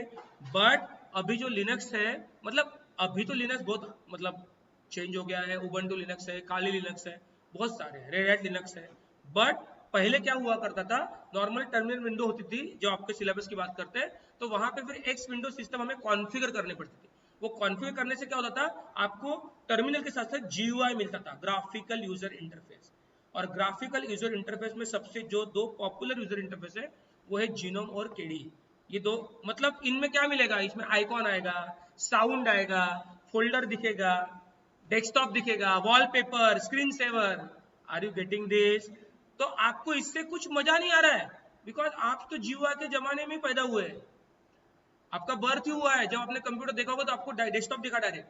बट अभी जो लिनक्स है, मतलब अभी तो लिनक्स बहुत मतलब चेंज हो गया है, उबंटू लिनक्स है, काली लिनक्स है, बहुत सारे हैं, रेड हैट लिनक्स है, बट पहले क्या हुआ करता था, नॉर्मल टर्मिनल विंडो होती थी, जो आपके सिलेबस की बात करते हैं, तो वहां पे फिर एक्स विंडो सिस्टम हमें कॉन्फ़िगर करनी पड़ती थी। वो कॉन्फ़िगर करने से क्या होता था, आपको टर्मिनल के साथ साथ जीयूआई मिलता था, ग्राफिकल यूजर इंटरफेस, और ग्राफिकल यूजर इंटरफेस में सबसे जो दो पॉपुलर यूजर इंटरफेस है वो है जीनोम और केडी। ये दो, मतलब इनमें क्या मिलेगा, इसमें आइकॉन आएगा, साउंड आएगा, फोल्डर दिखेगा, डेस्कटॉप दिखेगा, wallpaper, screen saver. Are you getting this? तो आपको इससे कुछ मजा नहीं आ रहा है, बिकॉज आप तो जीवा के जमाने में पैदा हुए हैं, आपका बर्थ ही हुआ है, जब आपने कंप्यूटर देखा होगा तो आपको डेस्कटॉप दिखा डायरेक्ट,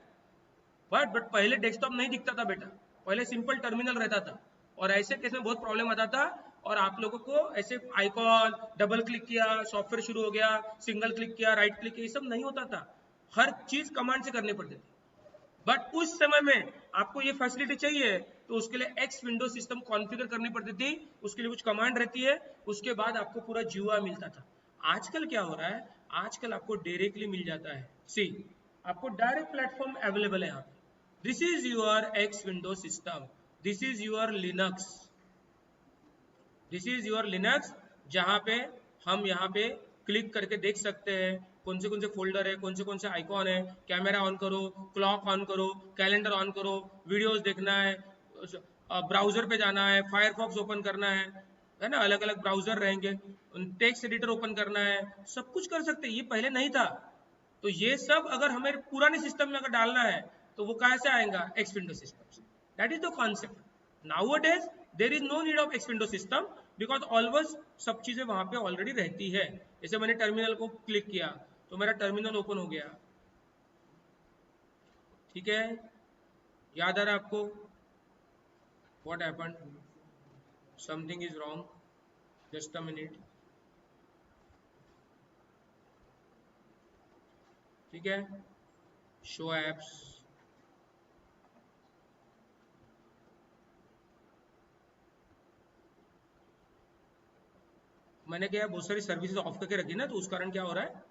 बट पहले डेस्कटॉप नहीं दिखता था बेटा, पहले सिंपल टर्मिनल रहता था, और ऐसे केस में बहुत प्रॉब्लम आता था, और आप लोगों को ऐसे आइकॉन डबल क्लिक किया सॉफ्टवेयर शुरू हो गया, सिंगल क्लिक किया राइट क्लिक किया, ये सब नहीं होता था, हर चीज कमांड से करनी पड़ती थी। बट उस समय में आपको ये फैसिलिटी चाहिए, तो उसके लिए एक्स विंडो सिस्टम कॉन्फ़िगर करनी पड़ती थी, उसके लिए कुछ कमांड रहती है, उसके बाद आपको पूरा जीवा मिलता था। आजकल क्या हो रहा है, आजकल आपको डायरेक्टली मिल जाता है, सी, आपको डायरेक्ट प्लेटफॉर्म अवेलेबल है यहाँ पे, this is your x window system, this is your Linux, this is your Linux, जहाँ पे हम यहाँ पे क्लिक करके देख सकते हैं कौन से फोल्डर है, कौन से आइकॉन है, कैमरा ऑन करो, क्लॉक ऑन करो, कैलेंडर ऑन करो, वीडियोस देखना है, ब्राउजर पे जाना है, फायरफॉक्स ओपन करना है ना, अलग अलग ब्राउजर रहेंगे, टेक्स्ट एडिटर ओपन करना है, सब कुछ कर सकते हैं, ये पहले नहीं था। तो ये सब अगर हमें पुराने सिस्टम में अगर डालना है तो वो कहाँ से आएगा, एक्स विंडो सिस्टम से, that is the concept. Nowadays there is no need of X window system, because always सब चीजें वहां पे ऑलरेडी रहती है। जैसे मैंने टर्मिनल को क्लिक किया तो मेरा टर्मिनल ओपन हो गया, ठीक है, याद आ रहा है आपको, what happened, something is wrong, just a minute, ठीक है, शो एप्स, मैंने क्या बहुत सारी सर्विसेज ऑफ करके रखी ना, तो उस कारण क्या हो रहा है,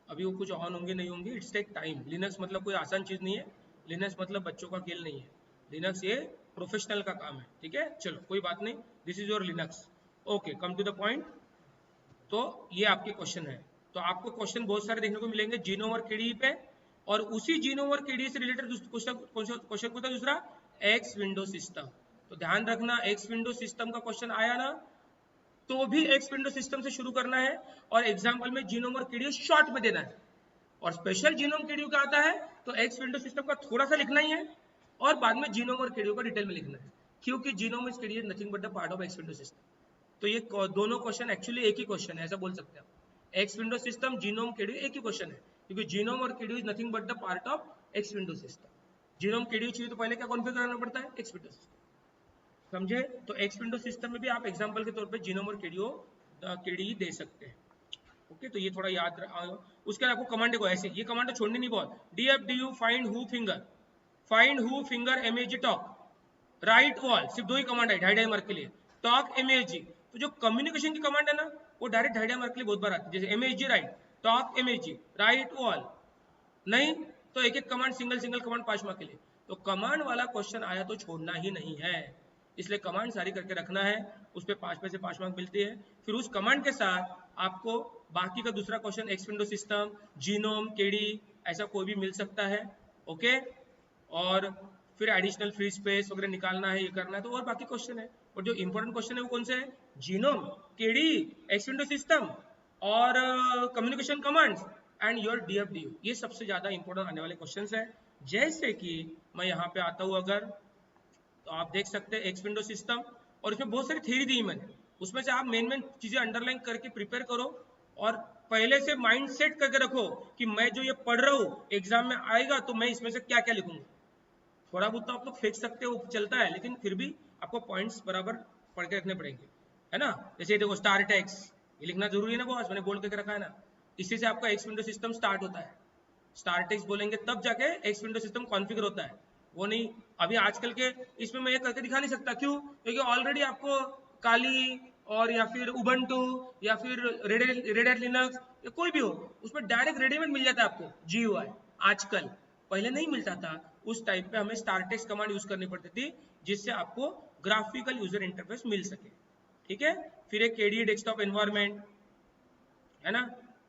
अभी वो कुछ ऑन होंगे नहीं होंगे, इट्स टेक टाइम। लिनक्स मतलब कोई आसान चीज नहीं है, लिनक्स मतलब बच्चों का खेल नहीं है, लिनक्स ये प्रोफेशनल का काम है। ठीक है, चलो कोई बात नहीं, this is your Linux. Okay, come to the point. तो ये आपके क्वेश्चन है। तो आपको क्वेश्चन बहुत सारे देखने को मिलेंगे जीनोम और केडी पे, और उसी जीनोम और केडी से रिलेटेड क्वेश्चन को था दूसरा, एक्स विंडो सिस्टम। तो ध्यान रखना, एक्स विंडो सिस्टम का क्वेश्चन आया ना, तो भी एक्स विंडो सिस्टम से शुरू करना है, और एग्जाम्पल में जीनोम और केडी शॉर्ट में देना है। और स्पेशल जीनोम केडियो का आता है तो एक्स विंडो सिस्टम का थोड़ा सा लिखना ही है, और बाद में जीनोम और केडियो का डिटेल में लिखना है, क्योंकि GNOME is KDE nothing but the part of X window system. तो ये दोनों क्वेश्चन एक्चुअली एक ही क्वेश्चन है, ऐसा बोल सकते हैं आप। X window system, GNOME KDE एक ही क्वेश्चन है, क्योंकि जीनोम और KDE is nothing but the part of X window system. GNOME KDE चाहिए तो पहले क्या कॉन्फ़िगर करना पड़ता है, एक्स विंडो सिस्टम। समझे? तो एक्स विंडो सिस्टम में भी आप एग्जांपल के तौर पे जीनोम और केडी दे सकते हैं। ओके, तो ये थोड़ा याद उसके बाद आपको कमांड देखो ऐसे, ये कमांड तो छोड़नी नहीं बहुत, dfdu find who finger, find who finger MAG talk, right wall, सिर्फ दो ही कमांड है 2.5 मार्क के लिए, टॉक एमएजी। तो जो कम्युनिकेशन की कमांड है ना, वो डायरेक्ट 2.5 मार्क के लिए बहुत बार आती है, जैसे MAG right, talk MAG, right wall. नहीं तो एक एक command, single single command 5 mark के लिए। तो कमांड वाला क्वेश्चन आया तो छोड़ना ही नहीं है, इसलिए कमांड सारी करके रखना है, उस पर 5 में से 5 मार्क मिलती है। फिर उस कमांड के साथ आपको बाकी का दूसरा question, x window system, genome, KD, ऐसा कोई भी मिल सकता है। ओके, और फिर एडिशनल फ्री स्पेस वगैरह निकालना है, ये करना है, तो और बाकी क्वेश्चन है। और जो इंपॉर्टेंट क्वेश्चन है वो कौन से है, genome, KD, x window system, और कम्युनिकेशन कमांड्स एंड योर डीएफडीयू, ये सबसे ज्यादा इंपॉर्टेंट आने वाले क्वेश्चंस है। जैसे कि मैं यहाँ पे आता हूँ अगर, तो आप देख सकते हैं एक्स विंडो सिस्टम, और इसमें बहुत सारी थ्योरी दी मैंने, उसमें से आप मेन मेन चीजें अंडरलाइन करके प्रिपेयर करो, और पहले से माइंड सेट करके रखो कि मैं जो ये पढ़ रहा हूँ एग्जाम में आएगा तो मैं इसमें से क्या क्या लिखूंगा। थोड़ा बहुत तो आप लोग फेंक सकते हो, चलता है, लेकिन फिर भी आपको पॉइंट्स बराबर पढ़ के रखने पड़ेंगे, है ना। जैसे देखो स्टार टैक्स, ये लिखना जरूरी है ना बॉस, मैंने बोल करके रखा है ना, इसी से आपका एक्स विंडो सिस्टम स्टार्ट होता है। स्टार टेक्स बोलेंगे तब जाके एक्स विंडो सिस्टम कॉन्फ़िगर होता है, वो नहीं अभी आजकल के इसमें मैं ये करके दिखा नहीं सकता, क्यों, क्योंकि ऑलरेडी आपको काली और या फिर उबंटू या फिर रेड हैट लिनक्स या कोई भी हो, उसमें डायरेक्ट रेडीमेड मिल जाता है आपको GUI आजकल, पहले नहीं मिलता था। उस टाइप पे हमें स्टारटेक्स कमांड यूज करनी पड़ती थी, जिससे आपको ग्राफिकल यूजर इंटरफेस मिल सके। ठीक है, फिर एक KDE डेस्कटॉप एनवायरनमेंट है ना,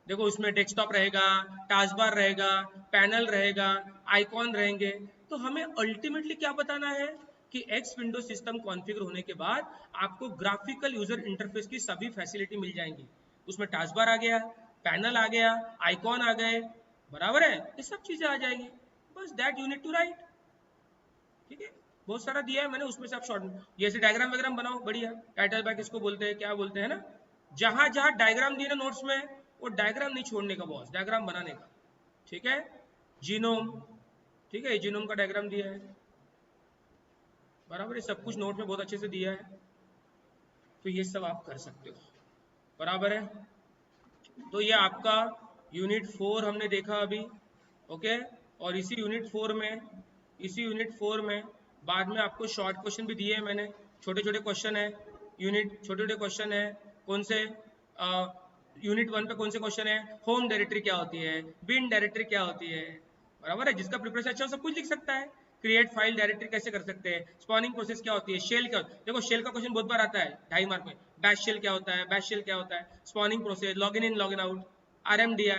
देखो उसमें डेस्कटॉप रहेगा, टास्क बार रहेगा, पैनल रहेगा, आइकॉन रहेंगे। तो हमें अल्टीमेटली क्या बताना है कि एक्स विंडो सिस्टम कॉन्फ़िगर होने के बाद आपको ग्राफिकल यूजर इंटरफेस की सभी फैसिलिटी मिल जाएंगी। उसमें टास्क बार आ गया, पैनल आ गया, आइकॉन आ गए, बराबर है, ये सब चीजें आ जाएगी, बस that you need to write. ठीक है, बहुत सारा दिया है मैंने, उसमें से आप शॉर्ट जैसे डायग्राम वगैरह बनाओ, बढ़िया, टाइटल बैक इसको बोलते हैं, क्या बोलते हैं ना, जहां जहां डायग्राम दिए ना नोट्स में, वो डायग्राम नहीं छोड़ने का बॉस, डायग्राम बनाने का। ठीक है, जीनोम, ठीक है, जीनोम का डायग्राम दिया है, बराबर है, सब कुछ नोट में बहुत अच्छे से दिया है, तो ये सब आप कर सकते हो, बराबर है। तो ये आपका यूनिट 4 हमने देखा अभी। ओके, और इसी यूनिट 4 में बाद में आपको शॉर्ट क्वेश्चन भी दिए हैं मैंने, छोटे छोटे क्वेश्चन है, छोटे छोटे क्वेश्चन है, कौन से, यूनिट 1 पे कौन से क्वेश्चन है, होम डायरेक्टरी क्या होती है, बिन डायरेक्टरी क्या होती है, बराबर है, जिसका प्रिपरेशन अच्छा सब कुछ लिख सकता है। क्रिएट फाइल डायरेक्टरी कैसे कर सकते हैं, स्पॉनिंग प्रोसेस क्या होती है, शेल क्या, देखो शेल का क्वेश्चन बहुत बार आता है 2.5 मार्क में, बैश शेल क्या होता है, बैश शेल क्या होता है, spawning process, login in login out, RMDI,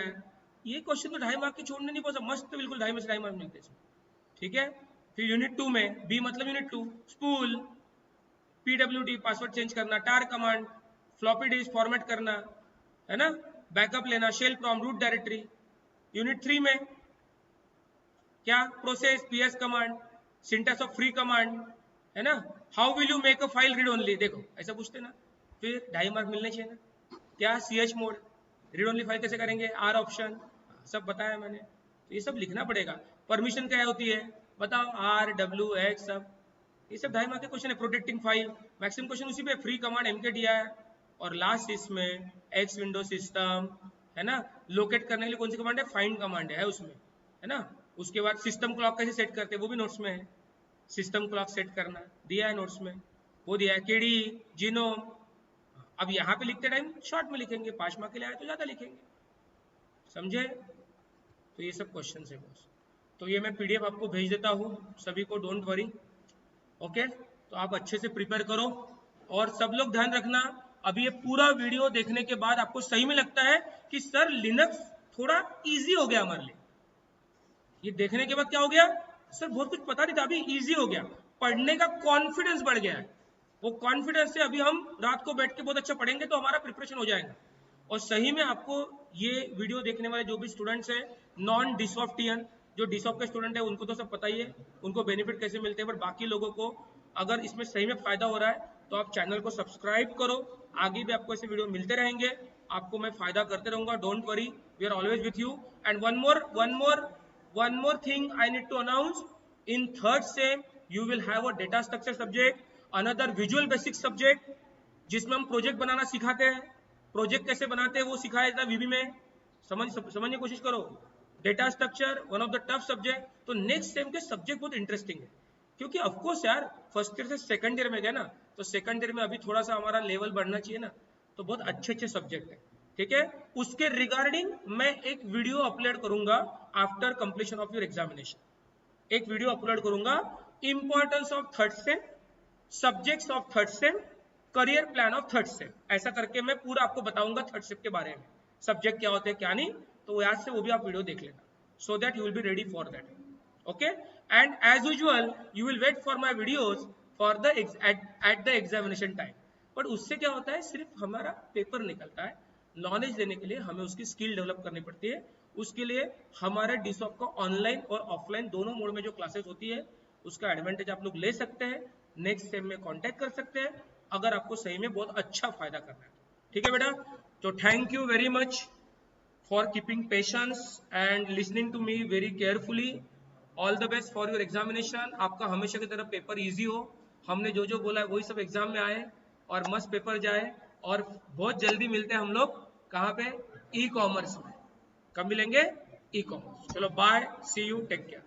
ये क्वेश्चन तो 2.5 मार्क के छोड़ने नहीं पड़ता, मस्त बिल्कुल 2.5 में से 2.5 मार्क मिलते हैं। ठीक है, फिर यूनिट 2 में बी मतलब unit 2, spool, PWD password change करना, tar command, floppy disk format करना, है ना, बैकअप लेना, shell prompt, root directory. Unit 3 में क्या, process, PS command, syntax of free command, है ना, how will you make a file read only, देखो ऐसा पूछते ना, फिर 2.5 मार्क मिलने चाहिए ना। क्या, CH mode, read only file कैसे करेंगे, R ऑप्शन, सब बताया मैंने, तो ये सब लिखना पड़ेगा। परमिशन क्या होती है बताओ, RWX, सब ये सब 2.5 मार्क के क्वेश्चन है। प्रोटेक्टिंग फाइल, मैक्सिमम क्वेश्चन उसी पे, फ्री कमांड, MKDI, और लास्ट इसमें एक्स विंडो सिस्टम, है ना। लोकेट करने के लिए कौन सी कमांड है, फाइंड कमांड है उसमें, है ना। उसके बाद सिस्टम क्लॉक कैसे सेट करते हैं वो भी नोट्स में है, सिस्टम क्लॉक सेट करना दिया है नोट्स में, वो दिया है, केडी जीनोम। अब यहाँ पे लिखते टाइम शॉर्ट में लिखेंगे, 5 मार्क के लिए आए तो ज्यादा लिखेंगे, समझे। तो ये सब क्वेश्चन है बॉस। तो ये मैं पीडीएफ आपको भेज देता हूँ सभी को, डोंट वरी, ओके। तो आप अच्छे से प्रिपेयर करो और सब लोग ध्यान रखना, अभी ये पूरा वीडियो देखने के बाद आपको सही में लगता है कि सर लिनक्स थोड़ा इजी हो गया हमारे लिए, ये देखने के बाद क्या हो गया, सर बहुत कुछ पता नहीं था, अभी इजी हो गया, पढ़ने का कॉन्फिडेंस बढ़ गया है, वो कॉन्फिडेंस से अभी हम रात को बैठ के बहुत अच्छा पढ़ेंगे तो हमारा प्रिपरेशन हो जाएगा। और सही में आपको ये वीडियो देखने वाले जो भी स्टूडेंट्स हैं नॉन डिसॉफ्टियन, जो डिसॉफ्ट के स्टूडेंट है उनको तो सब पता ही है उनको बेनिफिट कैसे मिलते हैं, बट बाकी लोगों को अगर इसमें सही में फायदा हो रहा है तो आप चैनल को सब्सक्राइब करो, आगे भी आपको ऐसे वीडियो मिलते रहेंगे, आपको मैं फायदा करते रहूंगा, don't worry, we are always with you. And one more thing I need to announce, in third sem you will have a data structure subject, another visual basic subject जिसमें हम प्रोजेक्ट बनाना सिखाते हैं, प्रोजेक्ट कैसे बनाते हैं वो सिखाया जाता है वीबी में, समझने की कोशिश करो। Data structure one of the tough subject, तो नेक्स्ट सेम के सब्जेक्ट बहुत इंटरेस्टिंग है, क्योंकि ऑफकोर्स यार फर्स्ट ईयर से सेकंड ईयर में गए ना, तो सेकंड ईयर में अभी थोड़ा सा हमारा लेवल बढ़ना चाहिए ना, तो बहुत अच्छे अच्छे सब्जेक्ट है, ठीक है। उसके रिगार्डिंग मैं एक वीडियो अपलोड करूंगा after completion of your examination, एक वीडियो अपलोड करूंगा, importance of third same, subjects of third same, career plan of third same, ऐसा करके मैं पूरा आपको बताऊंगा थर्ड सेम के बारे में, सब्जेक्ट क्या होते हैं क्या नहीं, तो याद से वो भी आप वीडियो देख लेना, so that you will be ready for that, okay. And as usual you will wait for my videos for the at the examination time, but उससे क्या होता है, सिर्फ हमारा पेपर निकलता है, नॉलेज देने के लिए हमें उसकी स्किल डेवलप करनी पड़ती है, उसके लिए हमारे डिसॉप का ऑनलाइन और ऑफलाइन दोनों मोड में जो क्लासेस होती है उसका एडवांटेज आप लोग ले सकते हैं, नेक्स्ट सेम में कांटेक्ट कर सकते हैं अगर आपको सही में बहुत अच्छा फायदा करना है, ठीक है बेटा। तो thank you very much for keeping patience and listening to me very carefully, all the best for your examination, आपका हमेशा की तरह पेपर इजी हो, हमने जो जो बोला है वही सब एग्जाम में आए और मस्त पेपर जाए, और बहुत जल्दी मिलते हैं हम लोग कहाँ पे, ई कॉमर्स में, कब मिलेंगे, ई कॉमर्स। चलो bye, see you, take care.